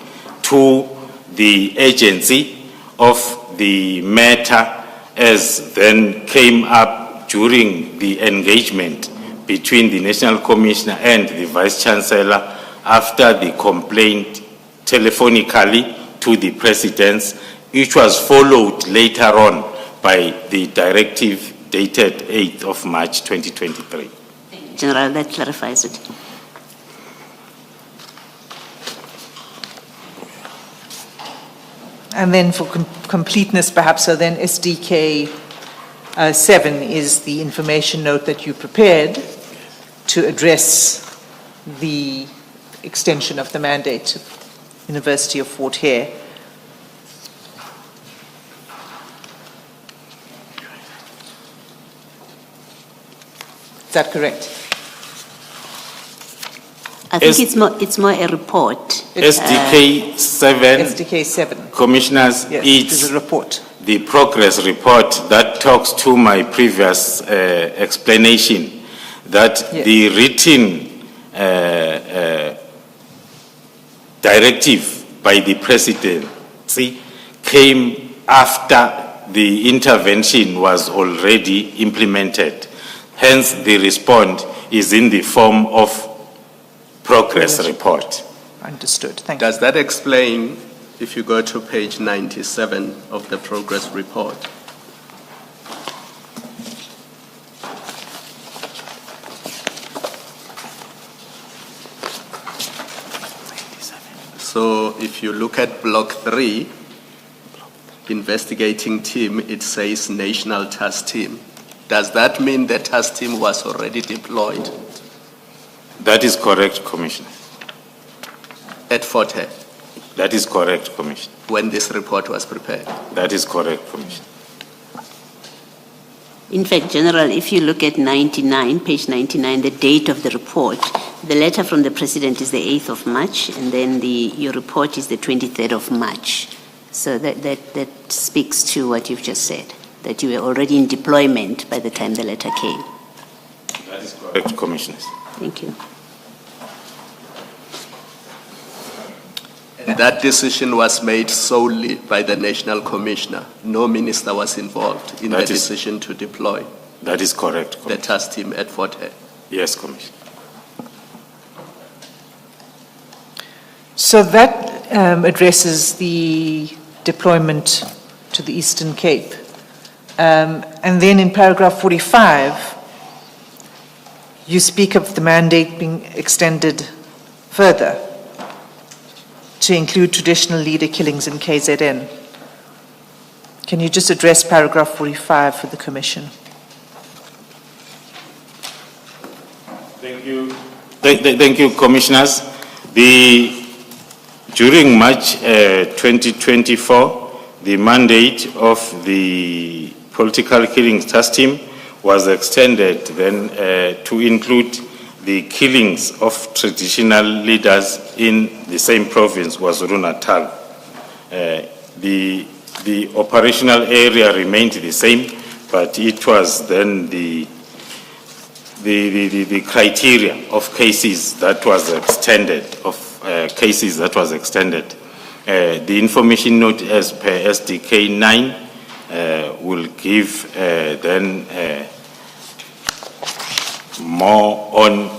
to the agency of the matter as then came up during the engagement between the National Commissioner and the Vice Chancellor after the complaint telephonically to the President, which was followed later on by the directive dated 8th of March 2023. General, that clarifies it. And then for completeness, perhaps, so then SDK 7 is the information note that you prepared to address the extension of the mandate of University of Fort Hare. Is that correct? I think it's more a report. SDK 7, SDK 7. Commissioners, Yes, it is it's a report. the progress report that talks to my previous explanation that Yes. the written directive by the presidency came after the intervention was already implemented. Hence, the response is in the form of progress report. Understood. Thank you. Does that explain, if you go to page 97 of the progress report? So if you look at block 3, investigating team, it says national task team. Does that mean the task team was already deployed That is correct, Commissioner. at Fort Hare That is correct, Commissioner. when this report was prepared? That is correct, Commissioner. In fact, General, if you look at 99, page 99, the date of the report, the letter from the President is the 8th of March, and then your report is the 23rd of March. So that speaks to what you've just said, that you were already in deployment by the time the letter came. That is correct, Commissioners. Thank you. that decision was made solely by the National Commissioner. No minister was involved in the That is- decision to deploy That is correct. the task team at Fort Hare. Yes, Commissioner. So that addresses the deployment to the Eastern Cape. And then in paragraph 45, you speak of the mandate being extended further to include traditional leader killings in KZN. Can you just address paragraph 45 for the Commission? Thank you. Thank you, Commissioners. During March 2024, the mandate of the political killings task team was extended then to include the killings of traditional leaders in the same province, KwaZulu-Natal. The operational area remained the same, but it was then the criteria of cases that was extended, The information note as per SDK 9 will give then more on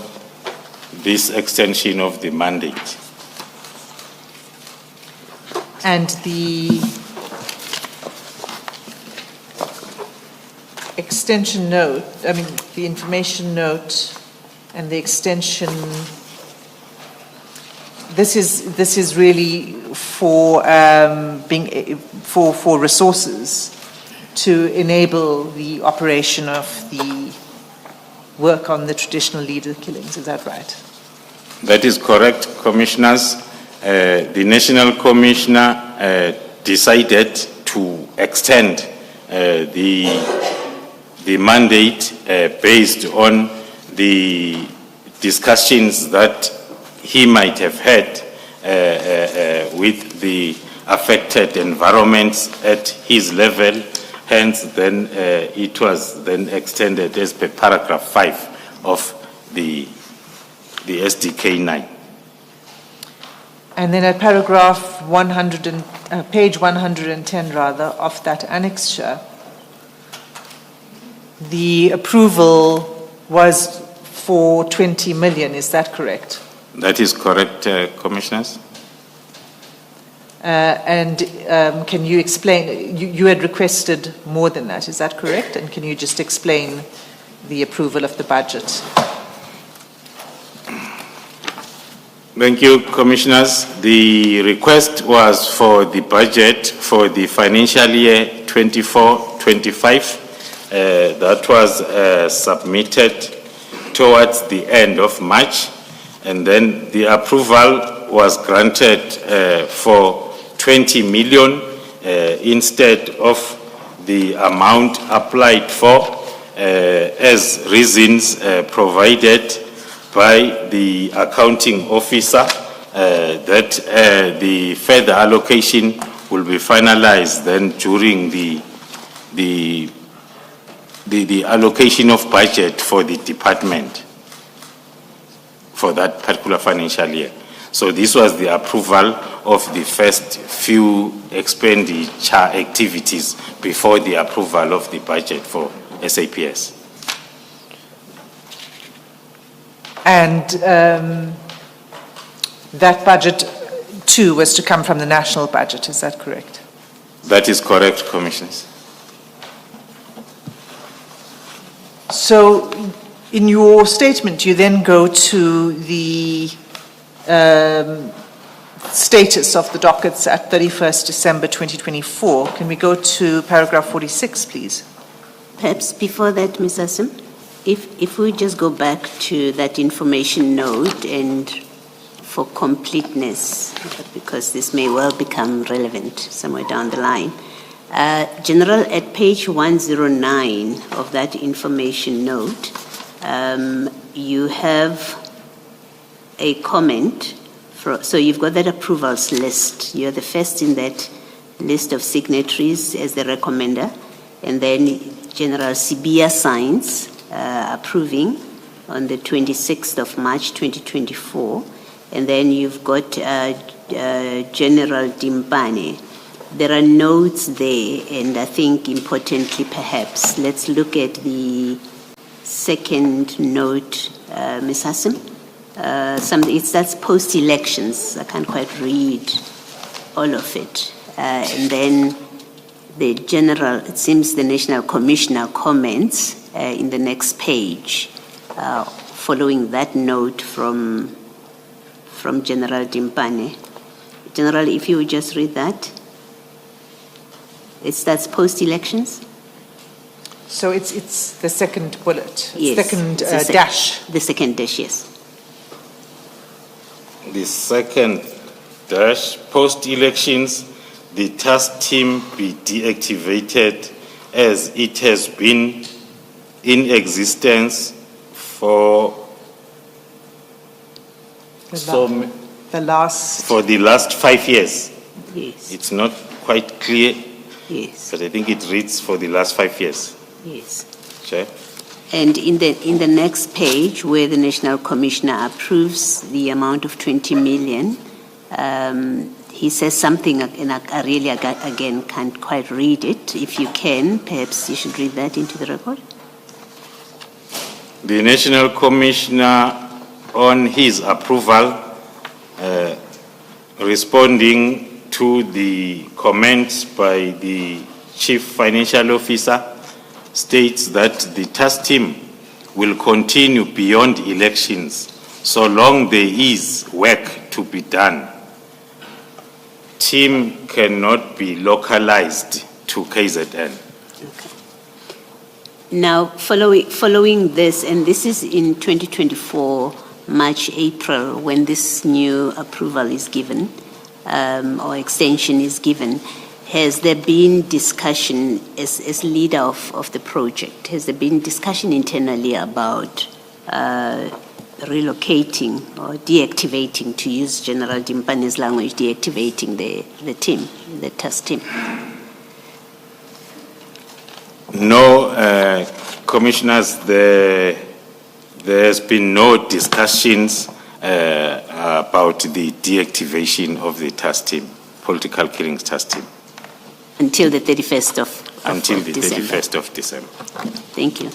this extension of the mandate. And the extension note, the information note and the extension, this is really for for resources to enable the operation of the work on the traditional leader killings. Is that right? That is correct, Commissioners. The National Commissioner decided to extend the mandate based on the discussions that he might have had with the affected environments at his level. Hence, then it was then extended as per paragraph 5 of the SDK 9. And then at paragraph 100 and, page 110 rather, of that annexure, the approval was for 20 million, is that correct? That is correct, Commissioners. Can you explain, you had requested more than that, is that correct? And can you just explain the approval of the budget? Thank you, Commissioners. The request was for the budget for the financial year 24-25. That was submitted towards the end of March, and then the approval was granted for 20 million instead of the amount applied for as reasons provided by the accounting officer that the further allocation will be finalized then during the allocation of budget for the department for that particular financial year. So this was the approval of the first few expenditure activities before the approval of the budget for SAPS. And that budget too was to come from the national budget, is that correct? That is correct, Commissioners. So in your statement, you then go to the status of the dockets at 31st December 2024. Can we go to paragraph 46, please? Perhaps before that, Ms. Asim, if we just go back to that information note and for completeness, because this may well become relevant somewhere down the line. General, at page 109 of that information note, you have a comment. So you've got that approvals list. You're the first in that list of signatories as the recommender. And then General Sibia signs approving on the 26th of March 2024. And then you've got General Dimpane. There are notes there, and I think importantly perhaps, let's look at the second note, Ms. Hassan. That's post-elections. I can't quite read all of it. And then the general, it seems the National Commissioner comments in the next page, following that note from General Dimpane. General, if you would just read that. That's post-elections? So it's the second bullet, Yes. second It's the dash. The second dash, yes. The second dash, post-elections, the task team be deactivated as it has been in existence for The last. for the last 5 years. Yes, It's not quite clear, yes, but I think it reads for the last 5 years. yes. Chair. And in the next page, where the National Commissioner approves the amount of 20 million, he says something, and I really, again, can't quite read it. If you can, perhaps you should read that into the record. The National Commissioner, on his approval, responding to the comments by the Chief Financial Officer, states that the task team will continue beyond elections so long there is work to be done. Team cannot be localized to KZN. Now, following this, and this is in 2024, March, April, when this new approval is given, or extension is given, has there been discussion as leader of the project? Has there been discussion internally about relocating or deactivating, to use General Dimpane's language, deactivating the team, the task team? No, commissioners, there has been no discussions about the deactivation of the task team, political killings task team. Until the 31st of Until the December. 31st of December. Thank you.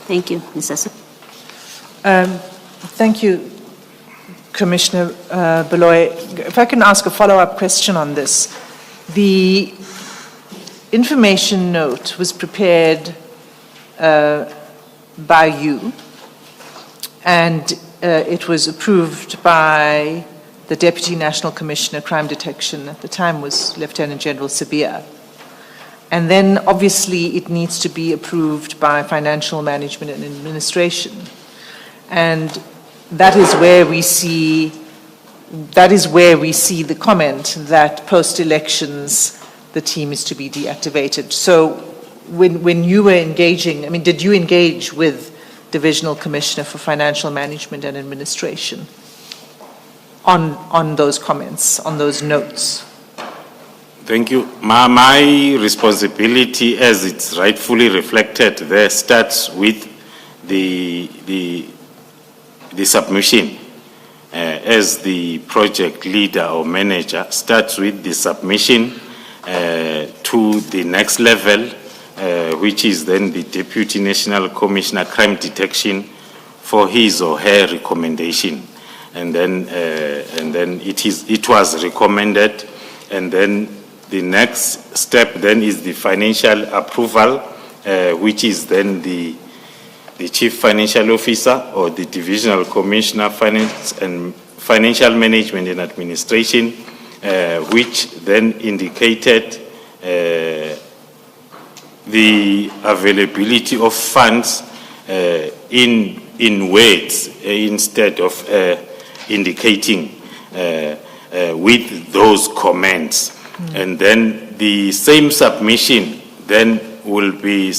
Thank you, Ms. Asa. Thank you, Commissioner Beloy. If I can ask a follow-up question on this. The information note was prepared by you, and it was approved by the Deputy National Commissioner, Crime Detection, at the time was Lieutenant General Sabia. And then, obviously, it needs to be approved by Financial Management and Administration. And that is where we see the comment that post-elections, the team is to be deactivated. So when you were engaging, I mean, did you engage with Divisional Commissioner for Financial Management and Administration on those comments, on those notes? Thank you. My responsibility, as it's rightfully reflected there, starts with the submission. As the project leader or manager, starts with the submission to the next level, which is then the Deputy National Commissioner Crime Detection for his or her recommendation. And then it was recommended, and then the next step then is the financial approval, which is then the Chief Financial Officer or the Divisional Commissioner Finance and Financial Management and Administration, which then indicated the availability of funds in words instead of indicating with those comments. And then the same submission then will be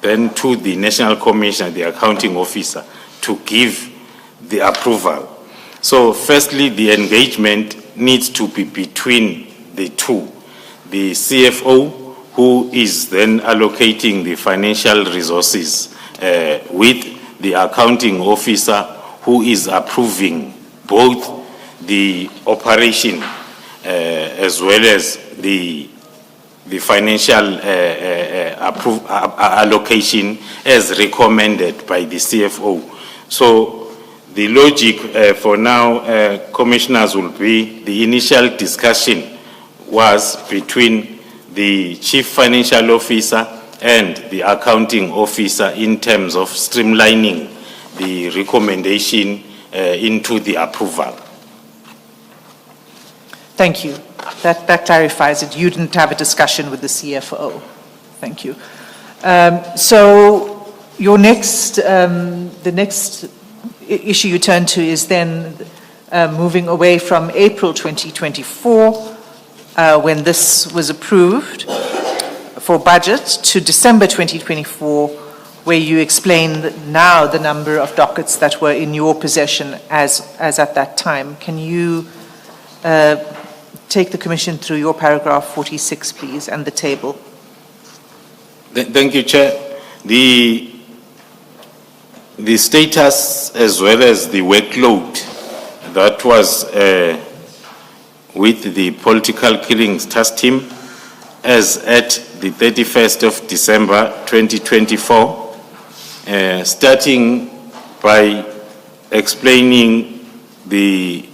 then to the National Commissioner, the accounting officer, to give the approval. So firstly, the engagement needs to be between the two. The CFO, who is then allocating the financial resources with the accounting officer, who is approving both the operation as well as the financial allocation as recommended by the CFO. So the logic for now, commissioners, will be the initial discussion was between the Chief Financial Officer and the Accounting Officer in terms of streamlining the recommendation into the approval. Thank you. That clarifies it. You didn't have a discussion with the CFO. Thank you. So your next, the next issue you turn to is then moving away from April 2024, when this was approved for budget, to December 2024, where you explain now the number of dockets that were in your possession as at that time. Can you take the Commission through your paragraph 46, please, and the table? Thank you, Chair. The status as well as the workload that was with the political killings task team as at the 31st of December 2024, starting by explaining the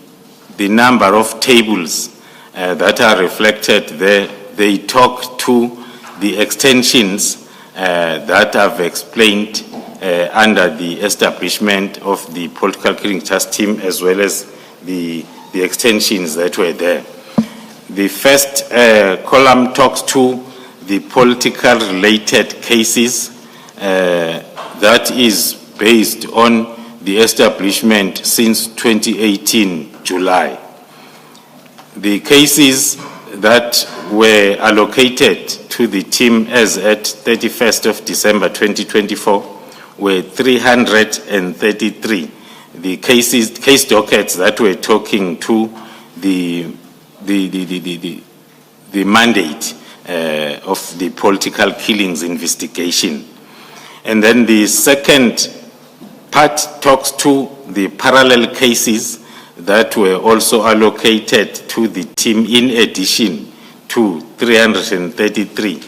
number of tables that are reflected there. They talk to the extensions that I've explained under the establishment of the political killing task team, as well as the extensions that were there. The first column talks to the political related cases that is based on the establishment since 2018 July. The cases that were allocated to the team as at 31st of December 2024 were 333. The case dockets that were talking to the mandate of the political killings investigation. And then the second part talks to the parallel cases that were also allocated to the team in addition to 333.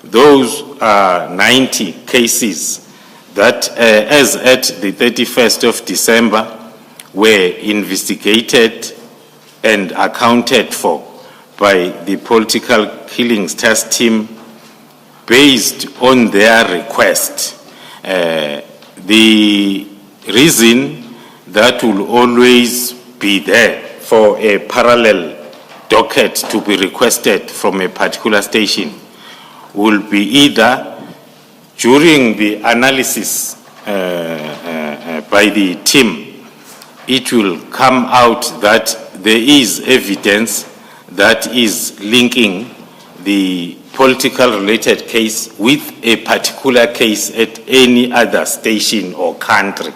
Those are 90 cases that, as at the 31st of December, were investigated and accounted for by the political killings task team based on their request. The reason that will always be there for a parallel docket to be requested from a particular station will be either during the analysis by the team, it will come out that there is evidence that is linking the political related case with a particular case at any other station or country.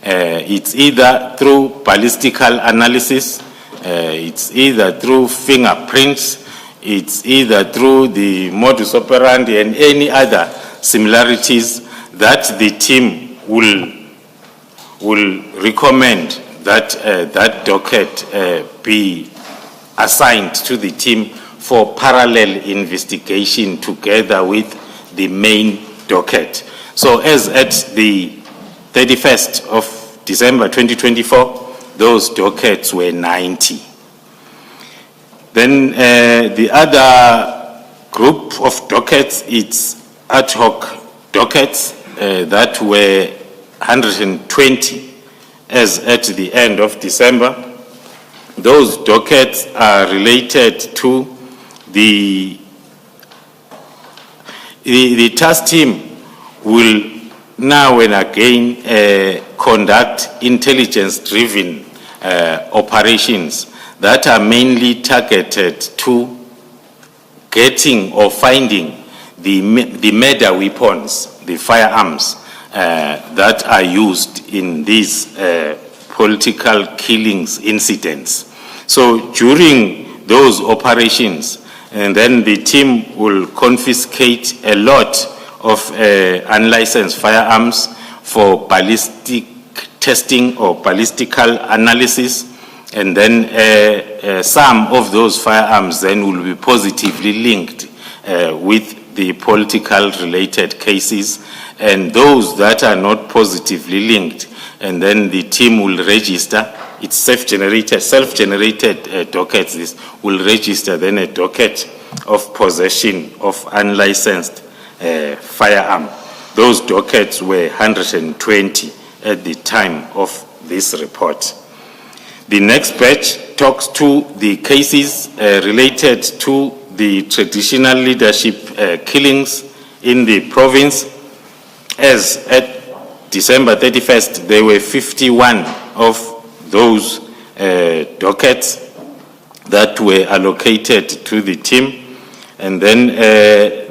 It's either through ballistical analysis, it's either through fingerprints, it's either through the modus operandi and any other similarities that the team will recommend that that docket be assigned to the team for parallel investigation together with the main docket. So as at the 31st of December 2024, those dockets were 90. Then the other group of dockets, it's ad hoc dockets that were 120 as at the end of December. Those dockets are related to the task team will now and again conduct intelligence-driven operations that are mainly targeted to getting or finding the murder weapons, the firearms that are used in these political killings incidents. So during those operations, and then the team will confiscate a lot of unlicensed firearms for ballistic testing or ballistical analysis, and then some of those firearms then will be positively linked with the political related cases, and those that are not positively linked, and then the team will register. It's self-generated dockets. This will register then a docket of possession of unlicensed firearm. Those dockets were 120 at the time of this report. The next batch talks to the cases related to the traditional leadership killings in the province. As at December 31st, there were 51 of those dockets that were allocated to the team. And then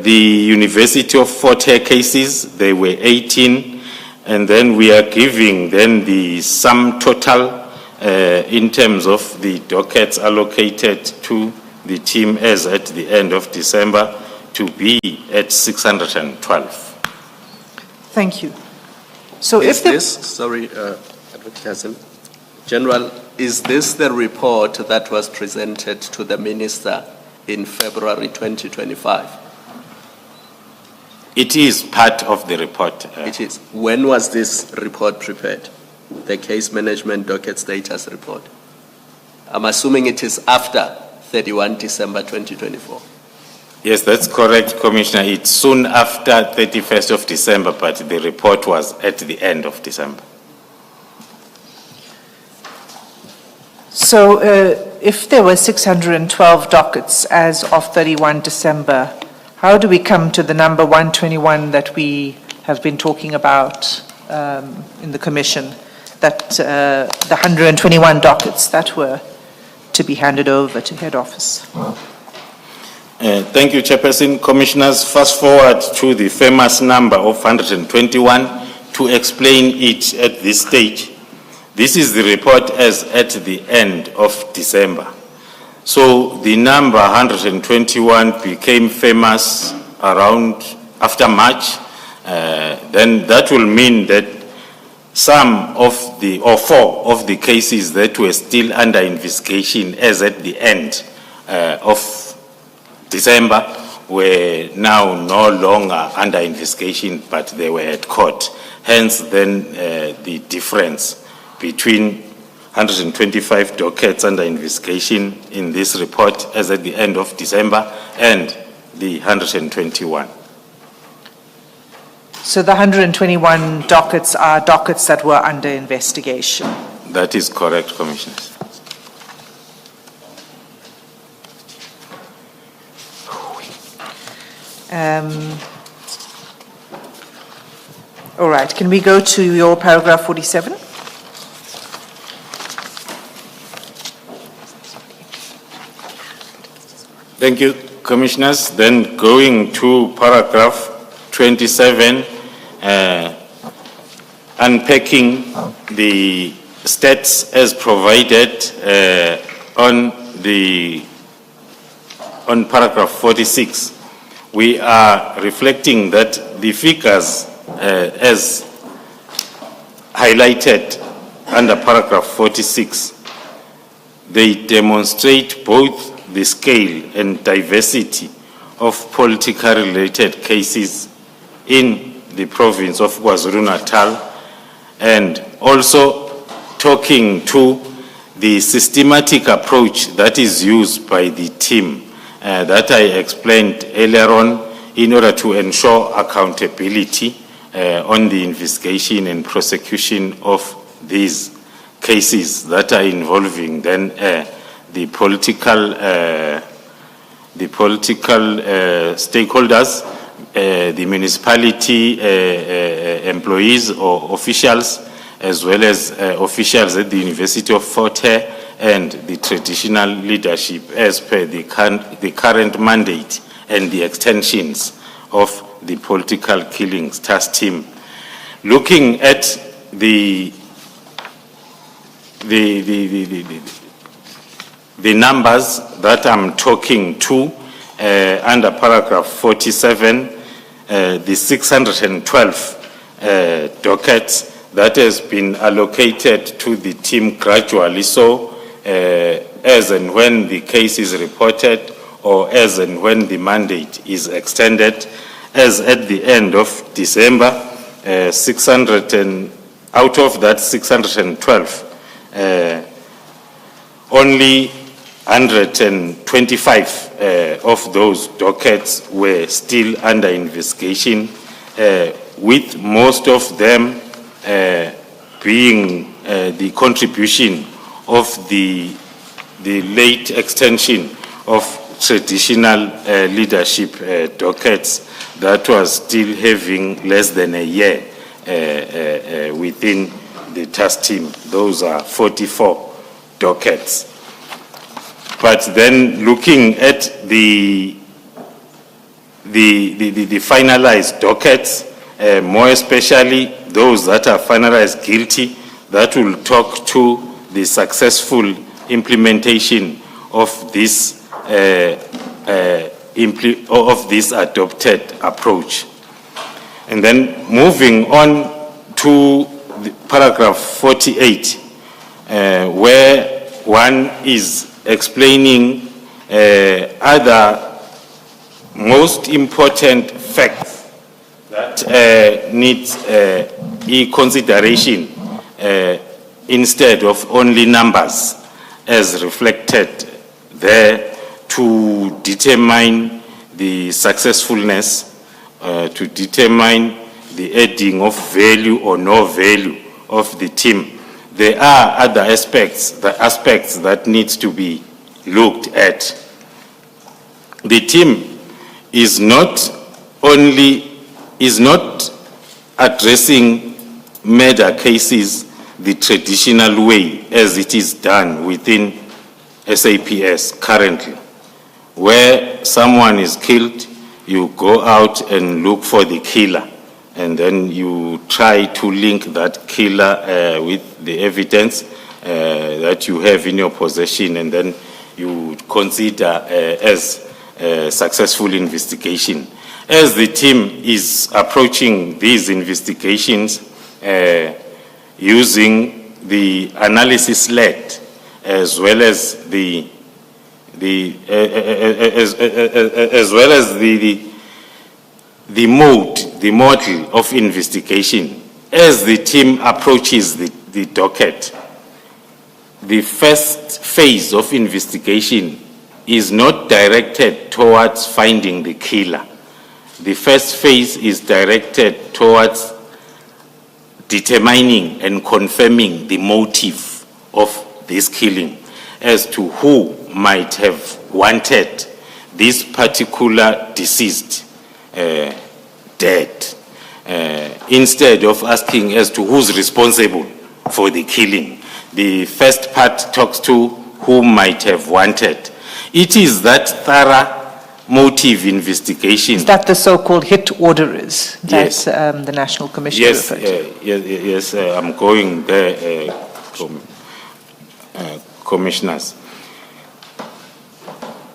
the University of Fort Hare cases, they were 18. And then we are giving then the sum total in terms of the dockets allocated to the team as at the end of December to be at 612. Thank you. So Is if the... this, sorry, Advocate Hassan, General, is this the report that was presented to the Minister in February 2025? It is part of the report. It is. When was this report prepared? The case management docket status report. I'm assuming it is after 31 December 2024. Yes, that's correct, Commissioner. It's soon after 31st of December, but the report was at the end of December. So if there were 612 dockets as of 31 December, how do we come to the number 121 that we have been talking about in the Commission, that the 121 dockets that were to be handed over to head office? Thank you, Chairperson. Commissioners, fast forward to the famous number of 121 to explain it at this stage. This is the report as at the end of December. So the number 121 became famous around after March. Then that will mean that some of the, or 4 of the cases that were still under investigation as at the end of December were now no longer under investigation, but they were at court. Hence then the difference between 125 dockets under investigation in this report as at the end of December and the 121. So the 121 dockets are dockets that were under investigation? That is correct, Commissioners. All right, can we go to your paragraph 47? Thank you, Commissioners. Then going to paragraph 27, unpacking the stats as provided on paragraph 46. We are reflecting that the figures as highlighted under paragraph 46, they demonstrate both the scale and diversity of political related cases in the province of KwaZulu-Natal, and also talking to the systematic approach that is used by the team that I explained earlier on in order to ensure accountability on the investigation and prosecution of these cases that are involving then the political stakeholders, the municipality employees or officials, as well as officials at the University of Fort Hare and the traditional leadership as per the current mandate and the extensions of the political killings task team. Looking at the numbers that I'm talking to under paragraph 47, the 612 dockets that has been allocated to the team gradually. So as and when the case is reported or as and when the mandate is extended, as at the end of December, 600 and out of that 612, only 125 of those dockets were still under investigation, with most of them being the contribution of the late extension of traditional leadership dockets that was still having less than a year within the task team. Those are 44 dockets. But then looking at the finalized dockets, more especially those that are finalized guilty, that will talk to the successful implementation of this adopted approach. And then moving on to the paragraph 48, where one is explaining other most important facts that need consideration instead of only numbers as reflected there to determine the successfulness, to determine the adding of value or no value of the team. There are other aspects, the aspects that need to be looked at. The team is not addressing murder cases the traditional way as it is done within SAPS currently. Where someone is killed, you go out and look for the killer, and then you try to link that killer with the evidence that you have in your possession, and then you consider as a successful investigation. As the team is approaching these investigations using the analysis-led as well as the model of investigation. As the team approaches the docket, the first phase of investigation is not directed towards finding the killer. The first phase is directed towards determining and confirming the motive of this killing as to who might have wanted this particular deceased dead, instead of asking as to who's responsible for the killing. The first part talks to who might have wanted. It is that thorough motive investigation. Is that the so-called hit orderers that Yes. the National Commission Yes, referred to? yes, I'm going there, commissioners.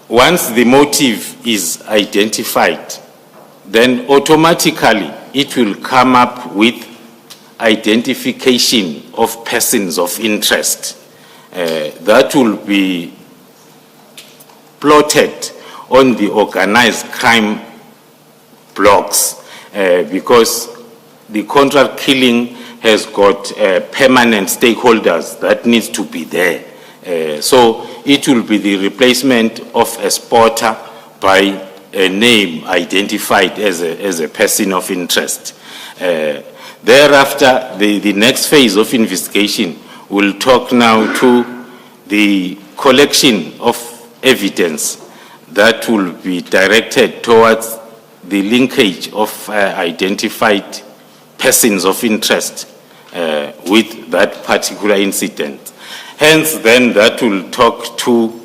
Once the motive is identified, then automatically it will come up with identification of persons of interest. That will be plotted on the organized crime blocks because the contract killing has got permanent stakeholders that needs to be there. So it will be the replacement of a spotter by a name identified as a person of interest. Thereafter, the next phase of investigation will talk now to the collection of evidence that will be directed towards the linkage of identified persons of interest with that particular incident. Hence, then that will talk to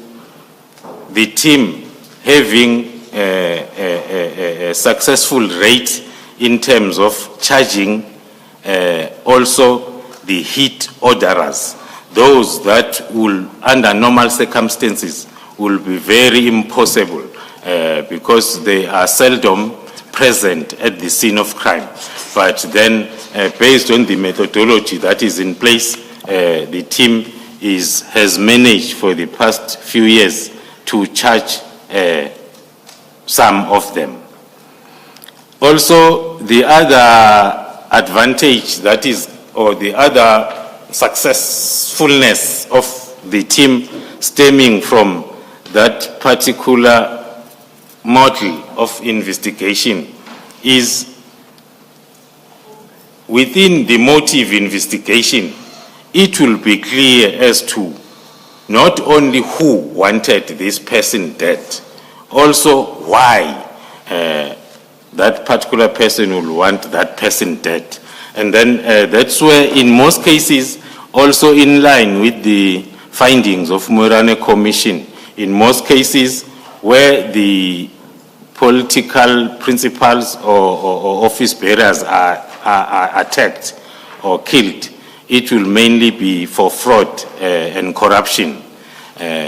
the team having a successful rate in terms of charging also the hit orderers. Those that will, under normal circumstances, will be very impossible because they are seldom present at the scene of crime. but then based on the methodology that is in place, the team has managed for the past few years to charge some of them. Also, the other advantage that is, or the other successfulness of the team stemming from that particular model of investigation is within the motive investigation, it will be clear as to not only who wanted this person dead, also why that particular person will want that person dead. And then that's where, in most cases, also in line with the findings of Madlanga Commission, in most cases where the political principals or office bearers are attacked or killed, it will mainly be for fraud and corruption,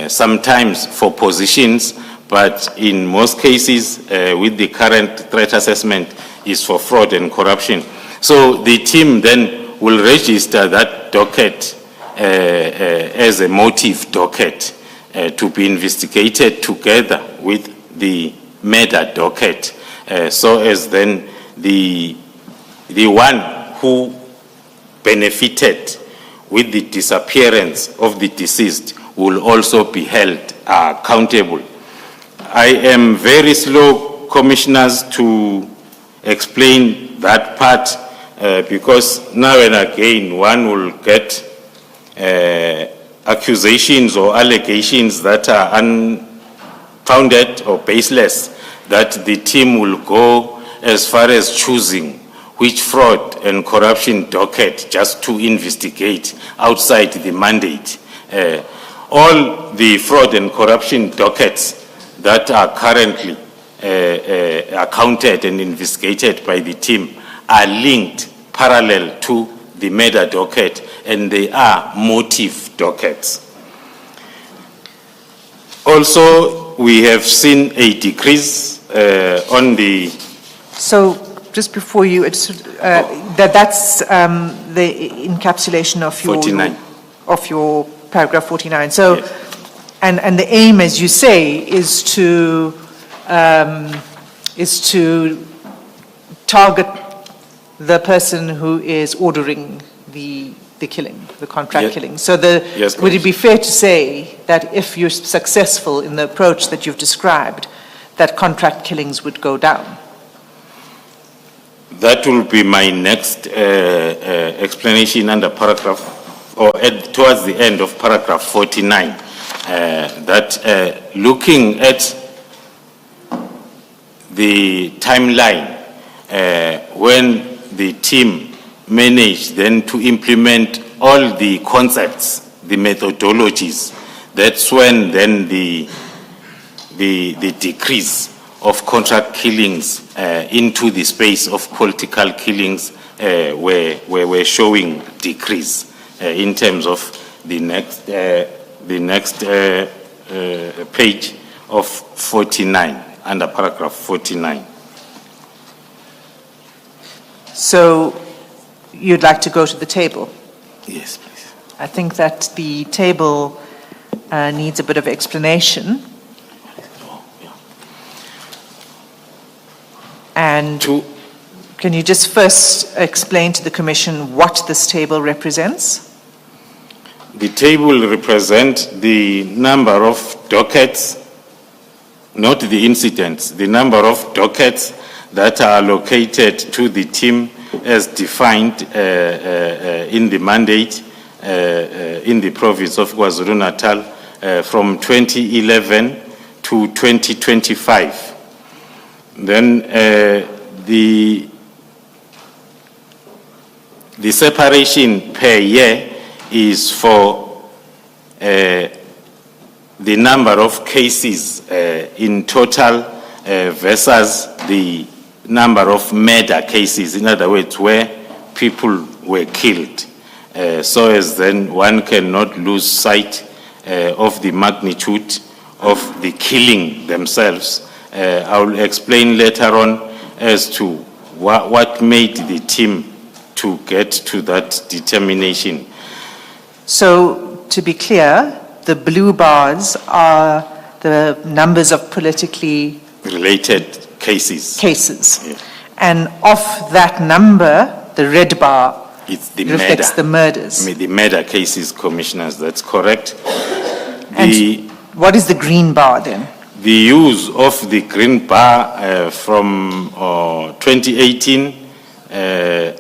sometimes for positions, but in most cases, with the current threat assessment, is for fraud and corruption. So the team then will register that docket as a motive docket to be investigated together with the murder docket, so as then the one who benefited with the disappearance of the deceased will also be held accountable. I am very slow, commissioners, to explain that part because now and again one will get accusations or allegations that are unfounded or baseless, that the team will go as far as choosing which fraud and corruption docket just to investigate outside the mandate. All the fraud and corruption dockets that are currently accounted and investigated by the team are linked parallel to the murder docket, and they are motive dockets. Also, we have seen a decrease on the... So, just before you, that's the encapsulation of your 49. Of your paragraph 49. So, Yes. and the aim, as you say, is to target the person who is ordering the killing, the contract Yes. killing. So, Yes, would it be fair to say that if you're successful in the approach that you've described, that contract killings would go down? That will be my next explanation under paragraph, or towards the end of paragraph 49, that looking at the timeline when the team managed then to implement all the concepts, the methodologies, that's when then the decrease of contract killings into the space of political killings were showing decrease in terms of the next page of 49, under paragraph 49. So you'd like to go to the table? Yes, please. I think that the table needs a bit of explanation. And can you just first explain to the Commission what this table represents? The table represents the number of dockets, not the incidents, the number of dockets that are allocated to the team as defined in the mandate in the province of KwaZulu-Natal from 2011 to 2025. Then the separation per year is for the number of cases in total versus the number of murder cases, in other words, where people were killed. So as then one cannot lose sight of the magnitude of the killing themselves. I will explain later on as to what made the team to get to that determination? So, to be clear, the blue bars are the numbers of politically Related cases. cases. And of that number, the red bar It's the reflects the murder. murders. The murder cases, commissioners, that's correct. And The, what is the green bar then? the use of the green bar from 2018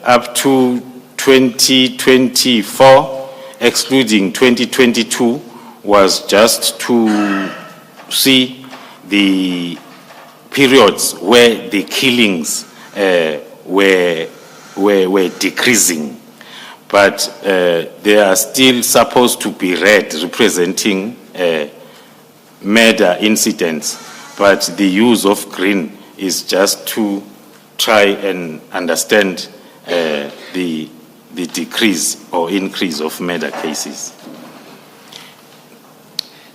up to 2024, excluding 2022, was just to see the periods where the killings were decreasing. But they are still supposed to be red, representing murder incidents. But the use of green is just to try and understand the decrease or increase of murder cases.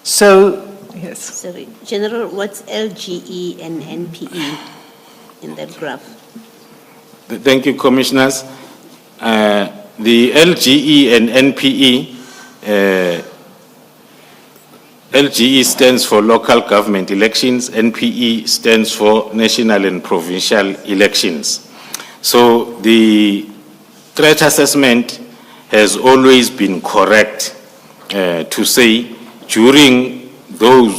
So, yes. Sorry, General, what's LGE and NPE in that graph? Thank you, commissioners. The LGE and NPE, LGE stands for local government elections, NPE stands for national and provincial elections. So the threat assessment has always been correct to say during those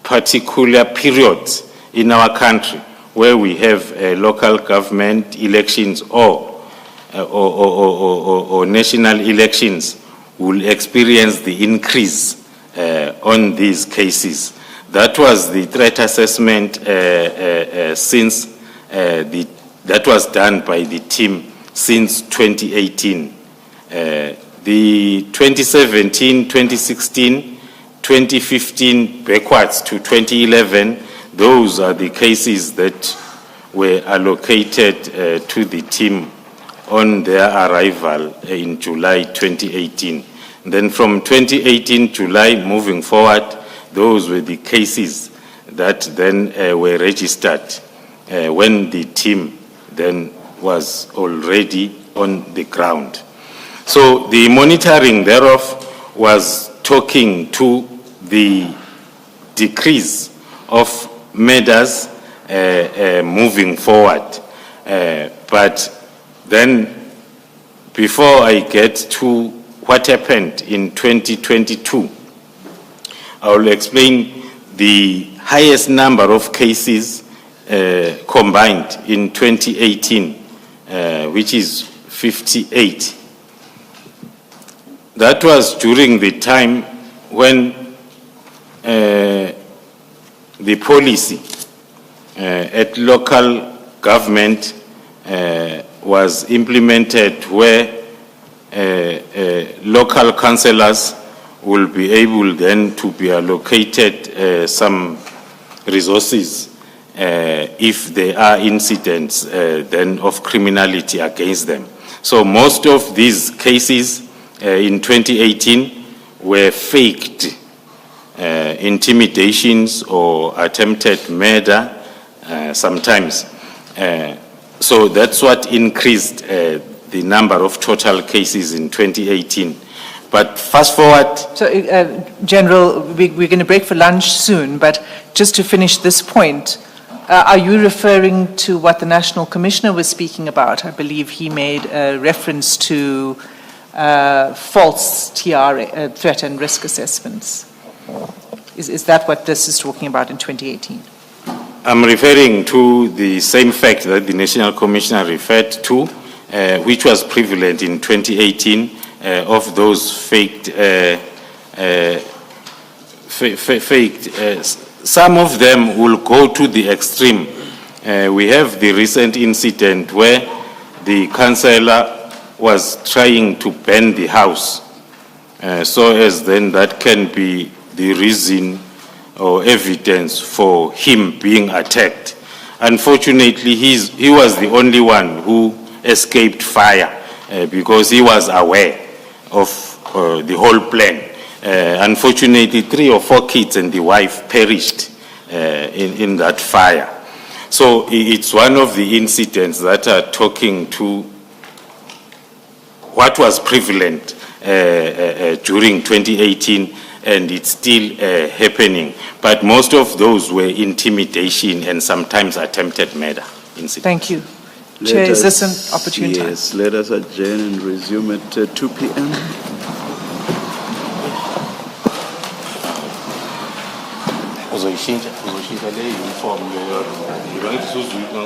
particular periods in our country where we have local government elections or national elections, will experience the increase on these cases. That was the threat assessment since that was done by the team since 2018. The 2017, 2016, 2015 backwards to 2011, those are the cases that were allocated to the team on their arrival in July 2018. Then from 2018 July moving forward, those were the cases that then were registered when the team then was already on the ground. So the monitoring thereof was talking to the decrease of murders moving forward. But then, before I get to what happened in 2022, I will explain the highest number of cases combined in 2018, which is 58. That was during the time when the policy at local government was implemented, where local councillors will be able then to be allocated some resources if there are incidents then of criminality against them. So most of these cases in 2018 were faked intimidations or attempted murder sometimes. So that's what increased the number of total cases in 2018. But fast forward. So, General, we're going to break for lunch soon, but just to finish this point, are you referring to what the National Commissioner was speaking about? I believe he made a reference to false TR, threat and risk assessments. Is that what this is talking about in 2018? I'm referring to the same fact that the National Commissioner referred to, which was prevalent in 2018, of those faked. Some of them will go to the extreme. We have the recent incident where the councillor was trying to burn the house, so as then that can be the reason or evidence for him being attacked. Unfortunately, he was the only one who escaped fire because he was aware of the whole plan. Unfortunately, 3 or 4 kids and the wife perished in that fire. So it's one of the incidents that are talking to what was prevalent during 2018, and it's still happening. But most of those were intimidation and sometimes attempted murder incidents. Thank you. Let Chair, is this us- an opportune time? Yes, let us adjourn and resume at 2 p.m. Uzoyishintsha le uniform leyo. Ngibantu suzuyika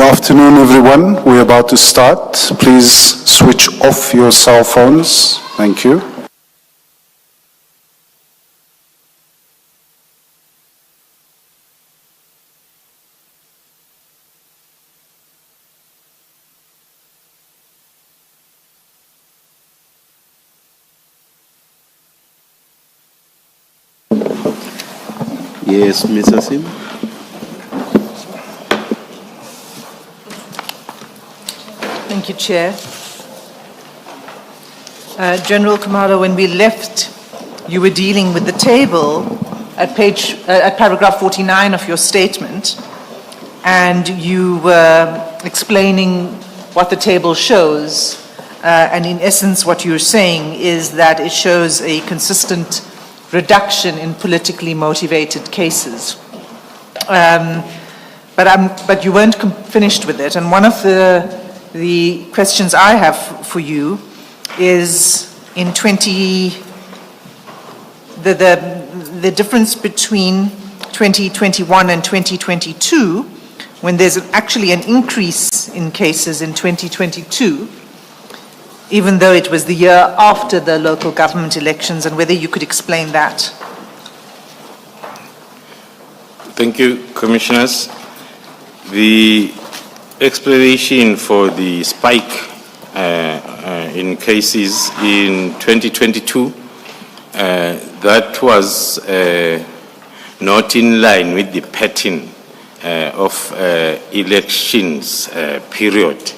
afternoon, everyone. We're about to start. Please switch off your cell phones. Thank you. Yes, Mr. Sim. Thank you, Chair. General Khumalo, when we left, you were dealing with the table at paragraph 49 of your statement, and you were explaining what the table shows. And in essence, what you're saying is that it shows a consistent reduction in politically motivated cases. But you weren't finished with it. And one of the questions I have for you is in the difference between 2021 and 2022, when there's actually an increase in cases in 2022, even though it was the year after the local government elections, and whether you could explain that. Thank you, Commissioners. The explanation for the spike in cases in 2022, that was not in line with the pattern of elections period.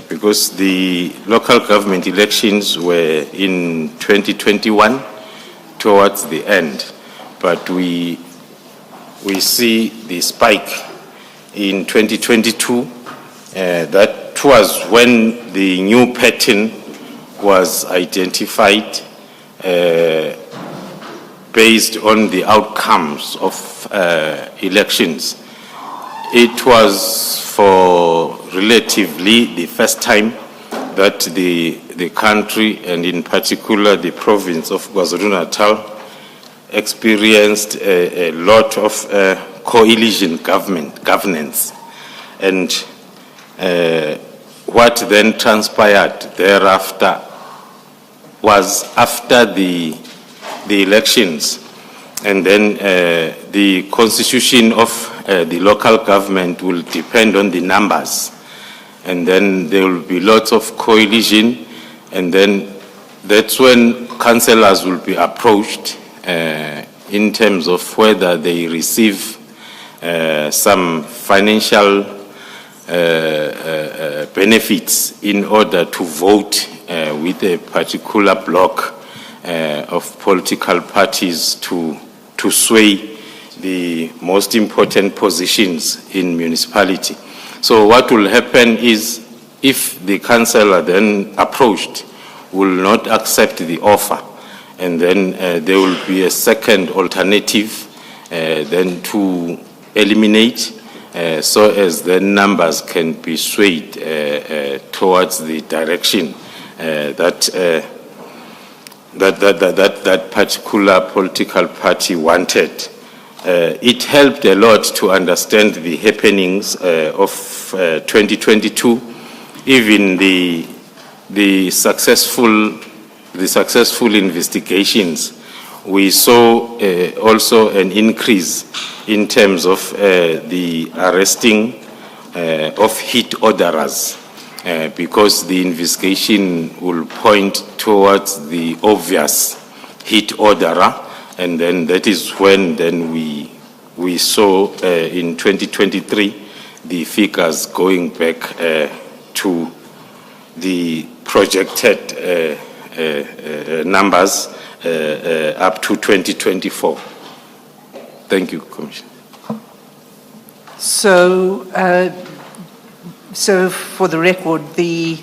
Because the local government elections were in 2021 towards the end, but we see the spike in 2022. That was when the new pattern was identified based on the outcomes of elections. It was for relatively the first time that the country, and in particular the province of KwaZulu-Natal, experienced a lot of coalition governance. And what then transpired thereafter was after the elections, and then the constitution of the local government will depend on the numbers, and then there will be lots of coalition, and then that's when councillors will be approached in terms of whether they receive some financial benefits in order to vote with a particular block of political parties to sway the most important positions in municipality. So what will happen is, if the councillor then approached will not accept the offer, and then there will be a second alternative then to eliminate, so as the numbers can be swayed towards the direction that particular political party wanted. It helped a lot to understand the happenings of 2022, even the successful investigations. We saw also an increase in terms of the arresting of hit orderers, because the investigation will point towards the obvious hit orderer, and then that is when then we saw in 2023 the figures going back to the projected numbers up to 2024. Thank you, Commissioner. So for the record, the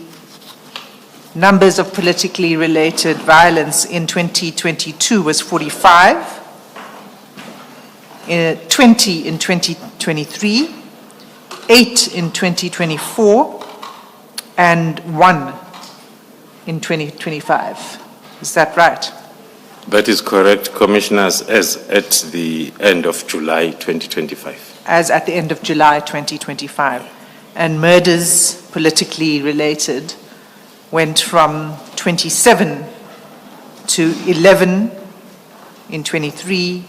numbers of politically related violence in 2022 was 45, 20 in 2023, 8 in 2024, and 1 in 2025. Is that right? That is correct, Commissioners, as at the end of July 2025. as at the end of July 2025. And murders politically related went from 27 to 11 in 23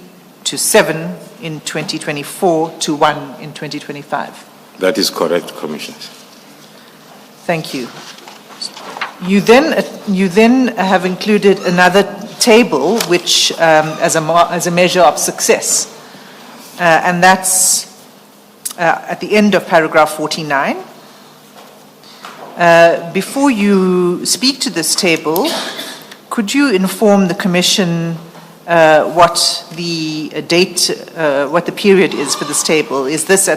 to 7 in 2024 to 1 in 2025. That is correct, Commissioners. Thank you. You then have included another table which as a measure of success, and that's at the end of paragraph 49. Before you speak to this table, could you inform the Commission what the what the period is for this table? Is this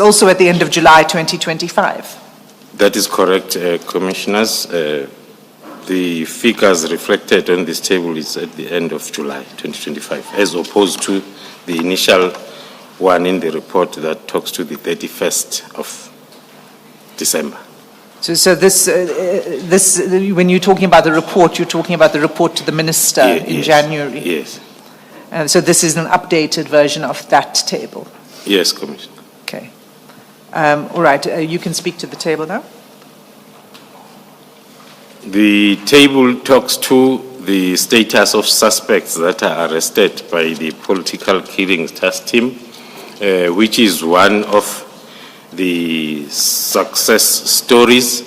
also at the end of July 2025? That is correct, Commissioners. The figures reflected on this table is at the end of July 2025, as opposed to the initial one in the report that talks to the 31st of December. So this, when you're talking about the report, you're talking about the report to the Minister in January? Yes. And so this is an updated version of that table? Yes, Commissioner. Okay. All right, you can speak to the table now. The table talks to the status of suspects that are arrested by the political killing task team, which is one of the success stories,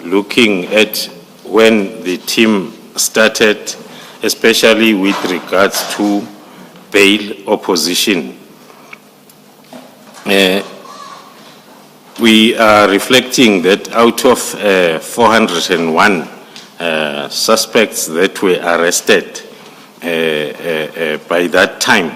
looking at when the team started, especially with regards to bail opposition. We are reflecting that out of 401 suspects that were arrested by that time,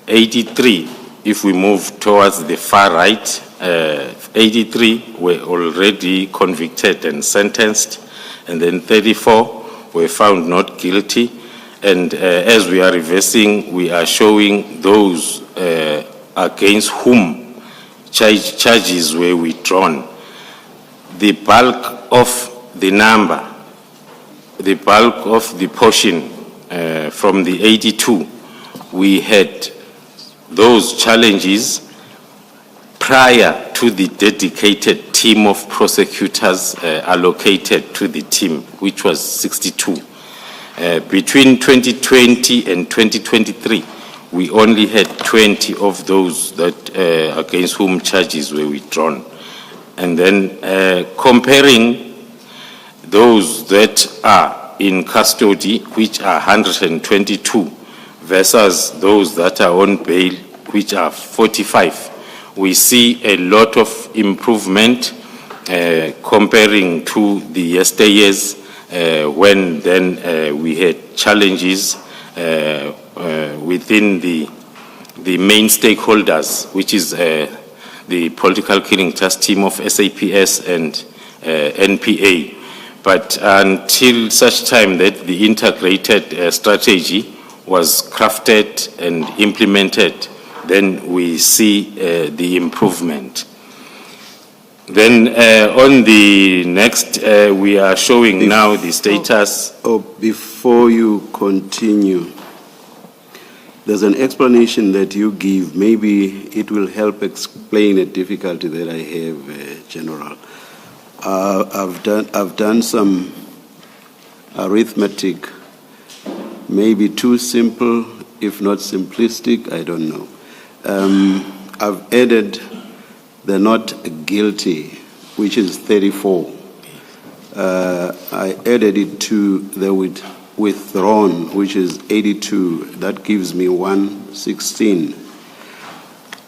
83, if we move towards the far right, 83 were already convicted and sentenced, and then 34 were found not guilty. And as we are reversing, we are showing those against whom charges were withdrawn. The bulk of the number, the bulk of the portion from the 82, we had those challenges prior to the dedicated team of prosecutors allocated to the team, which was 62. Between 2020 and 2023, we only had 20 of those that against whom charges were withdrawn. And then comparing those that are in custody, which are 122, versus those that are on bail, which are 45, we see a lot of improvement comparing to the yesteryears when then we had challenges within the main stakeholders, which is the political killing task team of SAPS and NPA. But until such time that the integrated strategy was crafted and implemented, then we see the improvement. Then on the next, we are showing now the status. Before you continue, there's an explanation that you give. Maybe it will help explain a difficulty that I have, General. I've done some arithmetic, maybe too simple, if not simplistic, I don't know. I've added the not guilty, which is 34. I added it to the withdrawn, which is 82. That gives me 116,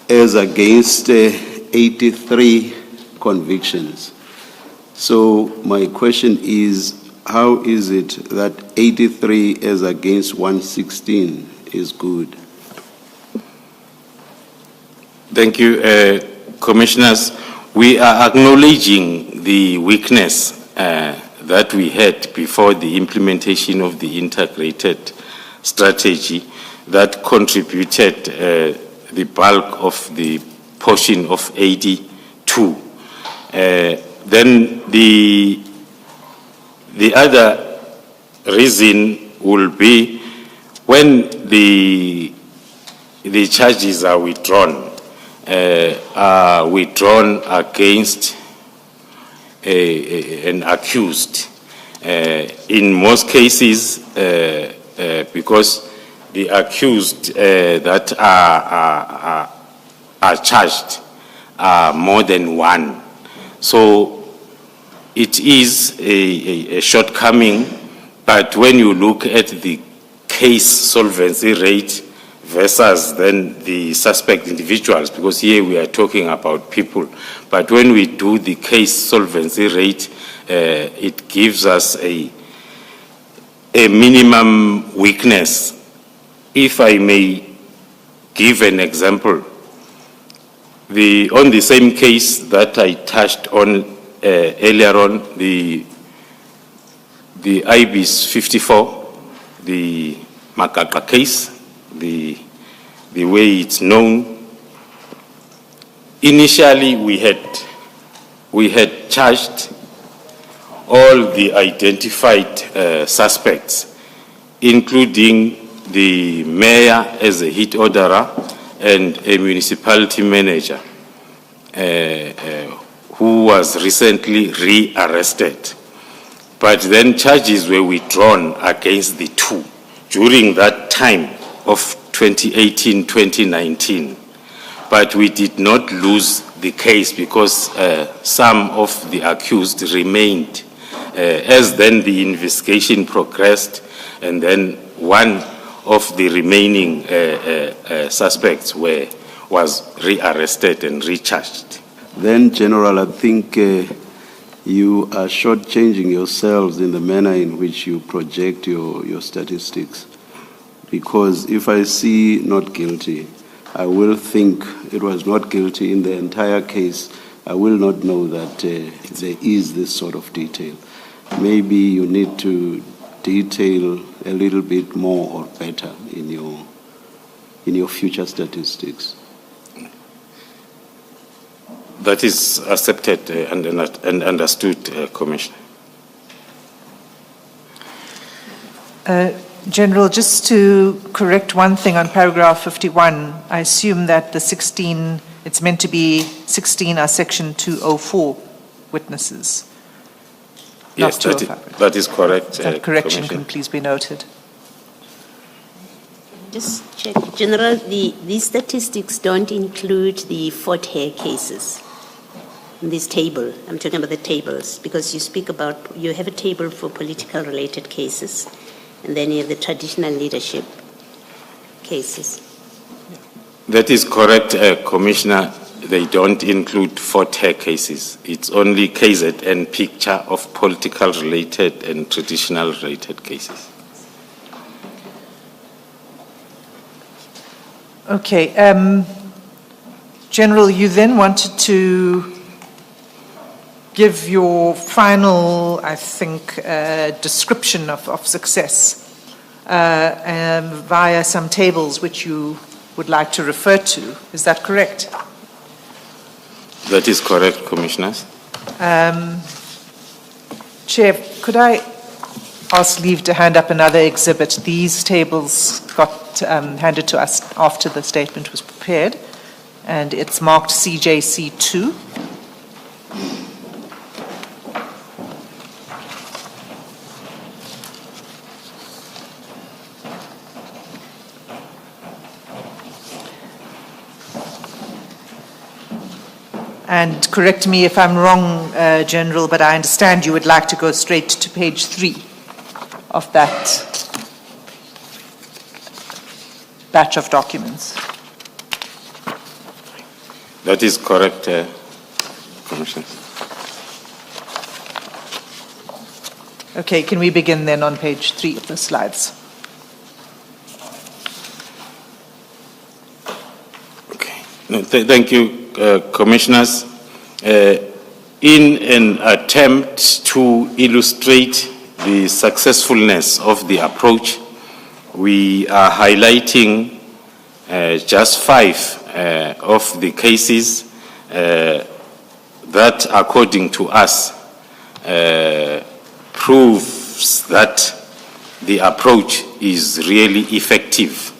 as against 83 convictions. So my question is, how is it that 83 as against 116 is good? Thank you, Commissioners. We are acknowledging the weakness that we had before the implementation of the integrated strategy that contributed the bulk of the portion of 82. Then the other reason will be when the the charges are withdrawn against an accused. In most cases, because the accused that are charged are more than one. So it is a shortcoming, but when you look at the case solvency rate versus then the suspect individuals, because here we are talking about people, but when we do the case solvency rate, it gives us a minimum weakness. If I may give an example, on the same case that I touched on earlier on, the IBIS 54, the Makaka case, the way it's known. Initially, we had charged all the identified suspects, including the mayor as a hit orderer and a municipality manager who was recently re-arrested. But then charges were withdrawn against the two during that time of 2018-2019. But we did not lose the case because some of the accused remained. As then the investigation progressed, and then one of the remaining suspects was re-arrested and recharged. Then, General, I think you are shortchanging yourselves in the manner in which you project your statistics. Because if I see not guilty, I will think it was not guilty in the entire case. I will not know that there is this sort of detail. Maybe you need to detail a little bit more or better in your future statistics. That is accepted and understood, Commissioner. General, just to correct one thing on paragraph 51, I assume that the 16, it's meant to be 16 are section 204 witnesses. Yes, that is correct. That correction can please be noted. Just check, General, these statistics don't include the Fort Hare cases in this table. I'm talking about the tables, because you speak about, you have a table for political related cases, and then you have the traditional leadership cases. That is correct, Commissioner. They don't include Fort Hare cases. It's only KZN picture of political related and traditional related cases. Okay. General, you then wanted to give your final, I think, description of success via some tables which you would like to refer to. Is that correct? That is correct, Commissioners. Chair, could I ask leave to hand up another exhibit? These tables got handed to us after the statement was prepared, and it's marked CJC2. And correct me if I'm wrong, General, but I understand you would like to go straight to page 3 of that batch of documents. That is correct, Commissioner. Okay, can we begin then on page 3 of the slides? Okay. No, thank you. Commissioners, in an attempt to illustrate the successfulness of the approach, we are highlighting just 5 of the cases that, according to us, proves that the approach is really effective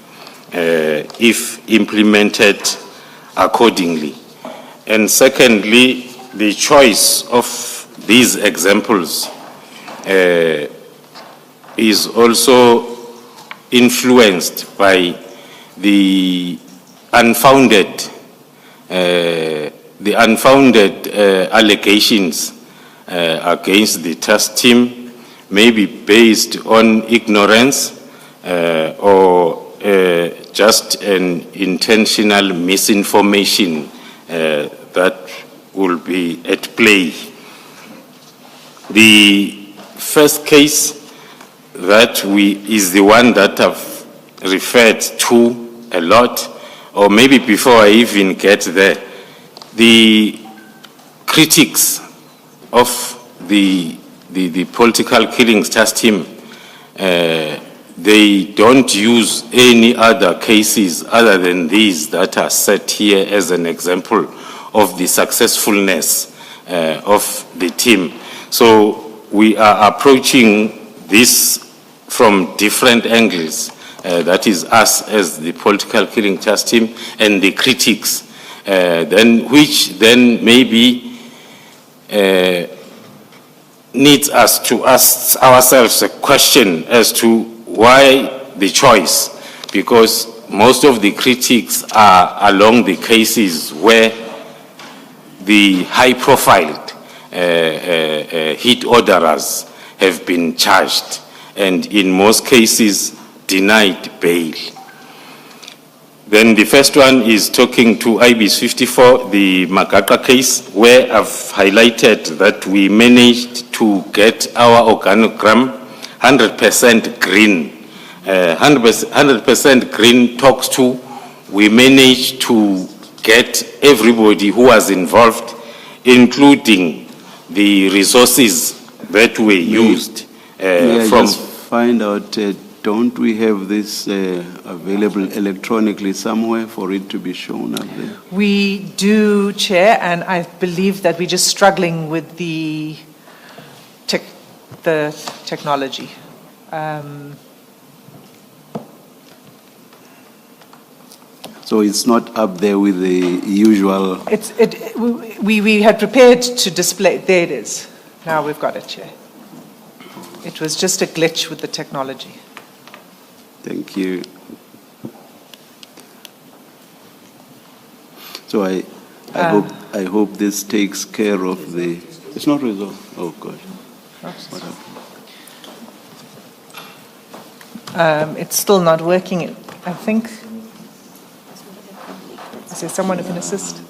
if implemented accordingly. And secondly, the choice of these examples is also influenced by the unfounded allegations against the task team, may be based on ignorance or just an intentional misinformation that will be at play. The first case that is the one that I've referred to a lot, or maybe before I even get there, the critics of the political killings task team, they don't use any other cases other than these that are set here as an example of the successfulness of the team. So we are approaching this from different angles. That is us as the political killing task team and the critics, which then maybe needs us to ask ourselves a question as to why the choice, because most of the critics are along the cases where the high-profiled hit orderers have been charged, and in most cases denied bail. Then the first one is talking to IBIS 54, the Magaqa case, where I've highlighted that we managed to get our organogram 100% green. 100% green talks to, we managed to get everybody who was involved, including the resources that were used from... Just find out, don't we have this available electronically somewhere for it to be shown up there? We do, Chair, and I believe that we're just struggling with the technology. So it's not up there with the usual... We had prepared to display, there it is. Now we've got it, Chair. It was just a glitch with the technology. Thank you. So I hope this takes care of the... It's not resolved. Oh, gosh. What happened? It's still not working, I think. Is there someone who can assist?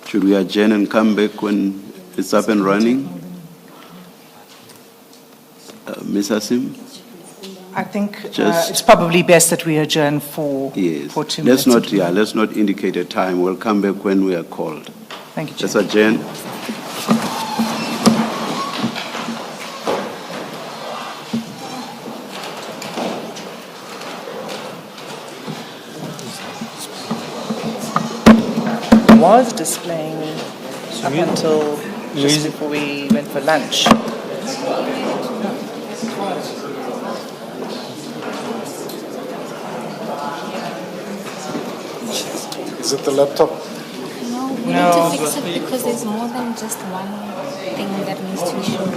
Should we adjourn and come back when it's up and running? Ms. Hassim? I think it's probably best that we adjourn for 2 minutes. Let's not indicate a time. We'll come back when we are called. Thank you, Chair. Let's adjourn. Was displaying up until just before we went for lunch. Is it the laptop? No, we need to fix it because there's more than just one thing that needs to be shown.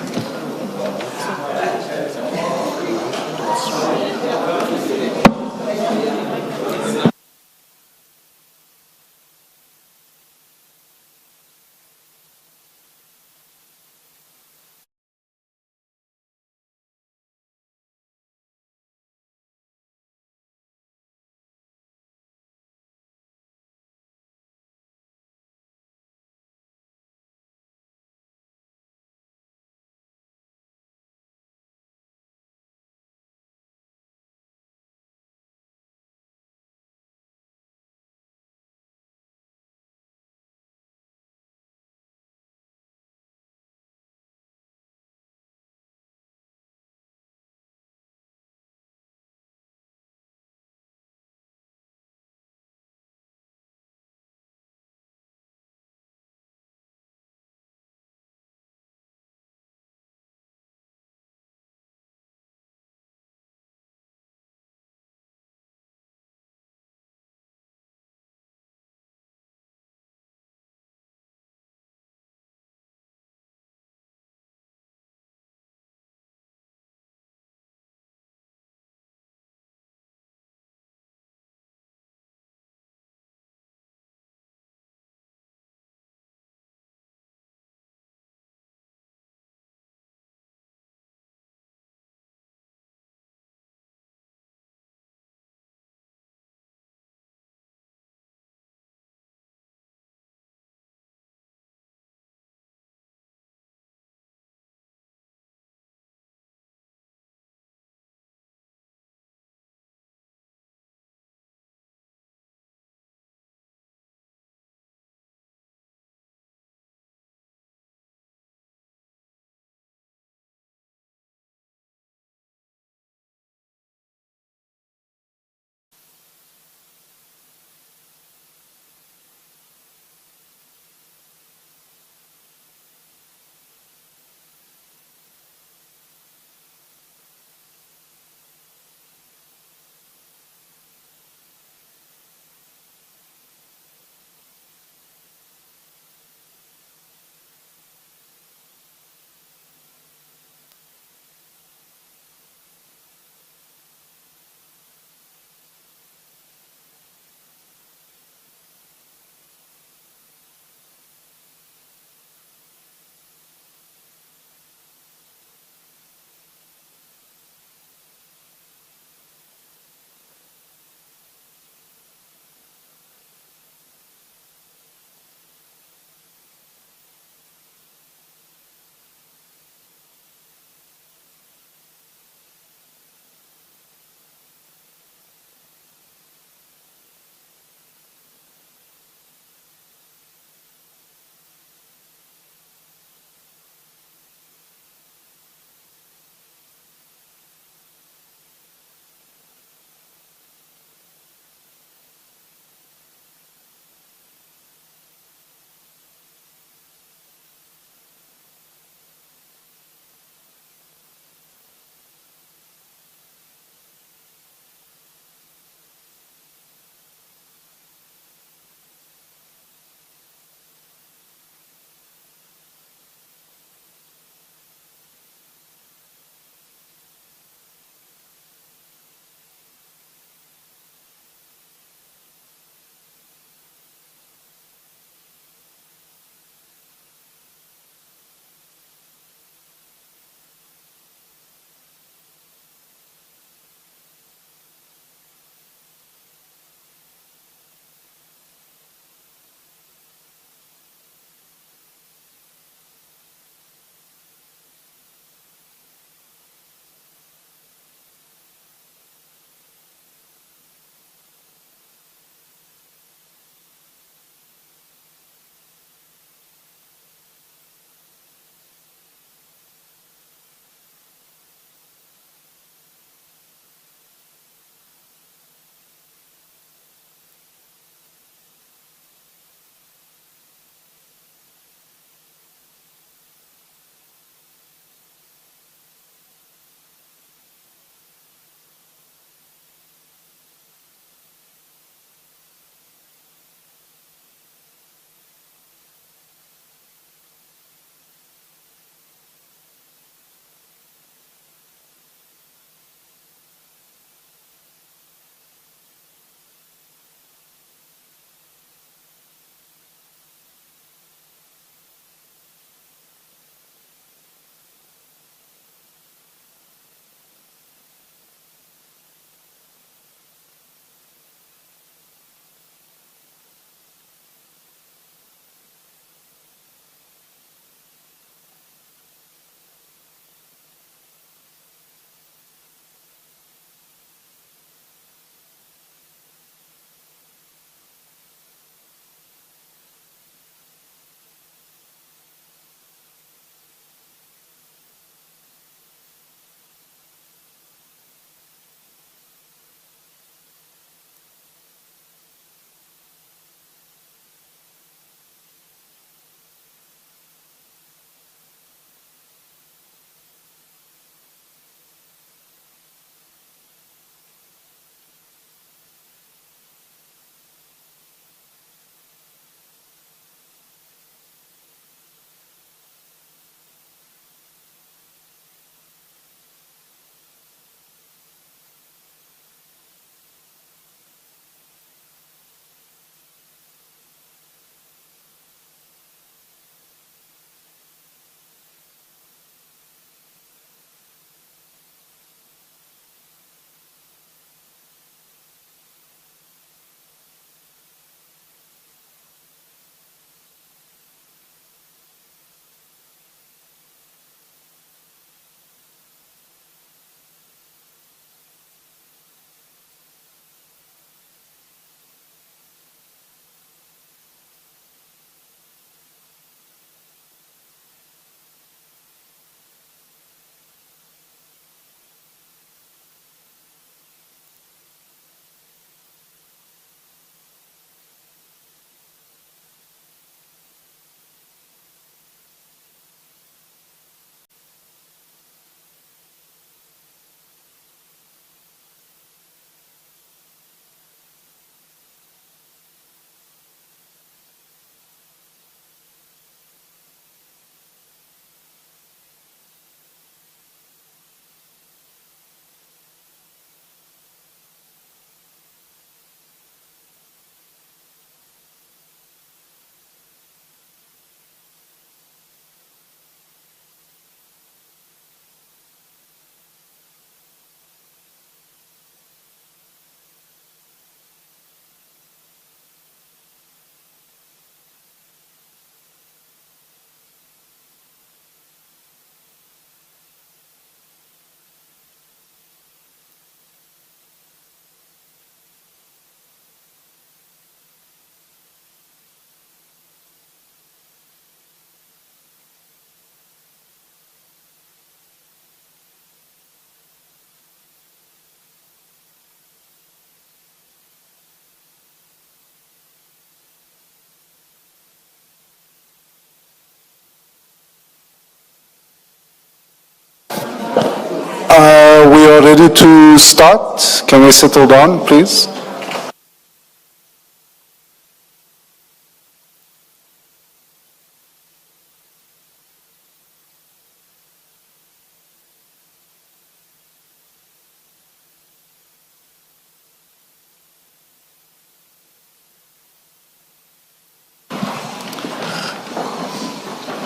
ready to start? Can we settle down, please?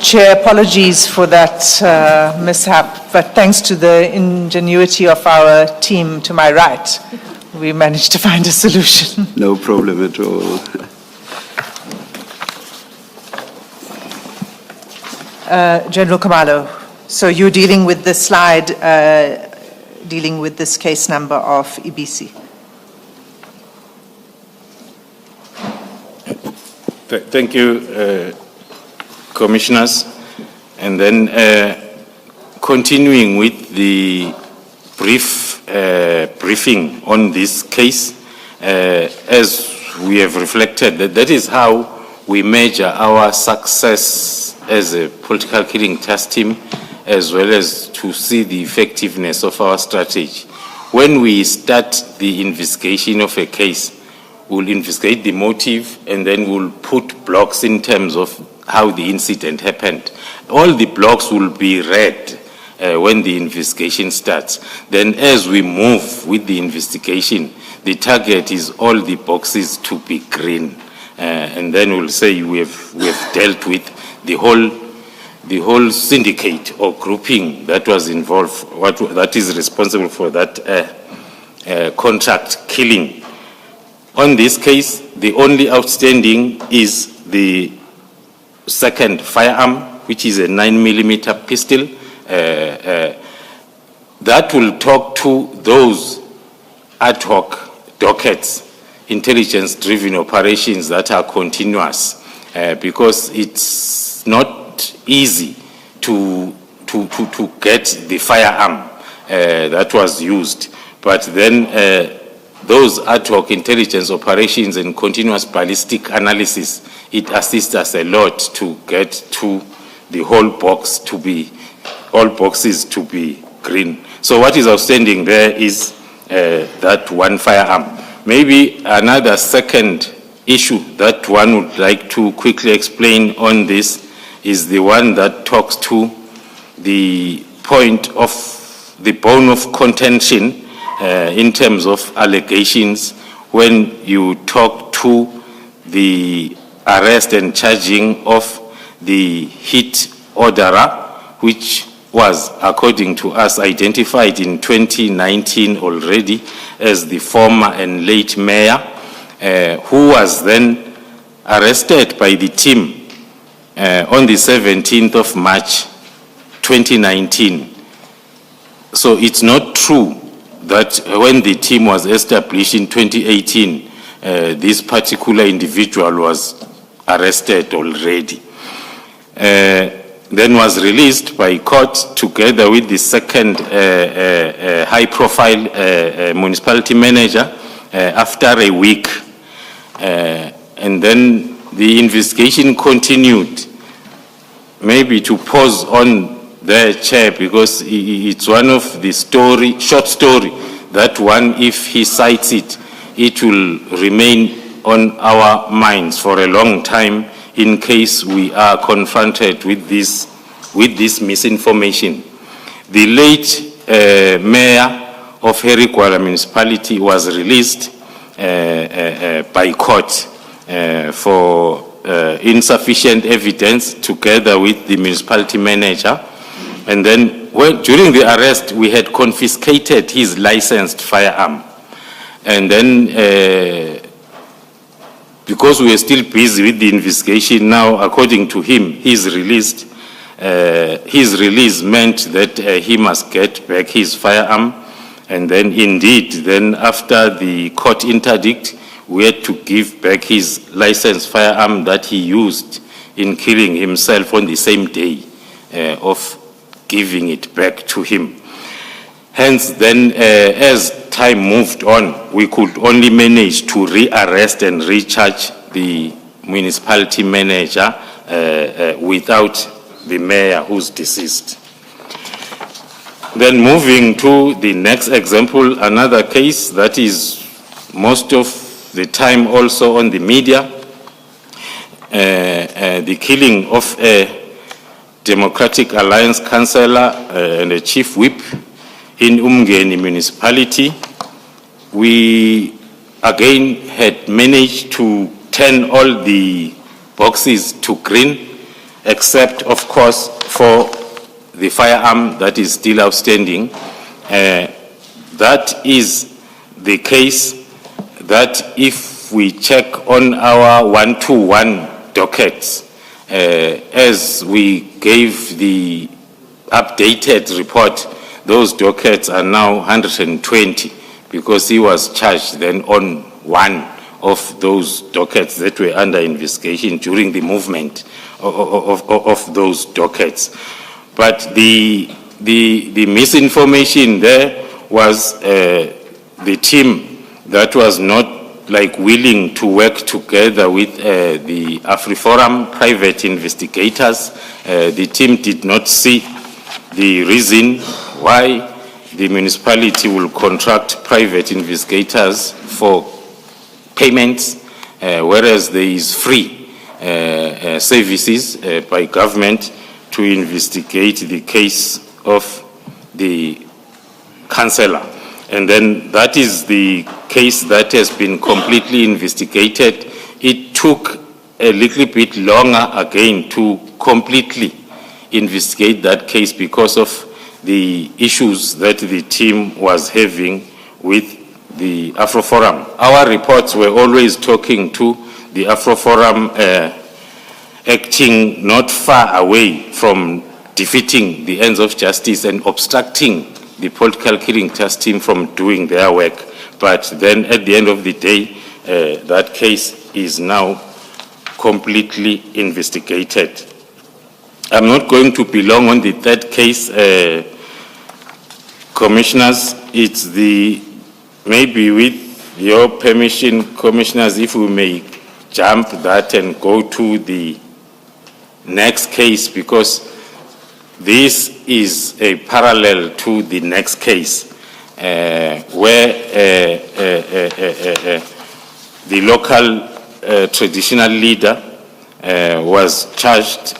Chair, apologies for that mishap, but thanks to the ingenuity of our team to my right, we managed to find a solution. No problem at all. General Khumalo, so you're dealing with the slide, dealing with this case number of EBC. Thank you, Commissioners. And then continuing with the briefing on this case, as we have reflected, that is how we measure our success as a political killing task team, as well as to see the effectiveness of our strategy. When we start the investigation of a case, we'll investigate the motive and then we'll put blocks in terms of how the incident happened. All the blocks will be read when the investigation starts. Then as we move with the investigation, the target is all the boxes to be green. And then we'll say we have dealt with the whole syndicate or grouping that was involved, that is responsible for that contract killing. On this case, the only outstanding is the second firearm, which is a 9mm pistol. That will talk to those ad hoc dockets, intelligence-driven operations that are continuous, because it's not easy to get the firearm that was used. But then those ad hoc intelligence operations and continuous ballistic analysis, it assists us a lot to get to the whole box to be, all boxes to be green. So what is outstanding there is that one firearm. Maybe another second issue that one would like to quickly explain on this is the one that talks to the point of the bone of contention in terms of allegations when you talk to the arrest and charging of the hit orderer, which was, according to us, identified in 2019 already as the former and late mayor, who was then arrested by the team on the 17th of March 2019. So it's not true that when the team was established in 2018, this particular individual was arrested already. Then was released by court together with the second high-profile municipality manager after a week. And then the investigation continued. Maybe to pause on the chair, because it's one of the short story that one, if he cites it, it will remain on our minds for a long time in case we are confronted with this misinformation. The late mayor of Herikwala municipality was released by court for insufficient evidence together with the municipality manager. And then during the arrest, we had confiscated his licensed firearm. And then because we are still busy with the investigation now, according to him, he's released. His release meant that he must get back his firearm. And then indeed, then after the court interdict, we had to give back his licensed firearm that he used in killing himself on the same day of giving it back to him. Hence, then, as time moved on, we could only manage to rearrest and recharge the municipality manager without the mayor who's deceased. Then moving to the next example, another case that is most of the time also on the media, the killing of a Democratic Alliance councillor and a chief whip in Umgeni municipality. We again had managed to turn all the boxes to green, except of course for the firearm that is still outstanding. That is the case that if we check on our 121 dockets, as we gave the updated report, those dockets are now 120 because he was charged then on one of those dockets that were under investigation during the movement of those dockets. But the misinformation there was the team that was not willing to work together with the AfriForum private investigators. The team did not see the reason why the municipality will contract private investigators for payments, whereas there is free services by government to investigate the case of the councillor. And then that is the case that has been completely investigated. It took a little bit longer again to completely investigate that case because of the issues that the team was having with the AfroForum. Our reports were always talking to the AfroForum acting not far away from defeating the ends of justice and obstructing the political killing task team from doing their work. But then at the end of the day, that case is now completely investigated. I'm not going to be long on the third case, commissioners. It's maybe with your permission, commissioners, if we may jump that and go to the next case, because this is a parallel to the next case, where the local traditional leader was charged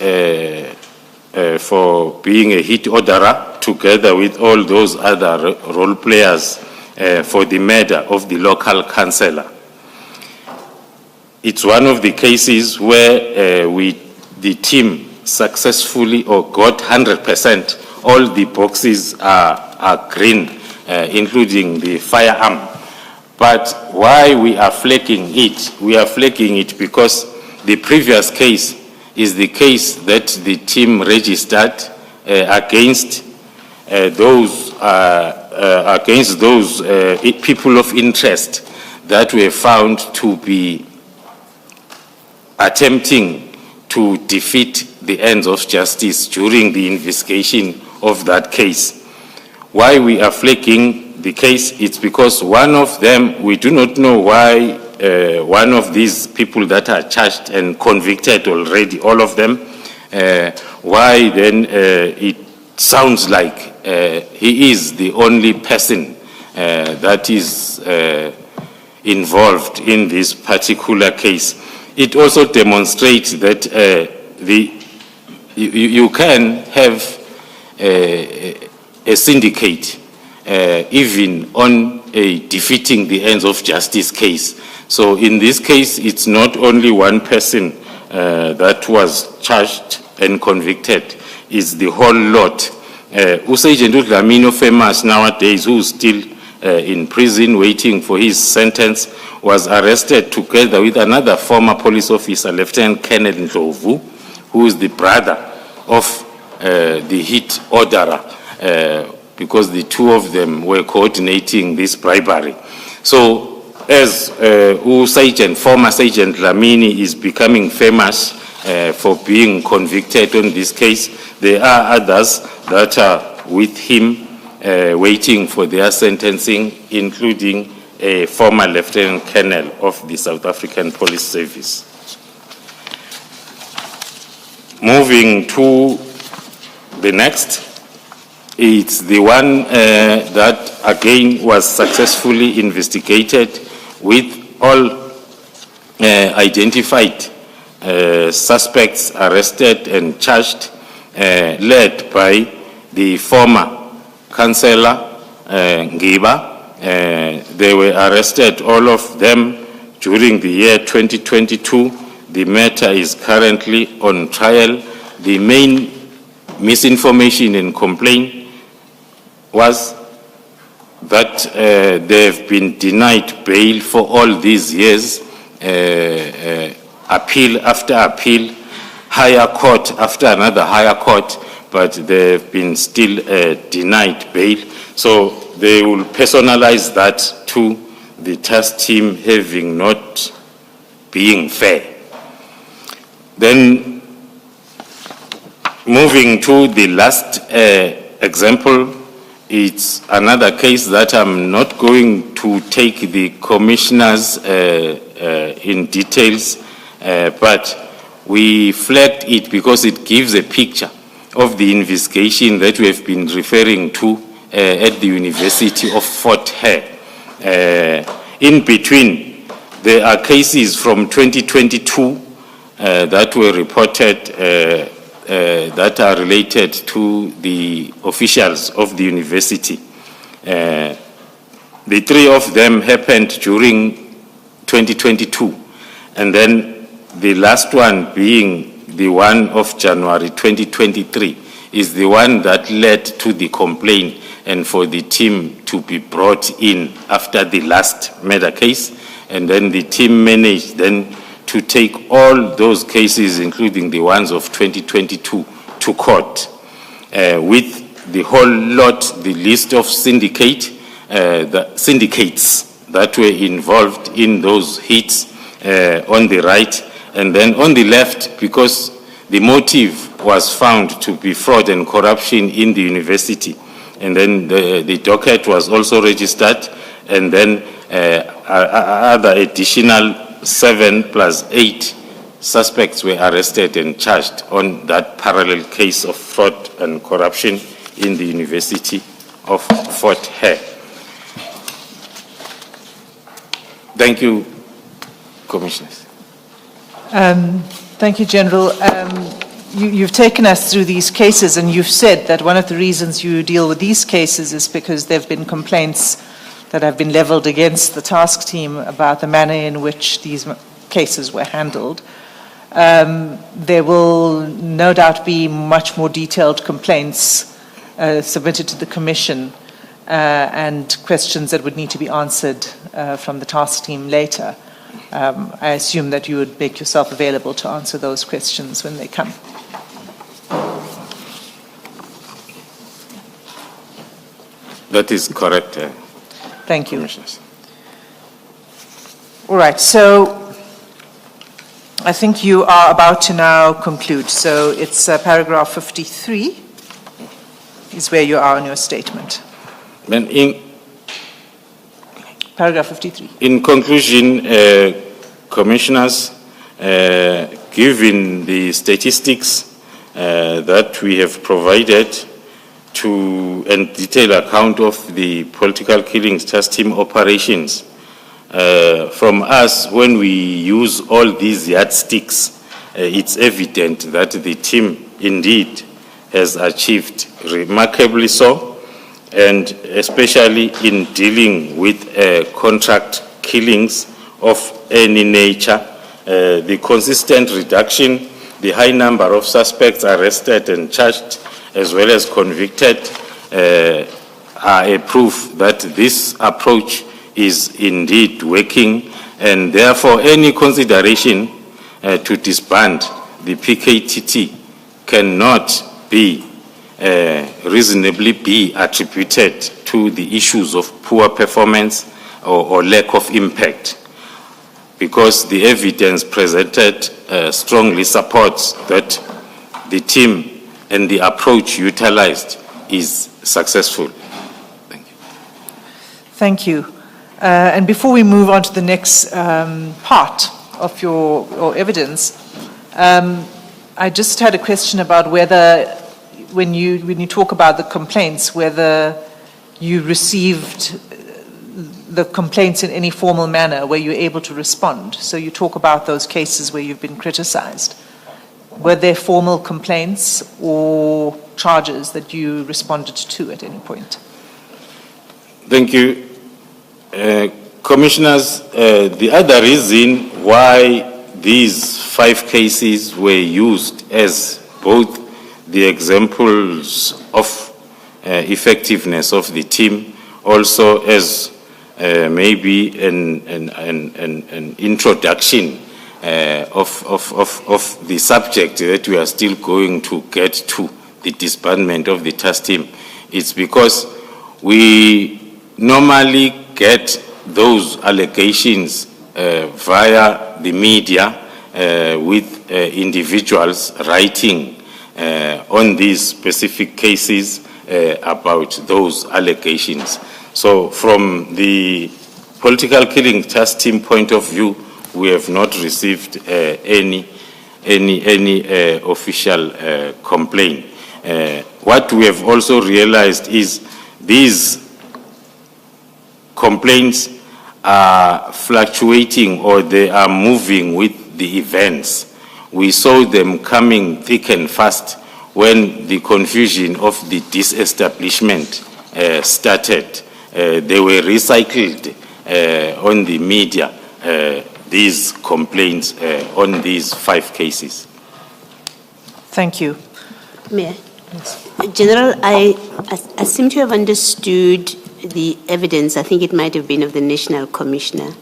for being a hit orderer together with all those other role players for the murder of the local councillor. It's one of the cases where the team successfully got 100%. All the boxes are green, including the firearm. But why we are flagging it? We are flagging it because the previous case is the case that the team registered against those people of interest that were found to be attempting to defeat the ends of justice during the investigation of that case. Why we are flagging the case? It's because one of them, we do not know why one of these people that are charged and convicted already, all of them, why then it sounds like he is the only person that is involved in this particular case. It also demonstrates that you can have a syndicate even on a defeating the ends of justice case. So in this case, it's not only one person that was charged and convicted, it's the whole lot. Sergeant Dlamini, famous nowadays, who's still in prison waiting for his sentence, was arrested together with another former police officer, Lieutenant Colonel Ndlovu, who is the brother of the hit orderer, because the two of them were coordinating this bribery. So as former Sergeant Dlamini is becoming famous for being convicted on this case, there are others that are with him waiting for their sentencing, including a former Lieutenant Colonel of the South African Police Service. Moving to the next, It's the one that again was successfully investigated with all identified suspects arrested and charged, led by the former councillor Ngiba. They were arrested, all of them, during the year 2022. The matter is currently on trial. The main misinformation and complaint was that they've been denied bail for all these years, appeal after appeal, higher court after another higher court, but they've been still denied bail. So they will personalize that to the task team having not being fair. Then moving to the last example, it's another case that I'm not going to take the commissioners in details, but we flagged it because it gives a picture of the investigation that we have been referring to at the University of Fort Hare. In between, there are cases from 2022 that were reported that are related to the officials of the university. The three of them happened during 2022, and then the last one being the one of January 2023 is the one that led to the complaint and for the team to be brought in after the last murder case, and then the team managed then to take all those cases, including the ones of 2022, to court, with the whole lot, the list of syndicates that were involved in those hits on the right, and then on the left, because the motive was found to be fraud and corruption in the university. And then the docket was also registered, and then other additional 7 + 8 suspects were arrested and charged on that parallel case of fraud and corruption in the University of Fort Hare. Thank you, Commissioners. Thank you, General. You've taken us through these cases, and you've said that one of the reasons you deal with these cases is because there have been complaints that have been leveled against the task team about the manner in which these cases were handled. There will no doubt be much more detailed complaints submitted to the Commission and questions that would need to be answered from the task team later. I assume that you would make yourself available to answer those questions when they come. That is correct. Thank you. Commissioners. All right, so I think you are about to now conclude. So it's paragraph 53 is where you are in your statement. Then Paragraph 53. in conclusion, Commissioners, given the statistics that we have provided to and detailed account of the political killings task team operations, from us, when we use all these yardsticks, it's evident that the team indeed has achieved remarkably so, and especially in dealing with contract killings of any nature, the consistent reduction, the high number of suspects arrested and charged, as well as convicted, are a proof that this approach is indeed working, and therefore any consideration to disband the PKTT cannot be reasonably be attributed to the issues of poor performance or lack of impact, because the evidence presented strongly supports that the team and the approach utilized is successful. Thank you. Thank you. And before we move on to the next part of your evidence, I just had a question about whether when you talk about the complaints, whether you received the complaints in any formal manner where you're able to respond. So you talk about those cases where you've been criticized. Were there formal complaints or charges that you responded to at any point? Thank you. Commissioners, the other reason why these 5 cases were used as both the examples of effectiveness of the team, also as maybe an introduction of the subject that we are still going to get to, the disbandment of the task team. It's because we normally get those allegations via the media with individuals writing on these specific cases about those allegations. So from the political killing task team point of view, we have not received any official complaint. What we have also realized is these complaints are fluctuating, or they are moving with the events. We saw them coming thick and fast when the confusion of the disestablishment started. They were recycled on the media, these complaints on these 5 cases. Thank you. Mayor. General, I seem to have understood the evidence, I think it might have been of the National Commissioner,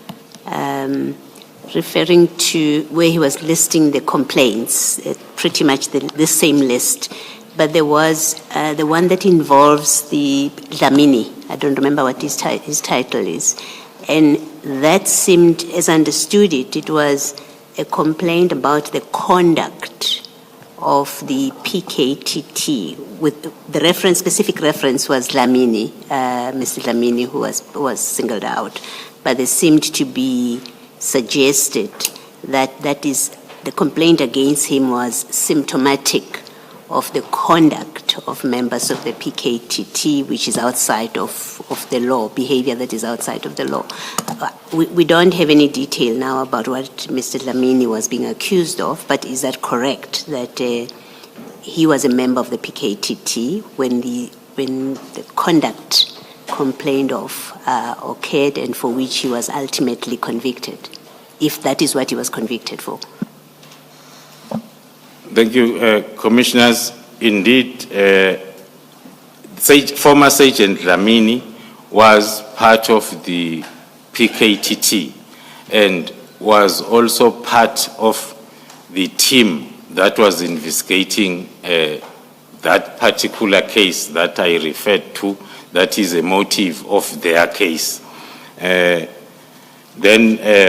referring to where he was listing the complaints, pretty much the same list. But there was the one that involves the Dlamini. I don't remember what his title is. And that seemed, as I understood it, it was a complaint about the conduct of the PKTT, with the reference, specific reference was Dlamini, Mr. Dlamini, who was singled out. But there seemed to be suggested that is the complaint against him was symptomatic of the conduct of members of the PKTT, which is outside of the law, behavior that is outside of the law. We don't have any detail now about what Mr. Dlamini was being accused of, but is that correct, that he was a member of the PKTT when the conduct complained of occurred and for which he was ultimately convicted, if that is what he was convicted for? Thank you, Commissioners. Indeed, former Sergeant Dlamini was part of the PKTT and was also part of the team that was investigating that particular case that I referred to, that is a motive of their case. Then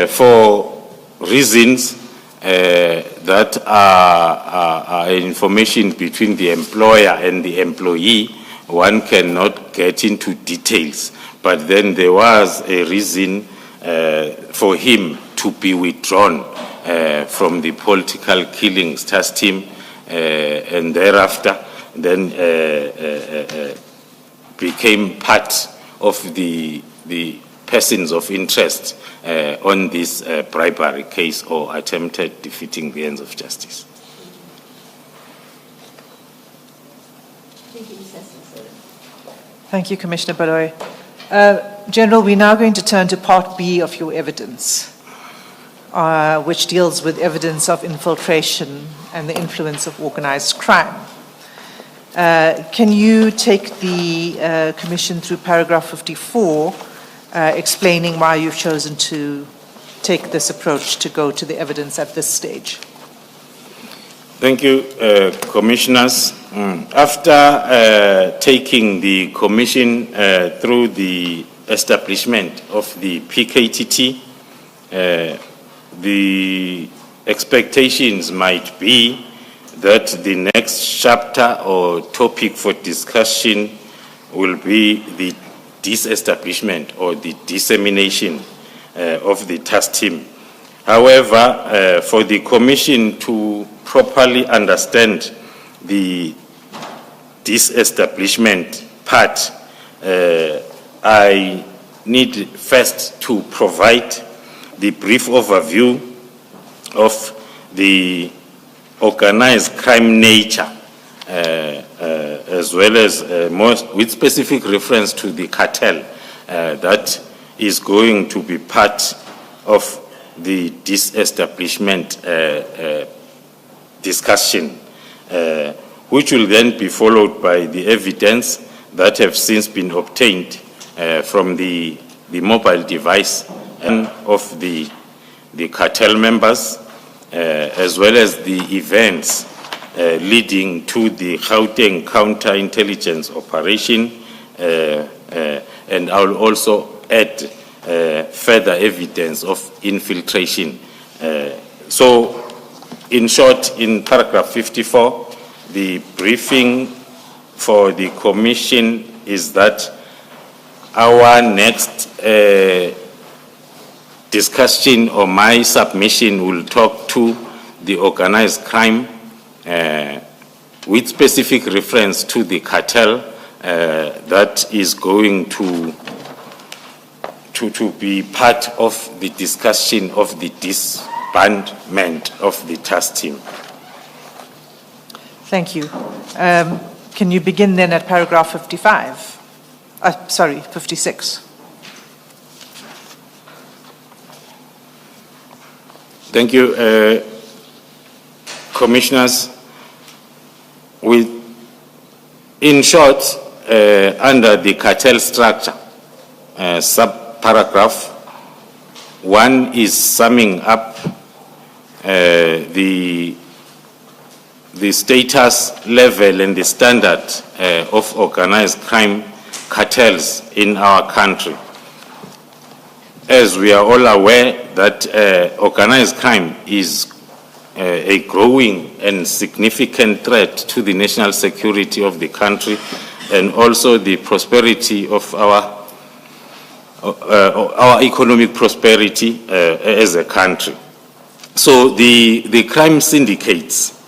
for reasons that are information between the employer and the employee, one cannot get into details. But then there was a reason for him to be withdrawn from the political killings task team, and thereafter then became part of the persons of interest on this bribery case or attempted defeating the ends of justice. Thank you, Commissioner Baloyi. General, we're now going to turn to Part B of your evidence, which deals with evidence of infiltration and the influence of organized crime. Can you take the Commission through paragraph 54, explaining why you've chosen to take this approach to go to the evidence at this stage? Thank you, Commissioners. After taking the Commission through the establishment of the PKTT, the expectations might be that the next chapter or topic for discussion will be the disestablishment or the dissemination of the task team. However, for the Commission to properly understand the disestablishment part, I need first to provide the brief overview of the organized crime nature, as well as with specific reference to the cartel that is going to be part of the disestablishment discussion, which will then be followed by the evidence that have since been obtained from the mobile device and of the cartel members, as well as the events leading to the Gauteng counterintelligence operation, and I will also add further evidence of infiltration. So, in short, in paragraph 54, the briefing for the Commission is that our next discussion or my submission will talk to the organized crime with specific reference to the cartel that is going to be part of the discussion of the disbandment of the task team. Thank you. Can you begin then at paragraph 55? 56. Thank you, Commissioners. In short, under the cartel structure, subparagraph 1 is summing up the status level and the standard of organized crime cartels in our country. As we are all aware that organized crime is a growing and significant threat to the national security of the country and also the prosperity of our economic prosperity as a country. So the crime syndicates,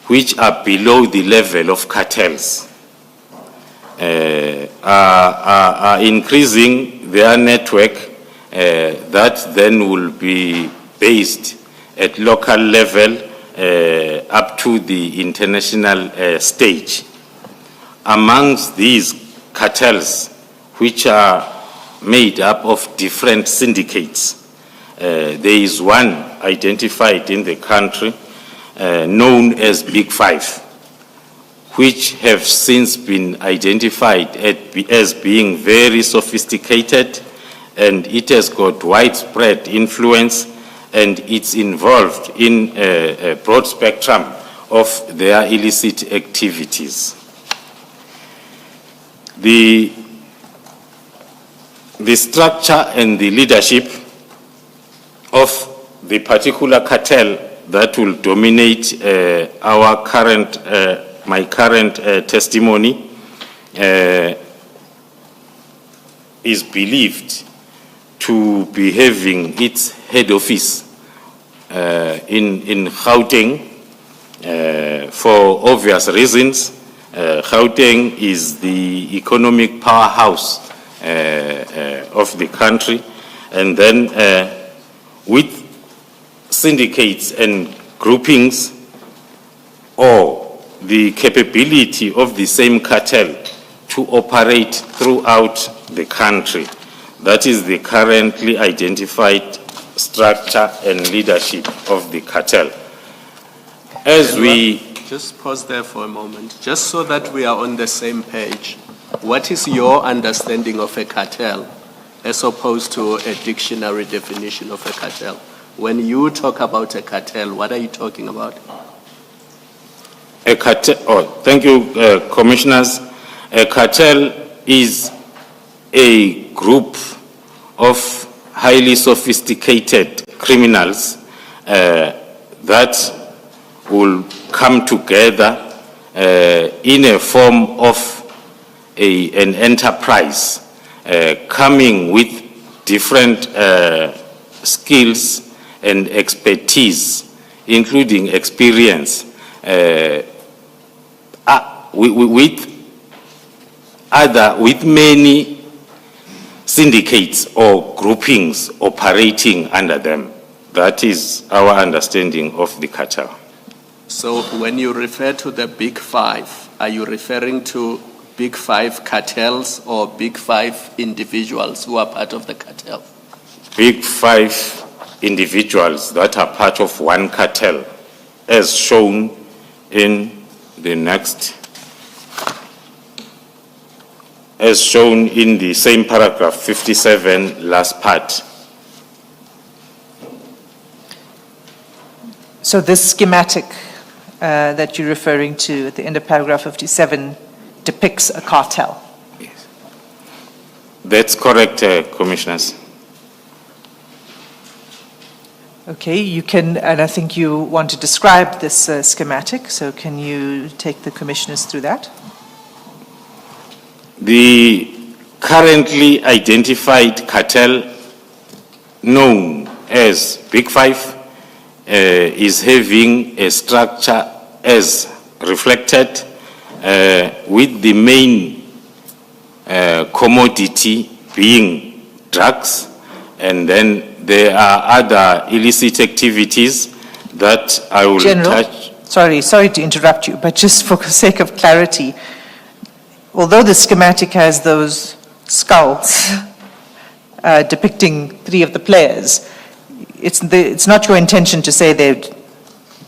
which are below the level of cartels, are increasing their network that then will be based at local level up to the international stage. Amongst these cartels, which are made up of different syndicates, there is one identified in the country known as Big Five, which have since been identified as being very sophisticated, and it has got widespread influence, and it's involved in a broad spectrum of their illicit activities. The structure and the leadership of the particular cartel that will dominate my current testimony is believed to be having its head office in Gauteng for obvious reasons. Gauteng is the economic powerhouse of the country, and then with syndicates and groupings, or the capability of the same cartel to operate throughout the country. That is the currently identified structure and leadership of the cartel. Just pause there for a moment, just so that we are on the same page. What is your understanding of a cartel as opposed to a dictionary definition of a cartel? When you talk about a cartel, what are you talking about? A cartel, thank you, Commissioners. A cartel is a group of highly sophisticated criminals that will come together in a form of an enterprise, coming with different skills and expertise, including experience. with many syndicates or groupings operating under them. That is our understanding of the cartel. So when you refer to the big five, are you referring to big five cartels or big five individuals who are part of the cartel? Big five individuals that are part of one cartel, as shown in the next, as shown in the same paragraph 57, last part. So this schematic that you're referring to at the end of paragraph 57 depicts a cartel. Yes. That's correct, Commissioners. Okay, you can, and I think you want to describe this schematic, so can you take the commissioners through that? The currently identified cartel known as Big Five is having a structure as reflected with the main commodity being drugs, and then there are other illicit activities that I will General, touch. sorry to interrupt you, but just for the sake of clarity, although the schematic has those skulls depicting three of the players, it's not your intention to say they're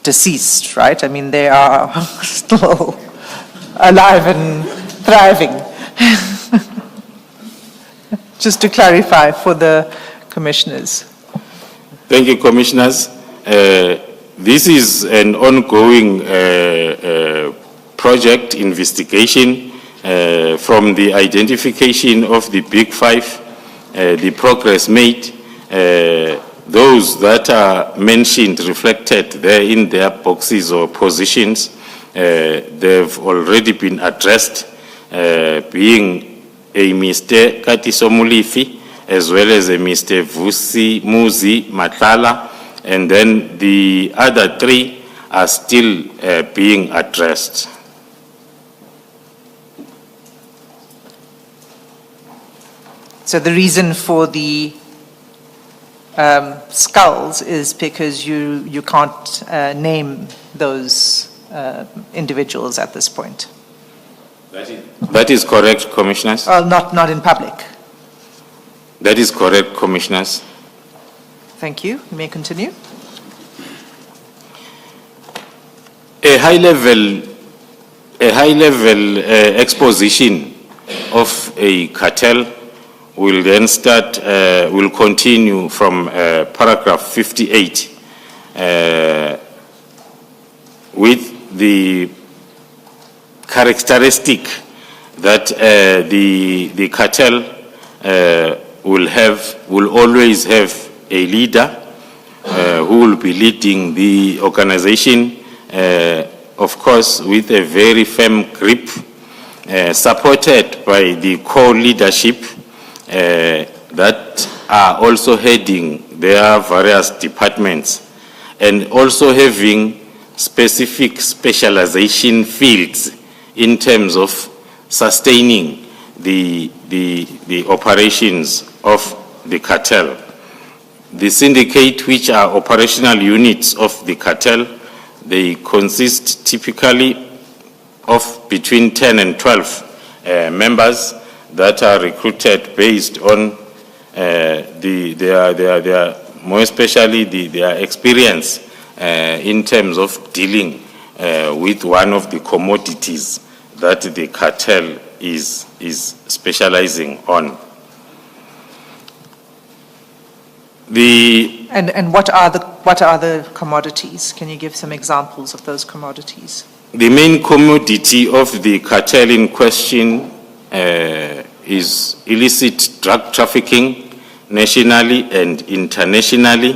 deceased, right? I mean, they are still alive and thriving. Just to clarify for the commissioners. Thank you, Commissioners. This is an ongoing project investigation from the identification of the Big Five, the progress made. Those that are mentioned, reflected there in their boxes or positions, they've already been addressed, being a Mr. Katiso Mulifi, as well as a Mr. Vusi Muzi Matlala, and then the other three are still being addressed. So the reason for the skulls is because you can't name those individuals at this point. That is correct, Commissioners. Well, not in public. That is correct, Commissioners. Thank you. You may continue. A high-level exposition of a cartel will then start, will continue from paragraph 58 with the characteristic that the cartel will always have a leader who will be leading the organization, of course, with a very firm grip, supported by the core leadership that are also heading their various departments, and also having specific specialization fields in terms of sustaining the operations of the cartel. The syndicate, which are operational units of the cartel, they consist typically of between 10 and 12 members that are recruited based on their more especially their experience in terms of dealing with one of the commodities that the cartel is specializing on. And what are the commodities? Can you give some examples of those commodities? The main commodity of the cartel in question is illicit drug trafficking nationally and internationally,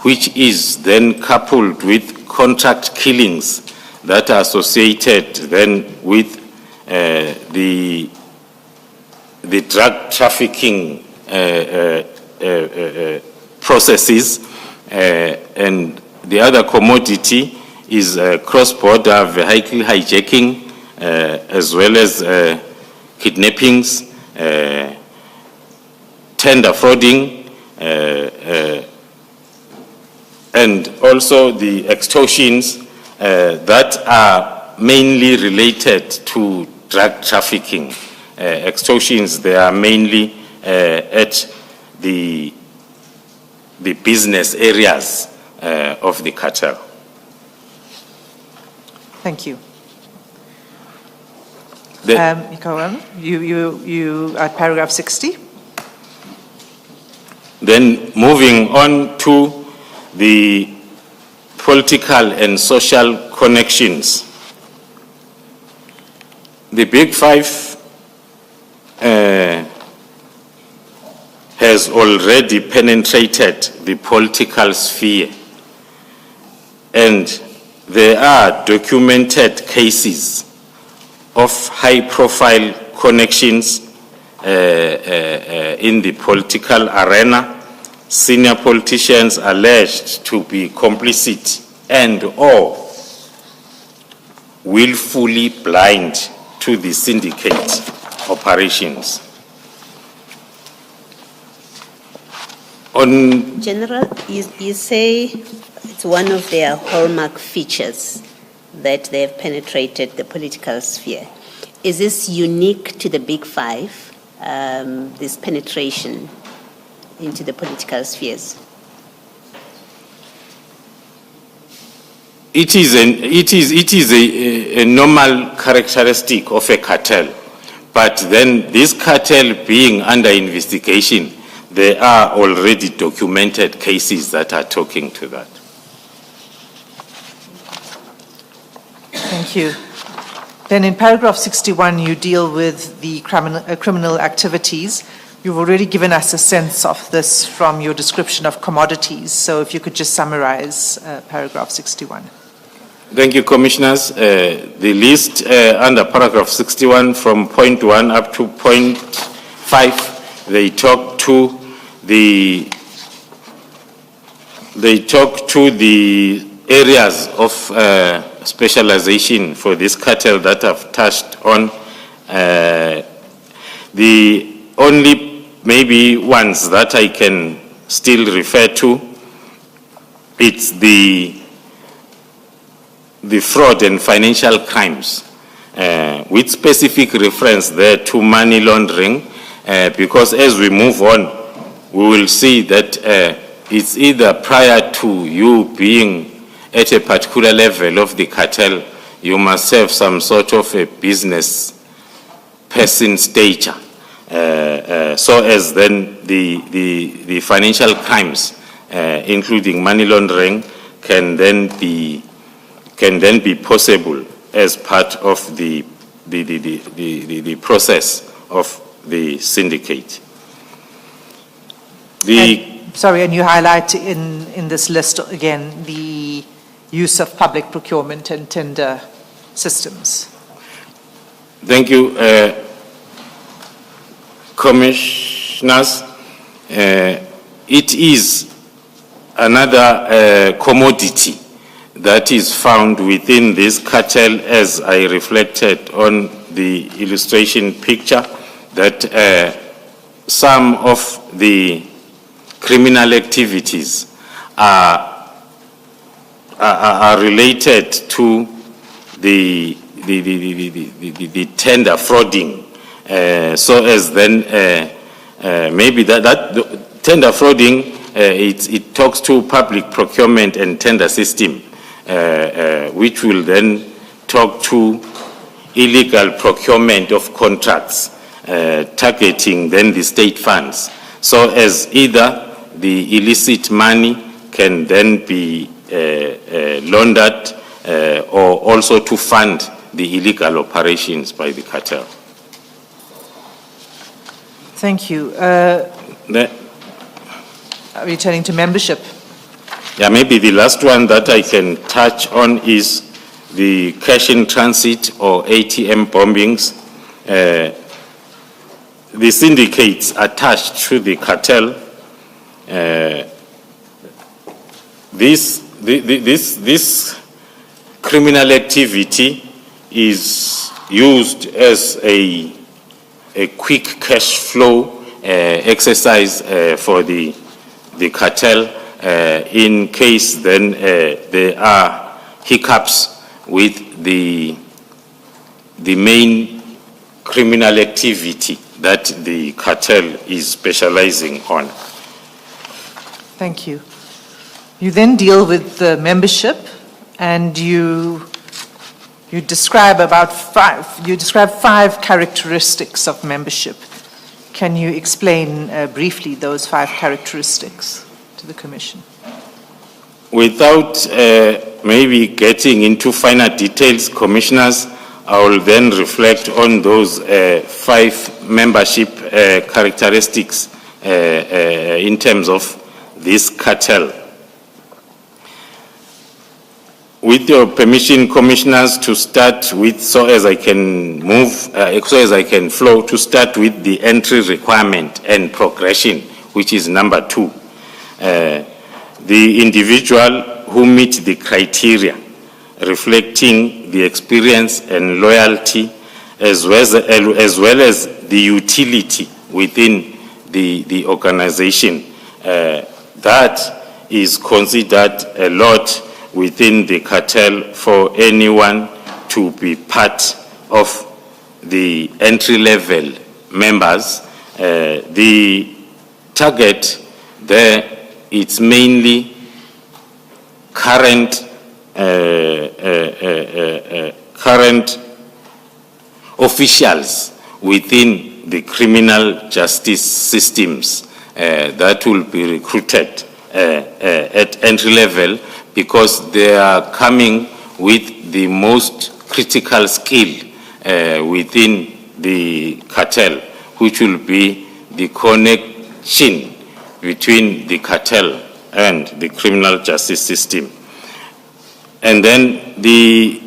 which is then coupled with contract killings that are associated then with the drug trafficking processes, and the other commodity is cross-border vehicle hijacking as well as kidnappings, tender frauding, and also the extortions that are mainly related to drug trafficking. Extortions, they are mainly at the business areas of the cartel. Thank you. The- Ikawan, you at paragraph 60. Then moving on to the political and social connections. The Big Five has already penetrated the political sphere, and there are documented cases of high-profile connections in the political arena. Senior politicians alleged to be complicit and/or willfully blind to the syndicate operations. On General, you say it's one of their hallmark features that they have penetrated the political sphere. Is this unique to the Big Five, this penetration into the political spheres? It is a normal characteristic of a cartel, but then this cartel being under investigation, there are already documented cases that are talking to that. Thank you. Then in paragraph 61, you deal with the criminal activities. You've already given us a sense of this from your description of commodities. So if you could just summarize paragraph 61. Thank you, Commissioners. The list under paragraph 61 from point 1 up to point 5, they talk to the areas of specialization for this cartel that I've touched on. The only maybe ones that I can still refer to, it's the fraud and financial crimes, with specific reference there to money laundering, because as we move on, we will see that it's either prior to you being at a particular level of the cartel, you must have some sort of a business person stature, so as then the financial crimes, including money laundering, can then be possible as part of the process of the syndicate. Sorry, and you highlight in this list again the use of public procurement and tender systems. Thank you, Commissioners. It is another commodity that is found within this cartel, as I reflected on the illustration picture, that some of the criminal activities are related to the tender frauding, so as then maybe that tender frauding, it talks to public procurement and tender system, which will then talk to illegal procurement of contracts, targeting then the state funds, so as either the illicit money can then be laundered or also to fund the illegal operations by the cartel. Thank you. Returning to membership. Yeah, maybe the last one that I can touch on is the cash in transit or ATM bombings. The syndicates attached to the cartel, this criminal activity is used as a quick cash flow exercise for the cartel in case then there are hiccups with the main criminal activity that the cartel is specializing on. Thank you. You then deal with the membership, and you describe five characteristics of membership. Can you explain briefly those 5 characteristics to the Commission? Without maybe getting into finer details, Commissioners, I will then reflect on those 5 membership characteristics in terms of this cartel. With your permission, Commissioners, to start with, so as I can flow, to start with the entry requirement and progression, which is number 2. The individual who meet the criteria, reflecting the experience and loyalty, as well as the utility within the organization. That is considered a lot within the cartel for anyone to be part of the entry-level members. The target there, it's mainly current officials within the criminal justice systems that will be recruited at entry level, because they are coming with the most critical skill within the cartel, which will be the connection between the cartel and the criminal justice system. And then the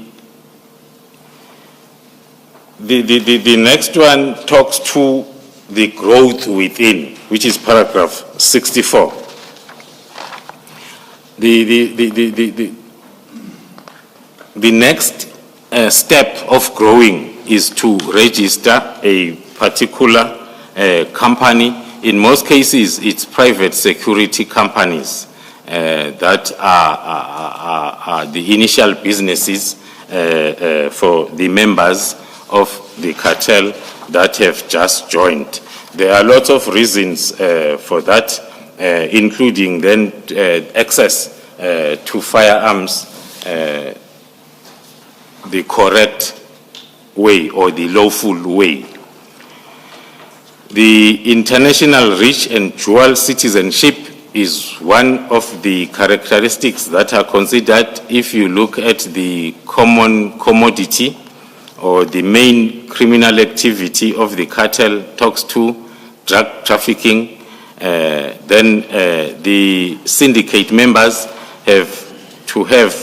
next one talks to the growth within, which is paragraph 64. The next step of growing is to register a particular company. In most cases, it's private security companies that are the initial businesses for the members of the cartel that have just joined. There are lots of reasons for that, including then access to firearms the correct way or the lawful way. The international reach and dual citizenship is one of the characteristics that are considered if you look at the common commodity or the main criminal activity of the cartel talks to drug trafficking. Then the syndicate members have to have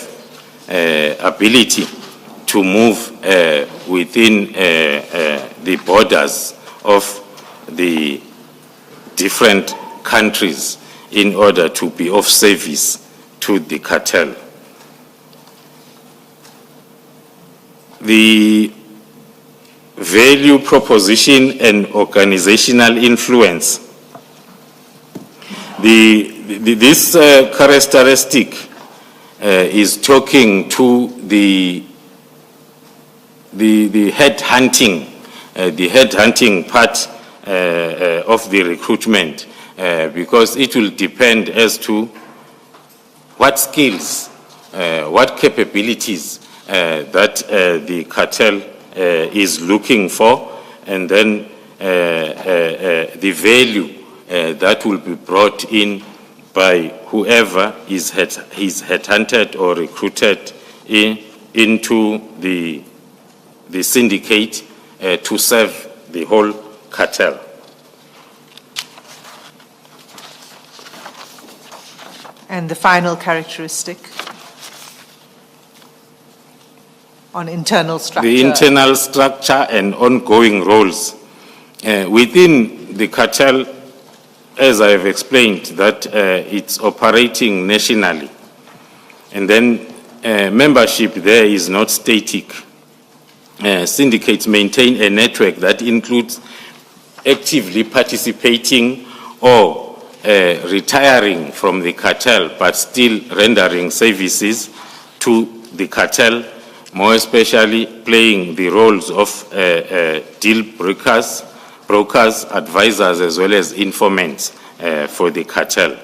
ability to move within the borders of the different countries in order to be of service to the cartel. The value proposition and organizational influence. This characteristic is talking to the headhunting part of the recruitment, because it will depend as to what skills, what capabilities that the cartel is looking for, and then the value that will be brought in by whoever is headhunted or recruited into the syndicate to serve the whole cartel. And the final characteristic on internal structure. The internal structure and ongoing roles. Within the cartel, as I have explained, that it's operating nationally. And then membership there is not static. syndicates maintain a network that includes actively participating or retiring from the cartel, but still rendering services to the cartel, more especially playing the roles of deal brokers, advisors, as well as informants for the cartel.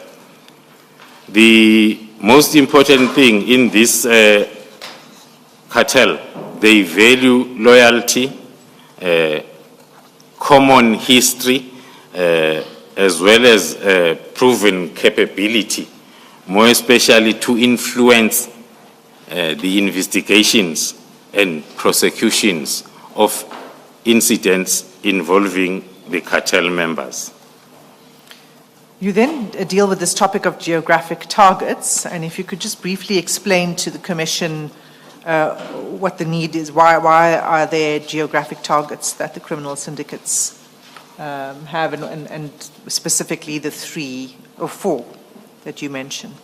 The most important thing in this cartel, they value loyalty, common history, as well as proven capability, more especially to influence the investigations and prosecutions of incidents involving the cartel members. You then deal with this topic of geographic targets, and if you could just briefly explain to the Commission what the need is, why are there geographic targets that the criminal syndicates have, and specifically the 3 or 4 that you mentioned?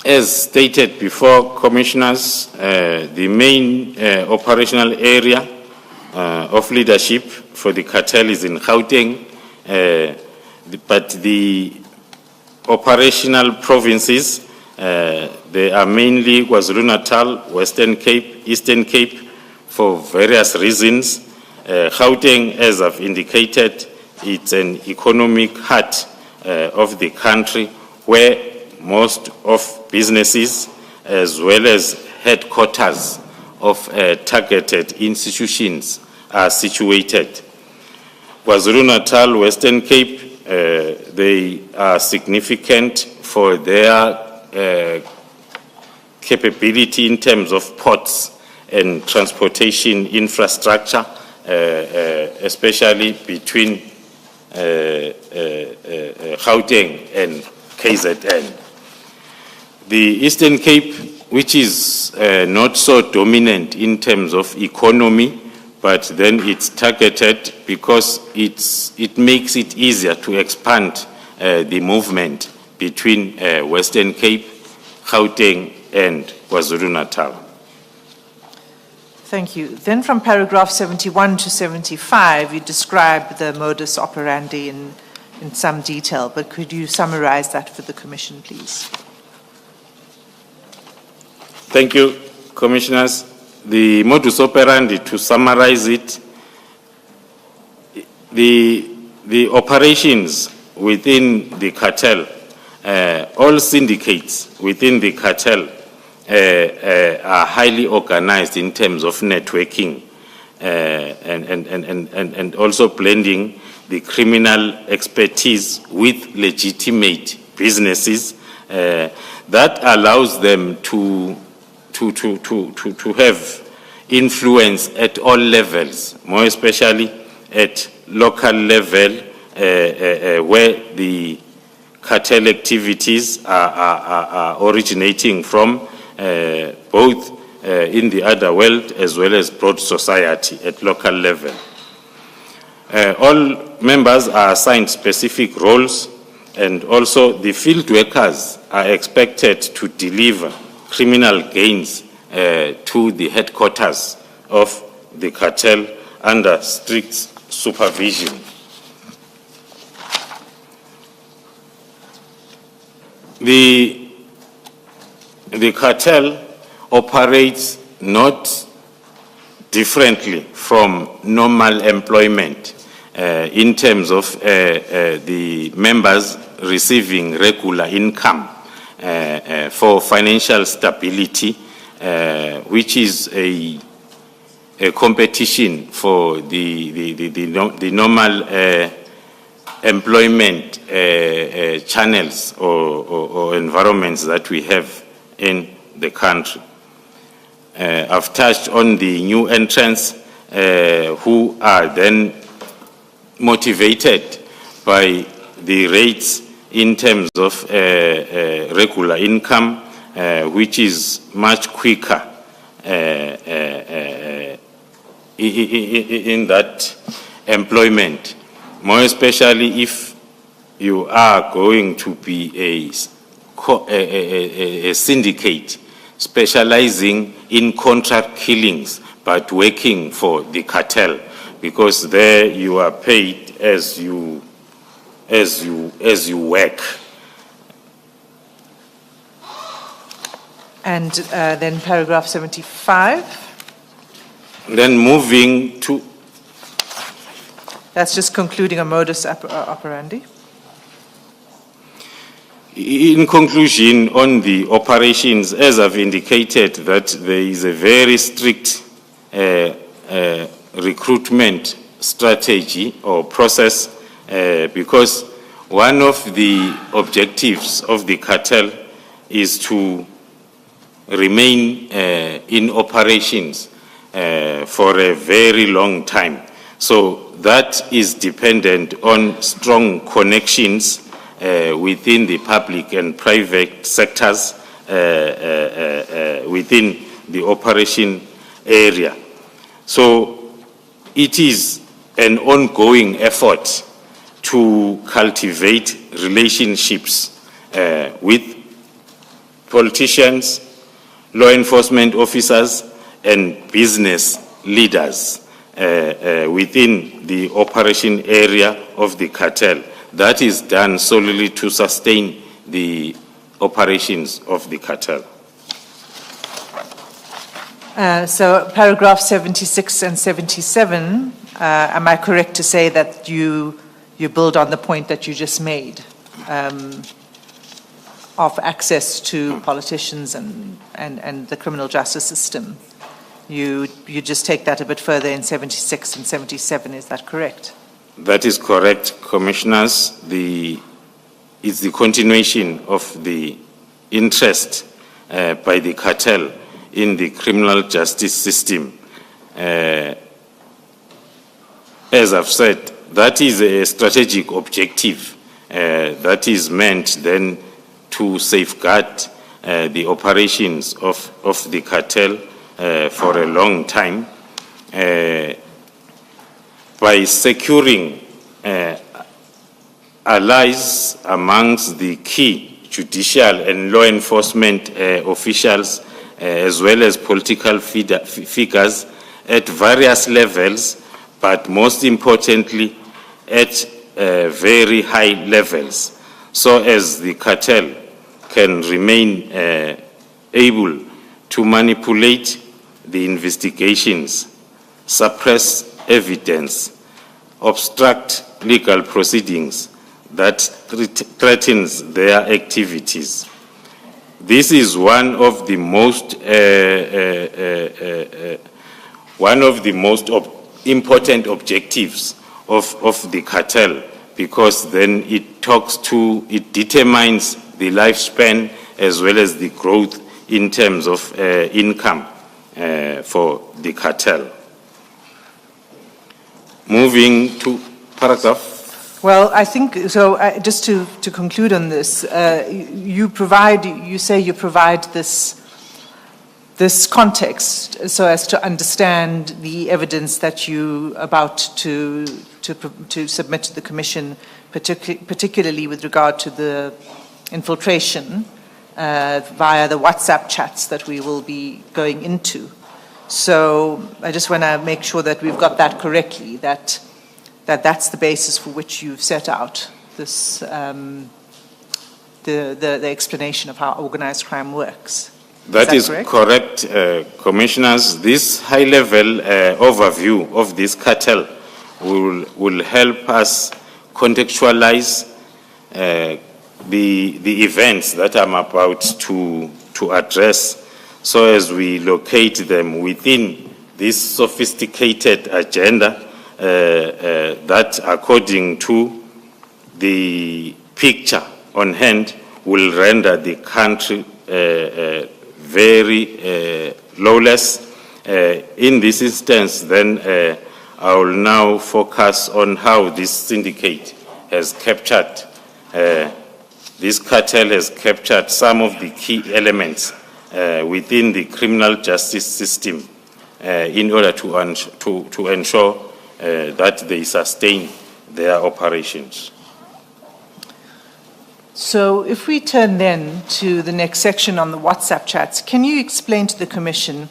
As stated before, Commissioners, the main operational area of leadership for the cartel is in Gauteng, but the operational provinces, they are mainly KwaZulu-Natal, Western Cape, Eastern Cape, for various reasons. Gauteng, as I've indicated, it's an economic heart of the country where most of businesses as well as headquarters of targeted institutions are situated. KwaZulu-Natal, Western Cape, they are significant for their capability in terms of ports and transportation infrastructure, especially between Gauteng and KZN. The Eastern Cape, which is not so dominant in terms of economy, but then it's targeted because it makes it easier to expand the movement between Western Cape, Gauteng, and KwaZulu-Natal. Thank you. Then from paragraph 71 to 75, you describe the modus operandi in some detail, but could you summarize that for the Commission, please? Thank you, Commissioners. The modus operandi, to summarize it, the operations within the cartel, all syndicates within the cartel are highly organized in terms of networking and also blending the criminal expertise with legitimate businesses that allows them to have influence at all levels, more especially at local level, where the cartel activities are originating from, both in the other world as well as broad society at local level. All members are assigned specific roles, and also the field workers are expected to deliver criminal gains to the headquarters of the cartel under strict supervision. The cartel operates not differently from normal employment in terms of the members receiving regular income for financial stability, which is a competition for the normal employment channels or environments that we have in the country. I've touched on the new entrants who are then motivated by the rates in terms of regular income, which is much quicker in that employment, more especially if you are going to be a syndicate specializing in contract killings, but working for the cartel, because there you are paid as you work. And then paragraph 75, Then moving to that's just concluding a modus operandi. in conclusion, on the operations, as I've indicated, that there is a very strict recruitment strategy or process, because one of the objectives of the cartel is to remain in operations for a very long time. So that is dependent on strong connections within the public and private sectors within the operation area. So it is an ongoing effort to cultivate relationships with politicians, law enforcement officers, and business leaders within the operation area of the cartel. That is done solely to sustain the operations of the cartel. So paragraph 76 and 77, am I correct to say that you build on the point that you just made of access to politicians and the criminal justice system? You just take that a bit further in 76 and 77, is that correct? That is correct, Commissioners. It's the continuation of the interest by the cartel in the criminal justice system. As I've said, that is a strategic objective that is meant then to safeguard the operations of the cartel for a long time by securing allies amongst the key judicial and law enforcement officials, as well as political figures at various levels, but most importantly at very high levels, so as the cartel can remain able to manipulate the investigations, suppress evidence, obstruct legal proceedings that threatens their activities. This is one of the most important objectives of the cartel, because then it determines the lifespan as well as the growth in terms of income for the cartel. Moving to paragraph. Well, I think, so just to conclude on this, you say you provide this context so as to understand the evidence that you about to submit to the Commission, particularly with regard to the infiltration via the WhatsApp chats that we will be going into. So I just want to make sure that we've got that correctly, that's the basis for which you've set out this the explanation of how organized crime works. That is correct, Commissioners. This high-level overview of this cartel will help us contextualize the events that I'm about to address, so as we locate them within this sophisticated agenda that, according to the picture on hand, will render the country very lawless. In this instance, then, I will now focus on how this syndicate has captured, this cartel has captured some of the key elements within the criminal justice system in order to ensure that they sustain their operations. So if we turn then to the next section on the WhatsApp chats, can you explain to the Commission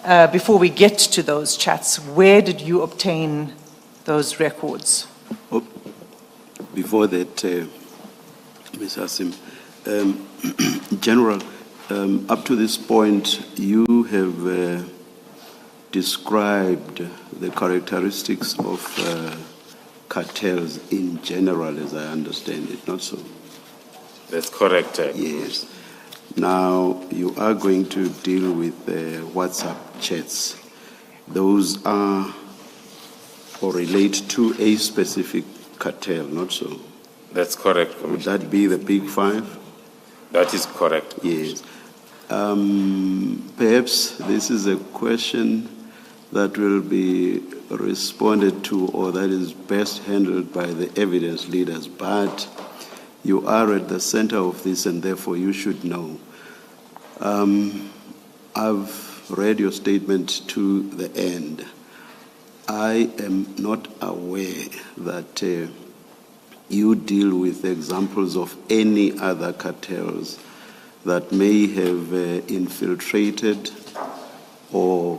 before we get to those chats, where did you obtain those records? Before that, Ms. Hassim, General, up to this point, you have described the characteristics of cartels in general, as I understand it, not so? That's correct. Yes. Now, you are going to deal with WhatsApp chats. Those are or relate to a specific cartel, not so? That's correct, Would Commissioner. that be the Big Five? That is correct. Yes. Perhaps this is a question that will be responded to or that is best handled by the evidence leaders, but you are at the center of this and therefore you should know. I've read your statement to the end. I am not aware that you deal with examples of any other cartels that may have infiltrated or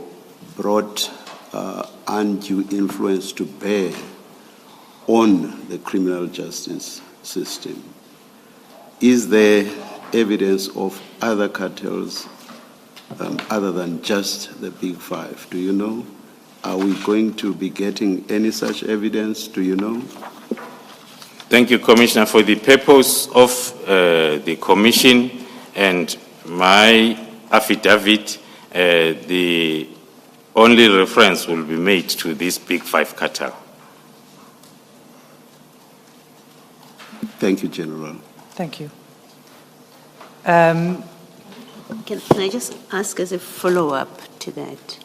brought undue influence to bear on the criminal justice system. Is there evidence of other cartels other than just the Big Five? Do you know? Are we going to be getting any such evidence? Do you know? Thank you, Commissioner. For the purpose of the Commission and my affidavit, the only reference will be made to this Big Five cartel. Thank you, General. Thank you. Can I just ask as a follow-up to that?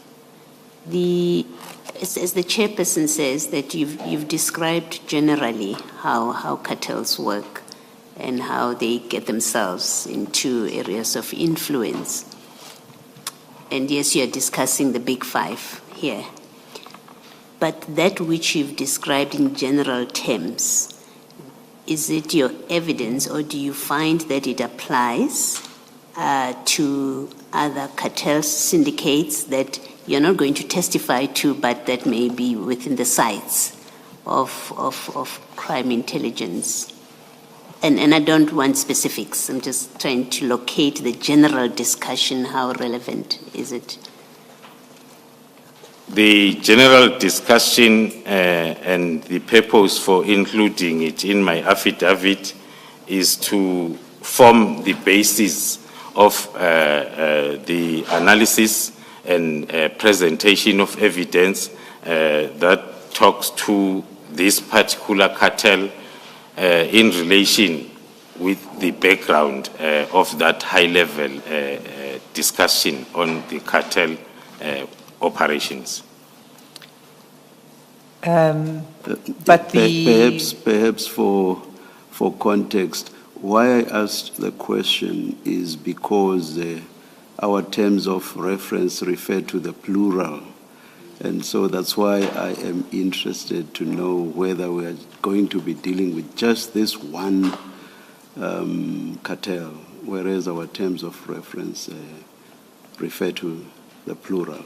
As the chairperson says, that you've described generally how cartels work and how they get themselves into areas of influence. And yes, you're discussing the Big Five here. But that which you've described in general terms, is it your evidence or do you find that it applies to other cartel syndicates that you're not going to testify to, but that may be within the sights of crime intelligence? And I don't want specifics. I'm just trying to locate the general discussion. How relevant is it? The general discussion and the purpose for including it in my affidavit is to form the basis of the analysis and presentation of evidence that talks to this particular cartel in relation with the background of that high-level discussion on the cartel operations. But Perhaps for context, why I asked the question is because our terms of reference refer to the plural. And so that's why I am interested to know whether we are going to be dealing with just this one cartel, whereas our terms of reference refer to the plural.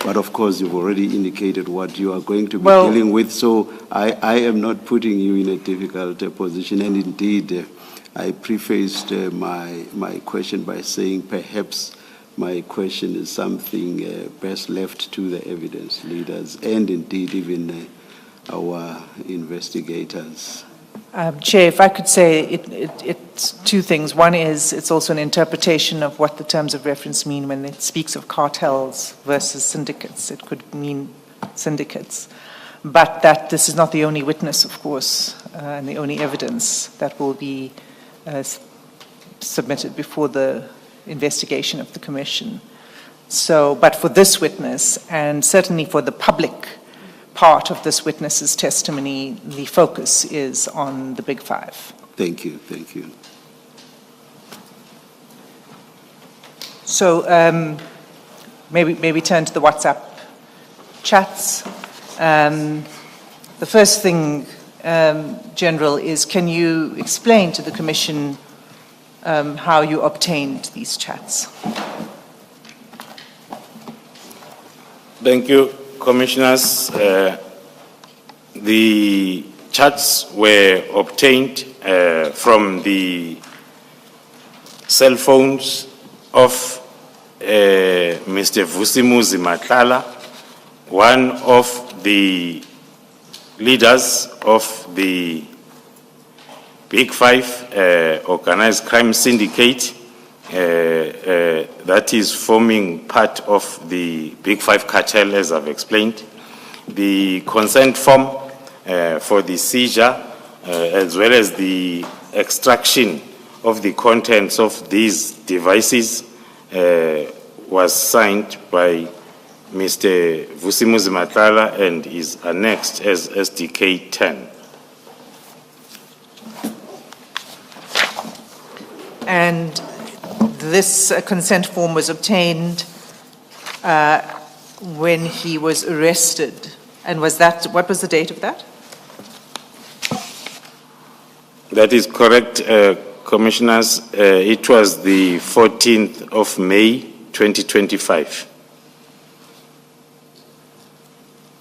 But of course, you've already indicated what you are going to be dealing with, so I am not putting you in a difficult position. And indeed, I prefaced my question by saying perhaps my question is something best left to the evidence leaders and indeed even our investigators. Chair, if I could say it's two things. One is it's also an interpretation of what the terms of reference mean when it speaks of cartels versus syndicates. It could mean syndicates. But that this is not the only witness, of course, and the only evidence that will be submitted before the investigation of the Commission. So, but for this witness, and certainly for the public part of this witness's testimony, the focus is on the Big Five. Thank you, thank you. So maybe turn to the WhatsApp chats. The first thing, General, is can you explain to the Commission how you obtained these chats? Thank you, Commissioners. The charts were obtained from the cell phones of Mr. Vusimuzi Matlala, one of the leaders of the Big Five organized crime syndicate that is forming part of the Big Five cartel, as I've explained. The consent form for the seizure, as well as the extraction of the contents of these devices, was signed by Mr. Vusimuzi Matlala and is annexed as SDK 10. And this consent form was obtained when he was arrested. And was that, what was the date of that? That is correct, Commissioners. It was the 14th of May, 2025.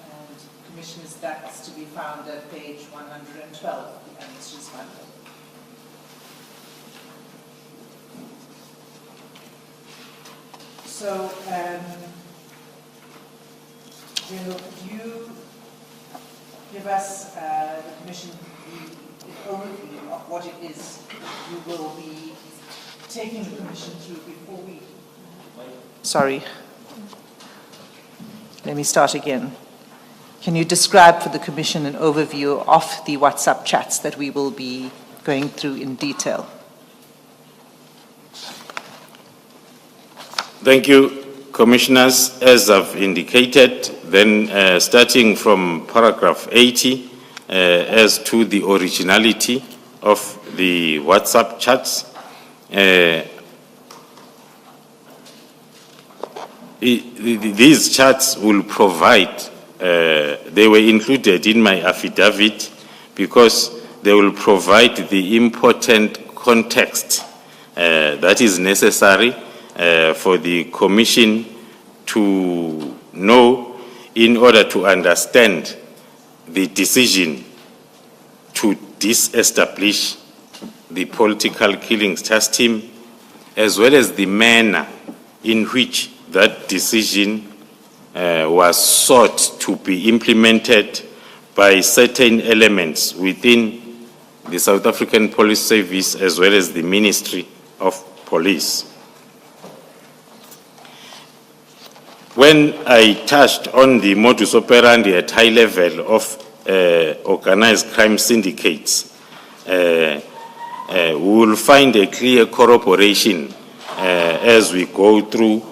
And Commissioners, that's to be found at page 112, the annexes manual. So, General, could you give us, the Commission, the overview of what it is you will be taking the Commission through before we... Sorry. Let me start again. Can you describe for the Commission an overview of the WhatsApp chats that we will be going through in detail? Thank you, Commissioners. As I've indicated, then starting from paragraph 80, as to the originality of the WhatsApp chats, these chats will provide, they were included in my affidavit because they will provide the important context that is necessary for the Commission to know in order to understand the decision to disestablish the political killings task team, as well as the manner in which that decision was sought to be implemented by certain elements within the South African Police Service, as well as the Ministry of Police. When I touched on the modus operandi at high level of organized crime syndicates, we will find a clear corroboration as we go through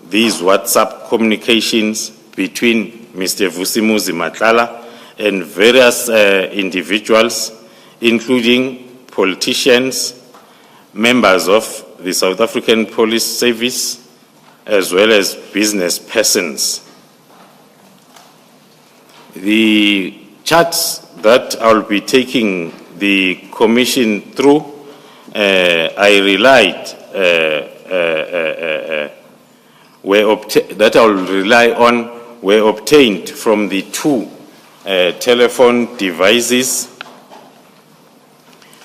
these WhatsApp communications between Mr. Vusimuzi Matlala and various individuals, including politicians, members of the South African Police Service, as well as business persons. The charts that I'll be taking the Commission through, I relied, that I'll rely on, were obtained from the two telephone devices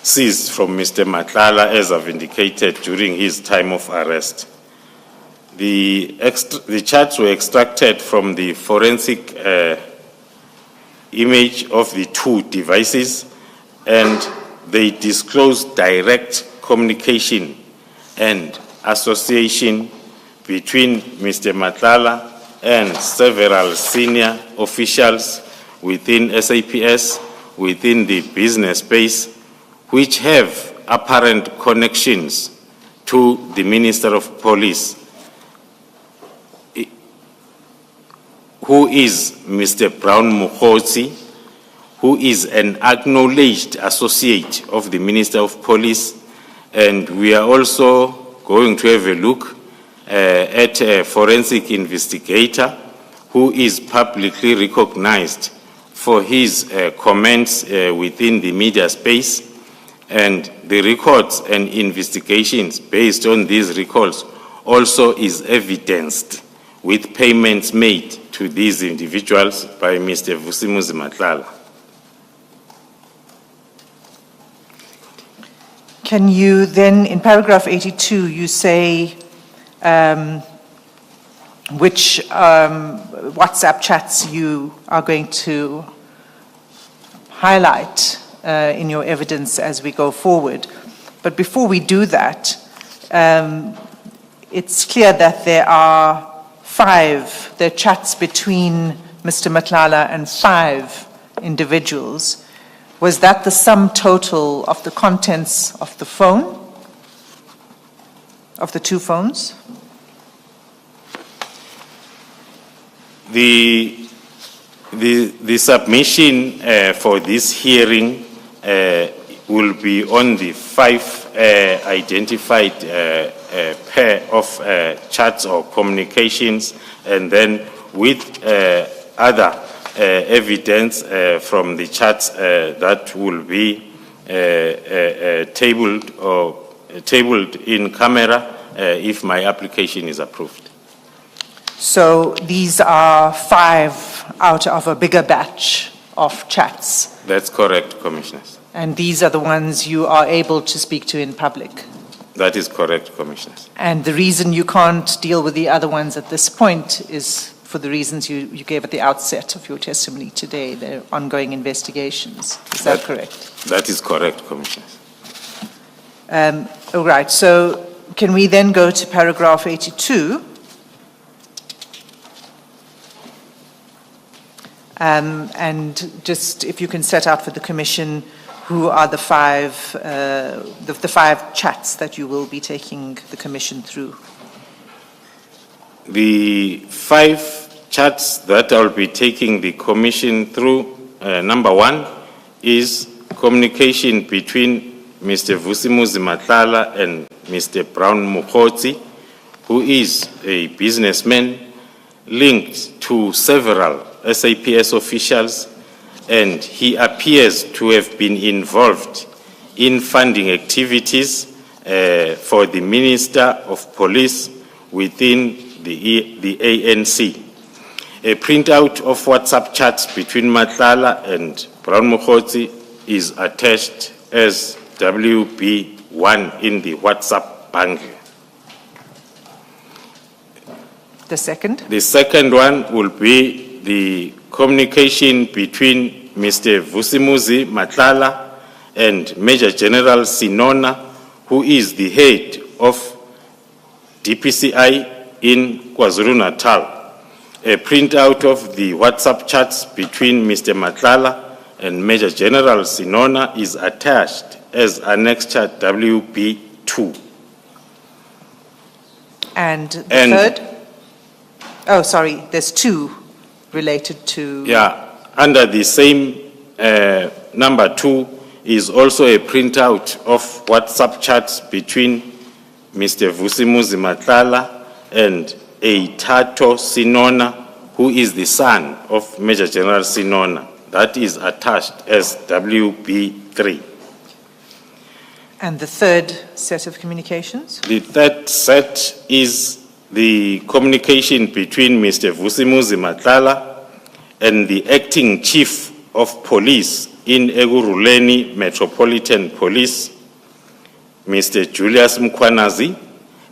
seized from Mr. Matlala, as I've indicated, during his time of arrest. The charts were extracted from the forensic image of the two devices, and they disclose direct communication and association between Mr. Matlala and several senior officials within SAPS, within the business space, which have apparent connections to the Minister of Police, who is Mr. Brown Mukhosi, who is an acknowledged associate of the Minister of Police, and we are also going to have a look at a forensic investigator who is publicly recognized for his comments within the media space, and the records and investigations based on these records also is evidenced with payments made to these individuals by Mr. Vusimuzi Matlala. Can you then, in paragraph 82, you say which WhatsApp chats you are going to highlight in your evidence as we go forward. But before we do that, it's clear that there are there are chats between Mr. Matlala and 5 individuals. Was that the sum total of the contents of the phone, of the 2 phones? The submission for this hearing will be on the 5 identified pair of chats or communications, and then with other evidence from the chats that will be tabled in camera if my application is approved. So these are 5 out of a bigger batch of chats. That's correct, Commissioners. And these are the ones you are able to speak to in public. That is correct, Commissioners. And the reason you can't deal with the other ones at this point is for the reasons you gave at the outset of your testimony today, the ongoing investigations. Is that correct? That is correct, Commissioners. All right, so can we then go to paragraph 82? And just if you can set out for the Commission who are the 5 chats that you will be taking the Commission through. The 5 chats that I'll be taking the Commission through, number 1 is communication between Mr. Vusimuzi Matlala and Mr. Brown Mukhodzi, who is a businessman linked to several SAPS officials, and he appears to have been involved in funding activities for the Minister of Police within the ANC. A printout of WhatsApp chats between Matlala and Brown Mukhodzi is attached as WB1 in the WhatsApp bundle. The second? The second one will be the communication between Mr. Vusimuzi Matlala and Major General Sinona, who is the head of DPCI in KwaZulu-Natal. A printout of the WhatsApp chats between Mr. Matlala and Major General Sinona is attached as Annex Chat WB2. And the third? Oh, sorry, there's 2 related to... Yeah, under the same number 2 is also a printout of WhatsApp chats between Mr. Vusimuzi Matlala and a Tato Sinona, who is the son of Major General Sinona. That is attached as WB3. And the third set of communications? The third set is the communication between Mr. Vusimuzi Matlala and the acting chief of police in Eguruleni Metropolitan Police, Mr. Julius Mkhwanazi.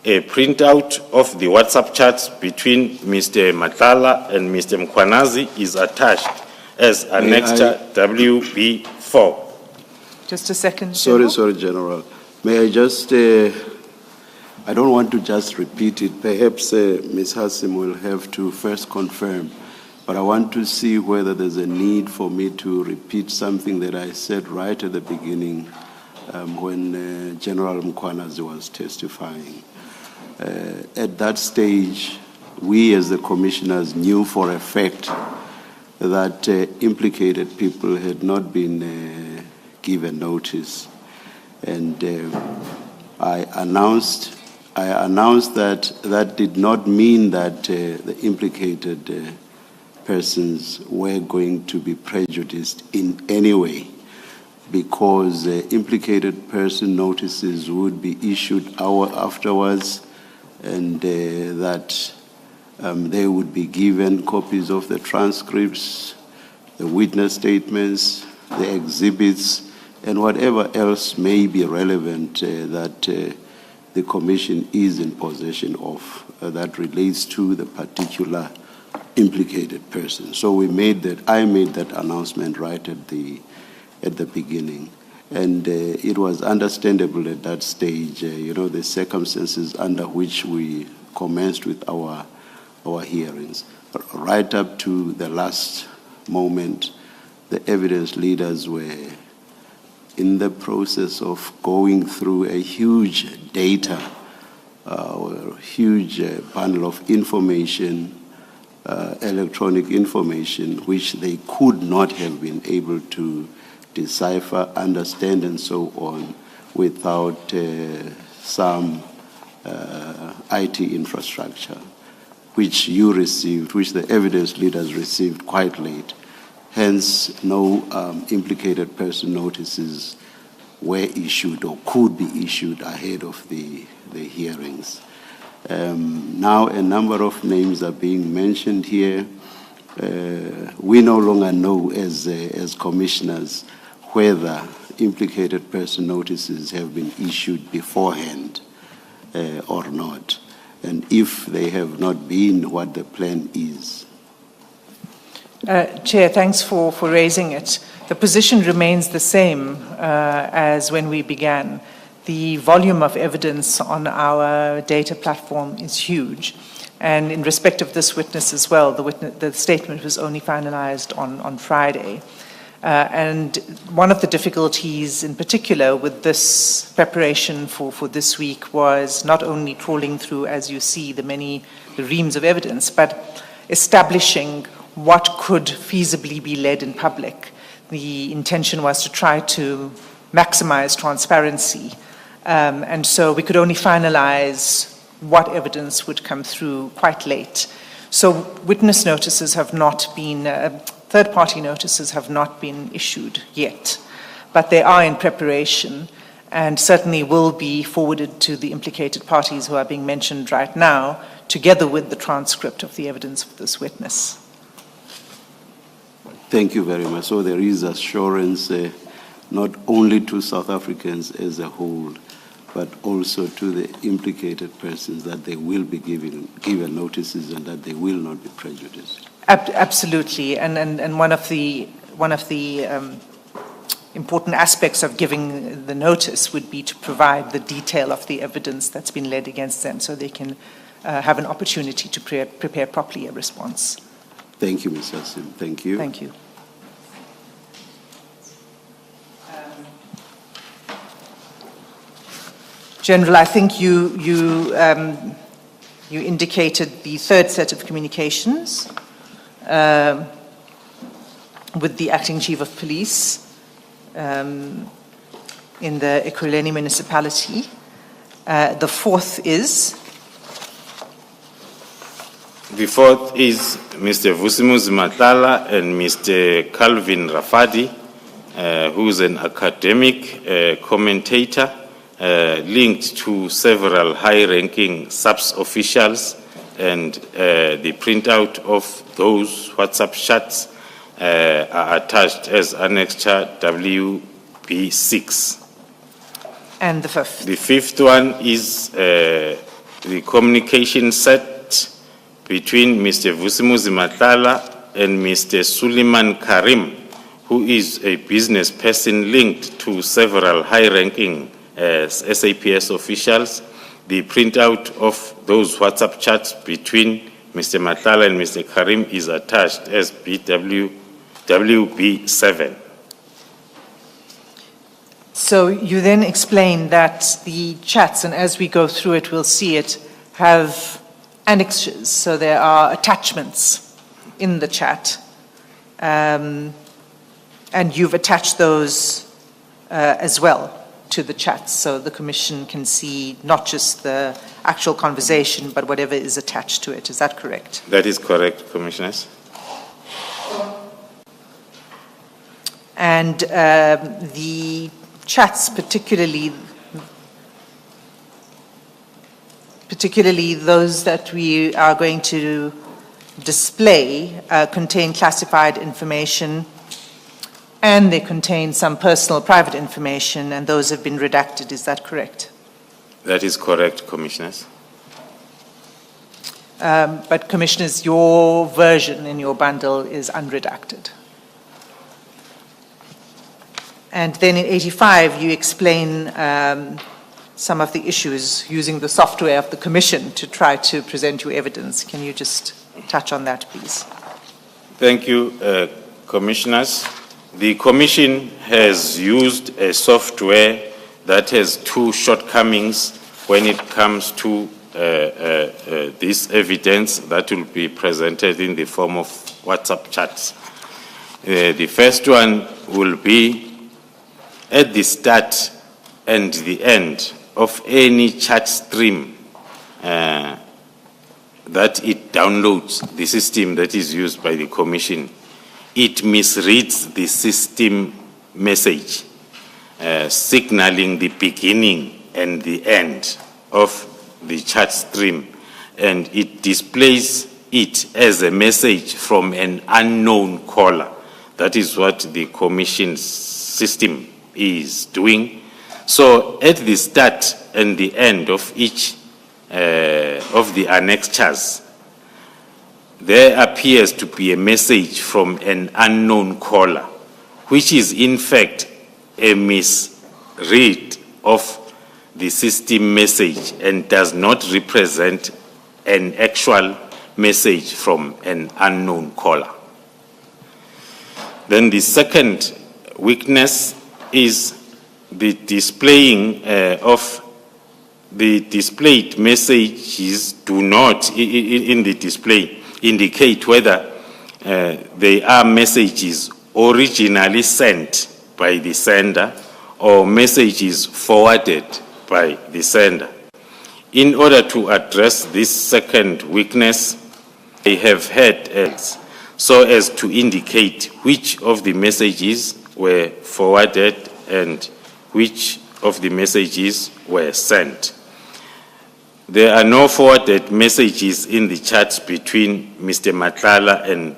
A printout of the WhatsApp chats between Mr. Matlala and Mr. Mkhwanazi is attached as Annexure WB4. Just a second. Sorry, General. May I just, I don't want to just repeat it. Perhaps Ms. Hassim will have to first confirm, but I want to see whether there's a need for me to repeat something that I said right at the beginning when General Mkhwanazi was testifying. At that stage, we as the commissioners knew for a fact that implicated people had not been given notice. And I announced that that did not mean that the implicated persons were going to be prejudiced in any way, because implicated person notices would be issued hour afterwards, and that They would be given copies of the transcripts, the witness statements, the exhibits, and whatever else may be relevant that the Commission is in possession of that relates to the particular implicated person. So I made that announcement right at the beginning. And it was understandable at that stage, the circumstances under which we commenced with our hearings. Right up to the last moment, the evidence leaders were in the process of going through a huge data, or huge bundle of information, electronic information, which they could not have been able to decipher, understand, and so on without some IT infrastructure, which you received, which the evidence leaders received quite late. Hence, no implicated person notices were issued or could be issued ahead of the hearings. Now, a number of names are being mentioned here. We no longer know as commissioners whether implicated person notices have been issued beforehand or not, and if they have not been, what the plan is. Chair, thanks for raising it. The position remains the same as when we began. The volume of evidence on our data platform is huge. And in respect of this witness as well, the statement was only finalized on Friday. And one of the difficulties in particular with this preparation for this week was not only trawling through, as you see, the reams of evidence, but establishing what could feasibly be led in public. The intention was to try to maximize transparency. And so we could only finalize what evidence would come through quite late. So witness notices have not been, third-party notices have not been issued yet, but they are in preparation and certainly will be forwarded to the implicated parties who are being mentioned right now, together with the transcript of the evidence of this witness. Thank you very much. So there is assurance not only to South Africans as a whole, but also to the implicated persons that they will be given notices and that they will not be prejudiced. Absolutely, and one of the important aspects of giving the notice would be to provide the detail of the evidence that's been led against them, so they can have an opportunity to prepare properly a response. Thank you, Ms. Hassim. Thank you. Thank you. General, I think you indicated the third set of communications with the acting chief of police in the Ekurhuleni municipality. The fourth is? The fourth is Mr. Vusimuzi Matala and Mr. Calvin Rafadi, who is an academic commentator linked to several high-ranking SAPS officials, and the printout of those WhatsApp chats are attached as Annexure WB6. And the fifth? The fifth one is the communication set between Mr. Vusimuzi Matala and Mr. Suleiman Karim, who is a business person linked to several high-ranking SAPS officials. The printout of those WhatsApp chats between Mr. Matala and Mr. Karim is attached as WB7. So you then explain that the chats, and as we go through it, we'll see it, have annexures. So there are attachments in the chat. And you've attached those as well to the chats, so the Commission can see not just the actual conversation, but whatever is attached to it. Is that correct? That is correct, Commissioners. And the chats, particularly particularly those that we are going to display, contain classified information, and they contain some personal private information, and those have been redacted. Is that correct? That is correct, Commissioners. But Commissioners, your version in your bundle is unredacted. And then in 85, you explain some of the issues using the software of the Commission to try to present your evidence. Can you just touch on that, please? Thank you, Commissioners. The Commission has used a software that has two shortcomings when it comes to this evidence that will be presented in the form of WhatsApp chats. The first one will be at the start and the end of any chat stream that it downloads, the system that is used by the Commission, it misreads the system message, signaling the beginning and the end of the chat stream, and it displays it as a message from an unknown caller. That is what the Commission's system is doing. So at the start and the end of each of the annexures, there appears to be a message from an unknown caller, which is in fact a misread of the system message and does not represent an actual message from an unknown caller. Then the second weakness is the displaying of the displayed messages do not in the display indicate whether they are messages originally sent by the sender or messages forwarded by the sender. In order to address this second weakness, they have had ads so as to indicate which of the messages were forwarded and which of the messages were sent. There are no forwarded messages in the chats between Mr. Matlala and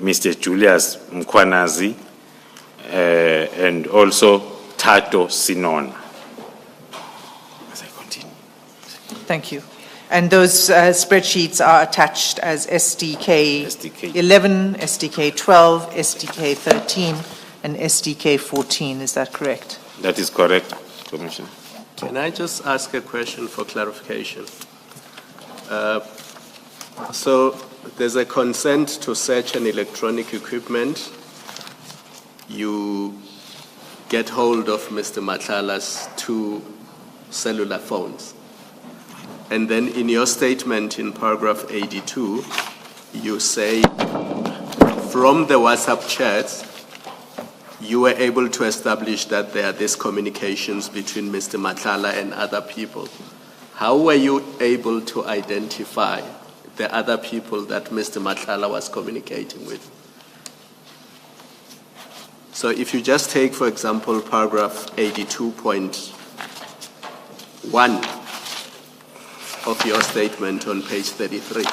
Mr. Julius Mkwanazi and also Tato Sinona. As I continue. Thank you. And those spreadsheets are attached as SDK 11, SDK 12, SDK 13, and SDK 14. Is that correct? That is correct, Commissioner. Can I just ask a question for clarification? So there's a consent to search an electronic equipment. You get hold of Mr. Matlala's 2 cellular phones. And then in your statement in paragraph 82, you say from the WhatsApp chats, you were able to establish that there are these communications between Mr. Matlala and other people. How were you able to identify the other people that Mr. Matlala was communicating with? So if you just take, for example, paragraph 82.1 of your statement on page 33.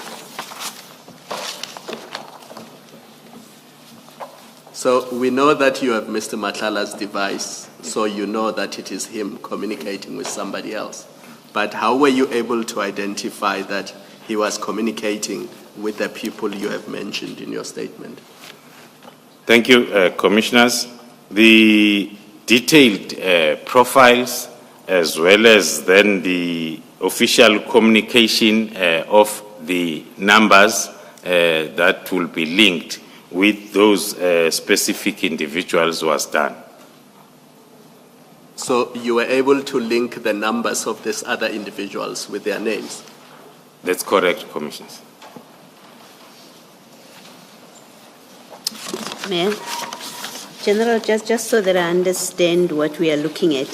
So we know that you have Mr. Matlala's device, so you know that it is him communicating with somebody else. But how were you able to identify that he was communicating with the people you have mentioned in your statement? Thank you, Commissioners. The detailed profiles as well as then the official communication of the numbers that will be linked with those specific individuals was done. So you were able to link the numbers of these other individuals with their names? That's correct, Commissioners. Mayor, General, just so that I understand what we are looking at,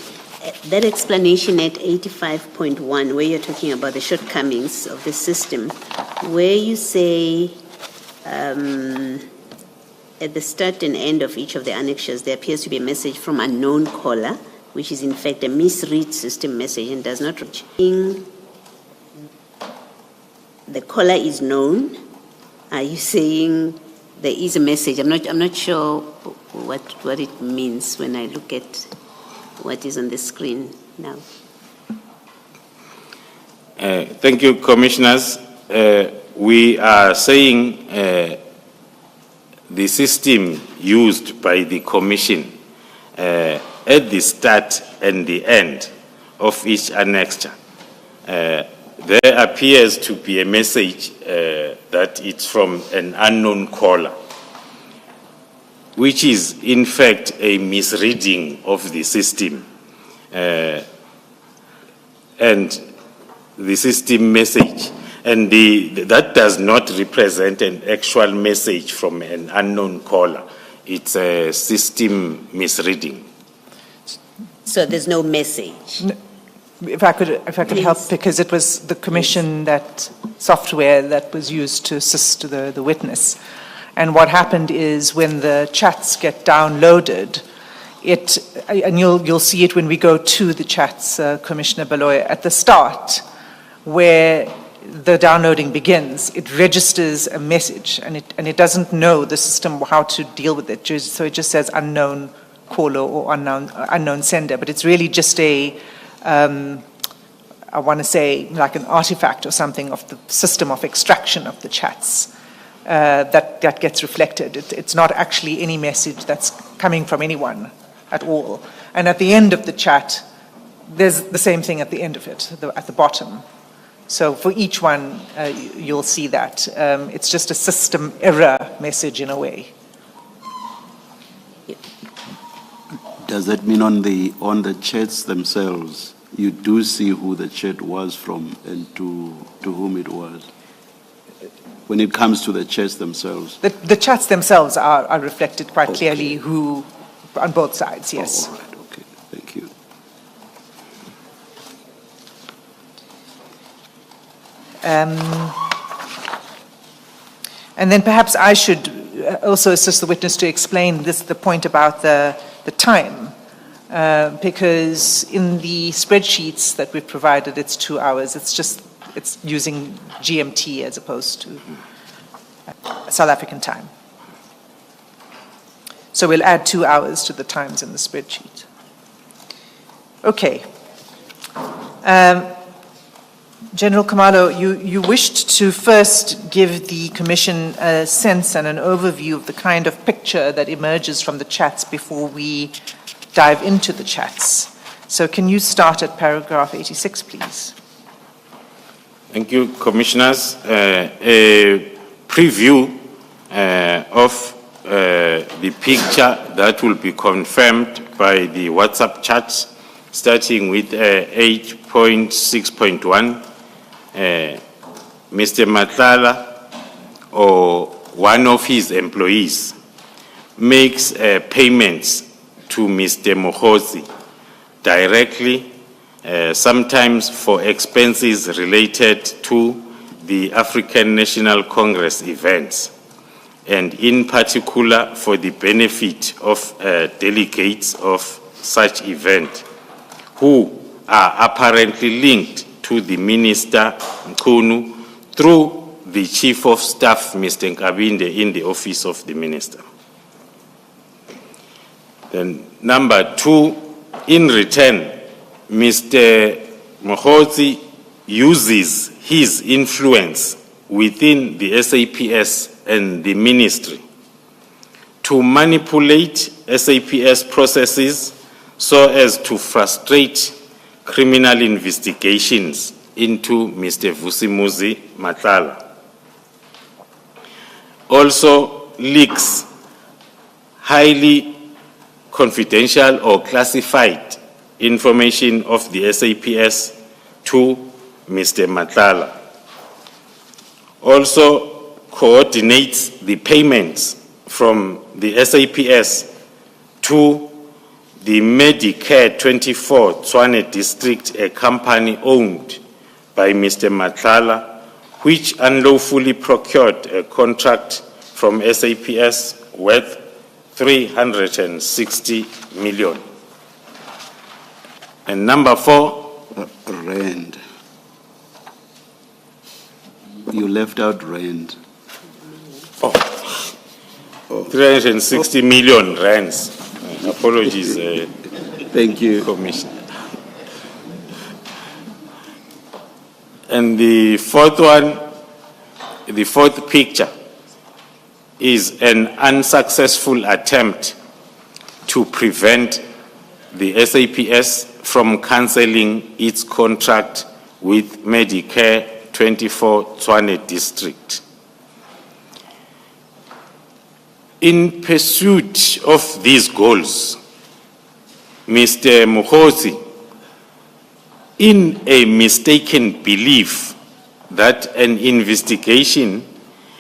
that explanation at 85.1, where you're talking about the shortcomings of the system, where you say at the start and end of each of the annexures, there appears to be a message from unknown caller. which is in fact a misread system message and does not reach. The caller is known. Are you saying there is a message? I'm not sure what it means when I look at what is on the screen now. Thank you, Commissioners. We are saying the system used by the Commission at the start and the end of each annexure. There appears to be a message that it's from an unknown caller, which is in fact a misreading of the system and the system message. And that does not represent an actual message from an unknown caller. It's a system misreading. So there's no message? No. If I could help, because it was the Commission, that software that was used to assist the witness. And what happened is when the chats get downloaded, and you'll see it when we go to the chats, Commissioner Baloy, at the start, where the downloading begins, it registers a message, and it doesn't know the system how to deal with it. So it just says unknown caller or unknown sender, but it's really just I want to say like an artifact or something of the system of extraction of the chats that gets reflected. It's not actually any message that's coming from anyone at all. And at the end of the chat, there's the same thing at the end of it, at the bottom. So for each one, you'll see that. It's just a system error message in a way. Does that mean on the chats themselves, you do see who the chat was from and to whom it was? When it comes to the chats themselves? The chats themselves are reflected quite clearly who, on both sides, yes. Oh, all right, okay, thank you. And then perhaps I should also assist the witness to explain the point about the time, because in the spreadsheets that we've provided, it's 2 hours. It's using GMT as opposed to South African time. So we'll add 2 hours to the times in the spreadsheet. Okay. General Khumalo, you wished to first give the Commission a sense and an overview of the kind of picture that emerges from the chats before we dive into the chats. So can you start at paragraph 86, please? Thank you, Commissioners. A preview of the picture that will be confirmed by the WhatsApp chats, starting with 8.6.1. Mr. Matlala or one of his employees makes payments to Mr. Mokhosi directly, sometimes for expenses related to the African National Congress events, and in particular for the benefit of delegates of such event who are apparently linked to the Minister Nkunu through the Chief of Staff, Mr. Nkabinde, in the office of the Minister. Then number 2, in return, Mr. Mokhosi uses his influence within the SAPS and the ministry to manipulate SAPS processes so as to frustrate criminal investigations into Mr. Vusimuzi Matlala. Also leaks highly confidential or classified information of the SAPS to Mr. Matlala. Also coordinates the payments from the SAPS to the Medicare 24 Tshwane District, a company owned by Mr. Matlala, which unlawfully procured a contract from SAPS worth 360 million. And number 4, Rand. You left out Rand. 360 million rands. Apologies, Thank you. Commissioner. And the fourth one, the fourth picture, is an unsuccessful attempt to prevent the SAPS from cancelling its contract with Medicare 24 Tshwane District. In pursuit of these goals, Mr. Mokhosi, in a mistaken belief that an investigation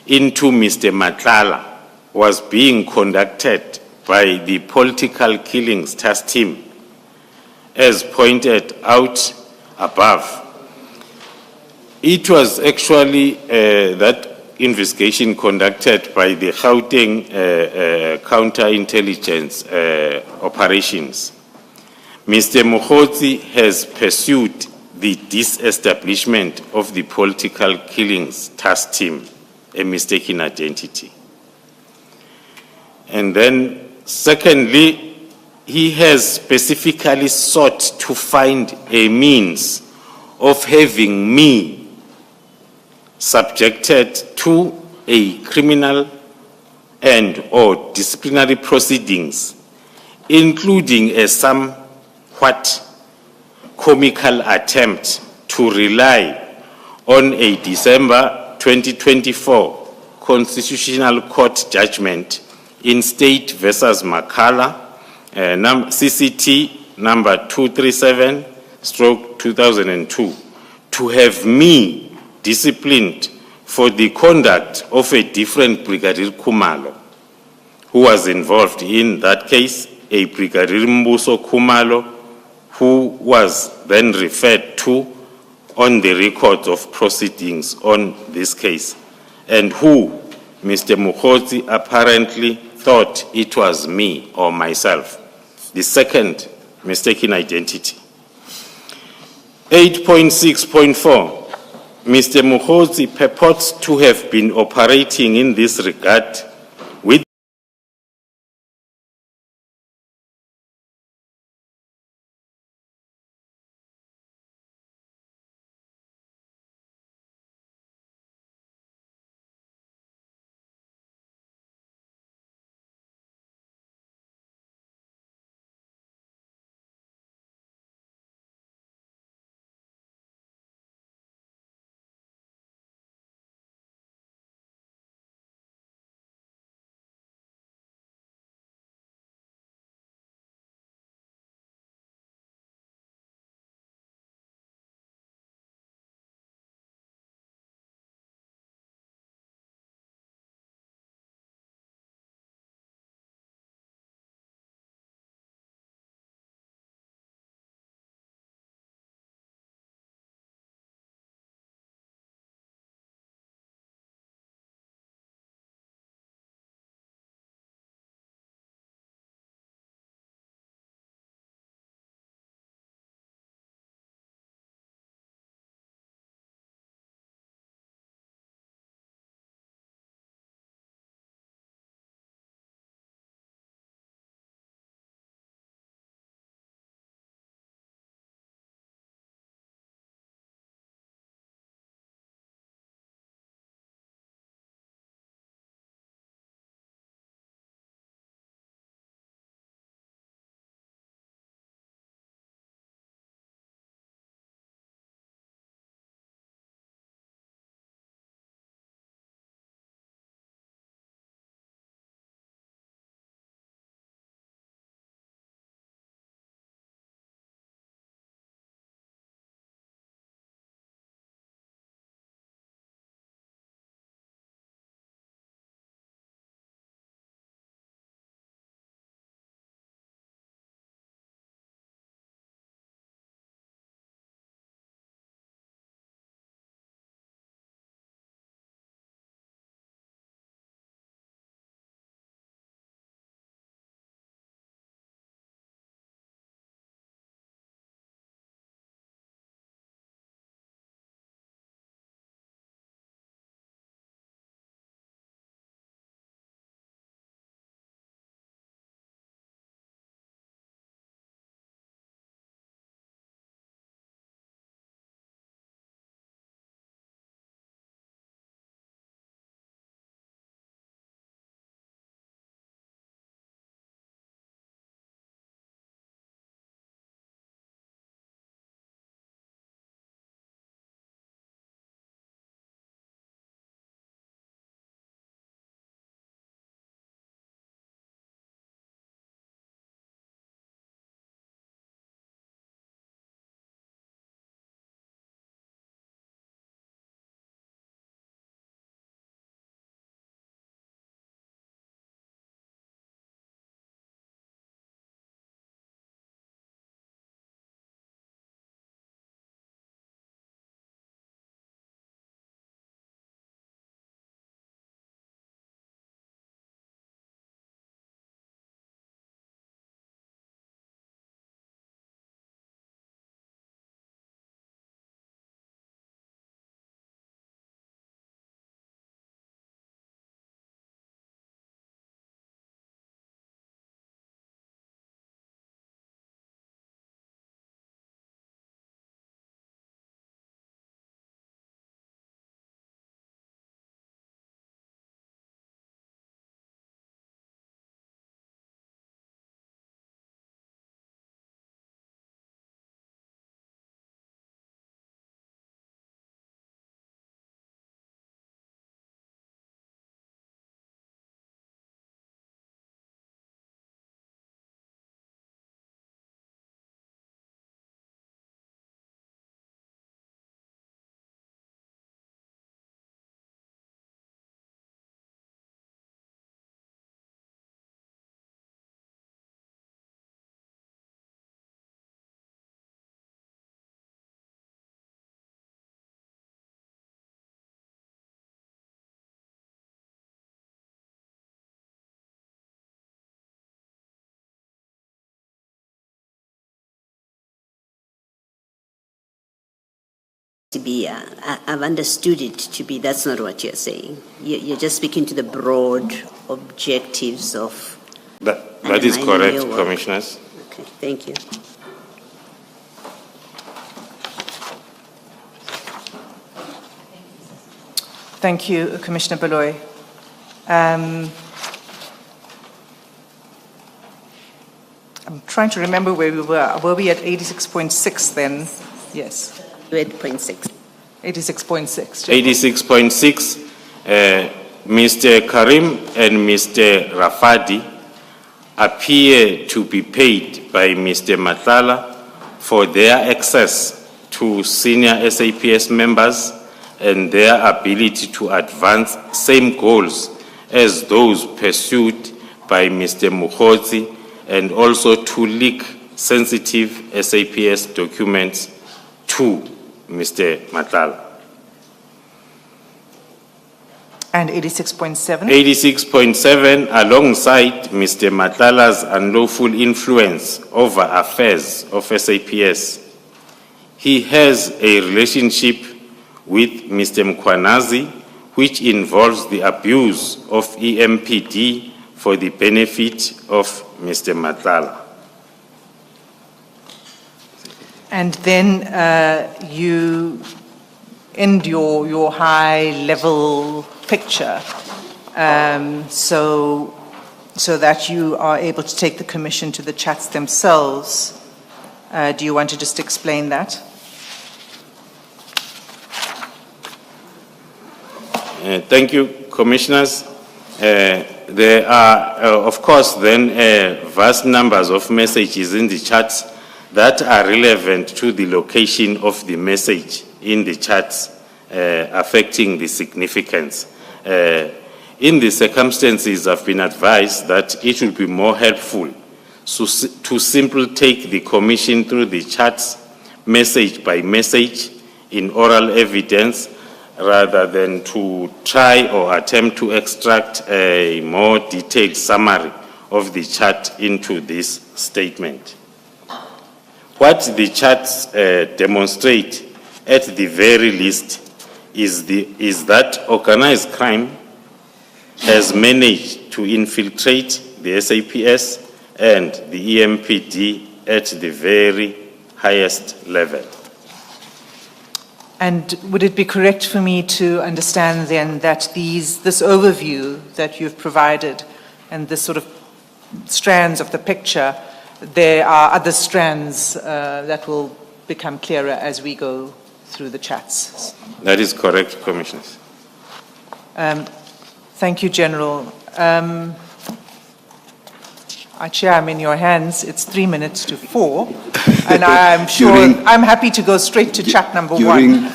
into Mr. Matlala was being conducted by the Political Killings Task Team, as pointed out above. It was actually that investigation conducted by the Gauteng counterintelligence operations. Mr. Mokhosi has pursued the disestablishment of the Political Killings Task Team, a mistaken identity. And then, secondly, he has specifically sought to find a means of having me subjected to a criminal and or disciplinary proceedings, including a somewhat comical attempt to rely on a December 2024 Constitutional Court judgment in State versus Makala, CCT number 237/2002, to have me disciplined for the conduct of a different Brigadier Khumalo, who was involved in that case, a Brigadier Mbuso Khumalo, who was then referred to on the record of proceedings on this case, and who Mr. Mokhosi apparently thought it was me or myself, the second mistaken identity. 8.6.4, Mr. Mokhosi purports to have been operating in this regard to be, I've understood it to be, that's not what you're saying. You're just speaking to the broad objectives of. That is undermining correct, your work. Commissioners. Okay, thank you. Thank you, Commissioner Baloy. I'm trying to remember where we were. Were we at 86.6 then? Yes. 8.6. 86.6. 86.6, Mr. Karim and Mr. Rafadi appear to be paid by Mr. Matlala for their access to senior SAPS members and their ability to advance same goals as those pursued by Mr. Mukhodzi, and also to leak sensitive SAPS documents to Mr. Matlala. And 86.7? 86.7, alongside Mr. Matlala's unlawful influence over affairs of SAPS, he has a relationship with Mr. Mkwanazi, which involves the abuse of EMPD for the benefit of Mr. Matlala. And then you end your high-level picture so that you are able to take the commission to the chats themselves. Do you want to just explain that? Thank you, Commissioners. There are, of course, then vast numbers of messages in the chats that are relevant to the location of the message in the chats, affecting the significance. In the circumstances, I've been advised that it will be more helpful to simply take the commission through the chats, message by message, in oral evidence, rather than to try or attempt to extract a more detailed summary of the chart into this statement. What the charts demonstrate, at the very least, is that organized crime has managed to infiltrate the SAPS and the EMPD at the very highest level. And would it be correct for me to understand then that this overview that you've provided and this sort of strands of the picture, there are other strands that will become clearer as we go through the chats? That is correct, Commissioners. Thank you, General. Chair, I'm in your hands. It's 3 minutes to 4, and I'm sure I'm happy to go straight to chat number 1.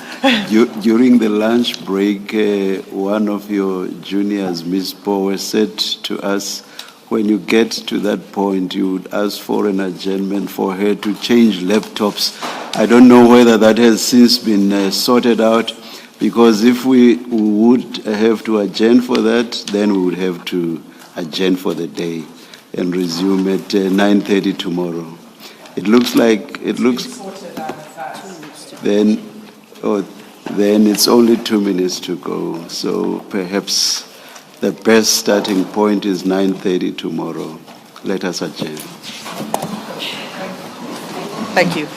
During the lunch break, one of your juniors, Ms. Power, said to us, when you get to that point, you would ask for an adjournment for her to change laptops. I don't know whether that has since been sorted out, because if we would have to adjourn for that, then we would have to adjourn for the day and resume at 9:30 tomorrow. Then it's only 2 minutes to go. So perhaps the best starting point is 9:30 tomorrow. Let us adjourn. Thank you.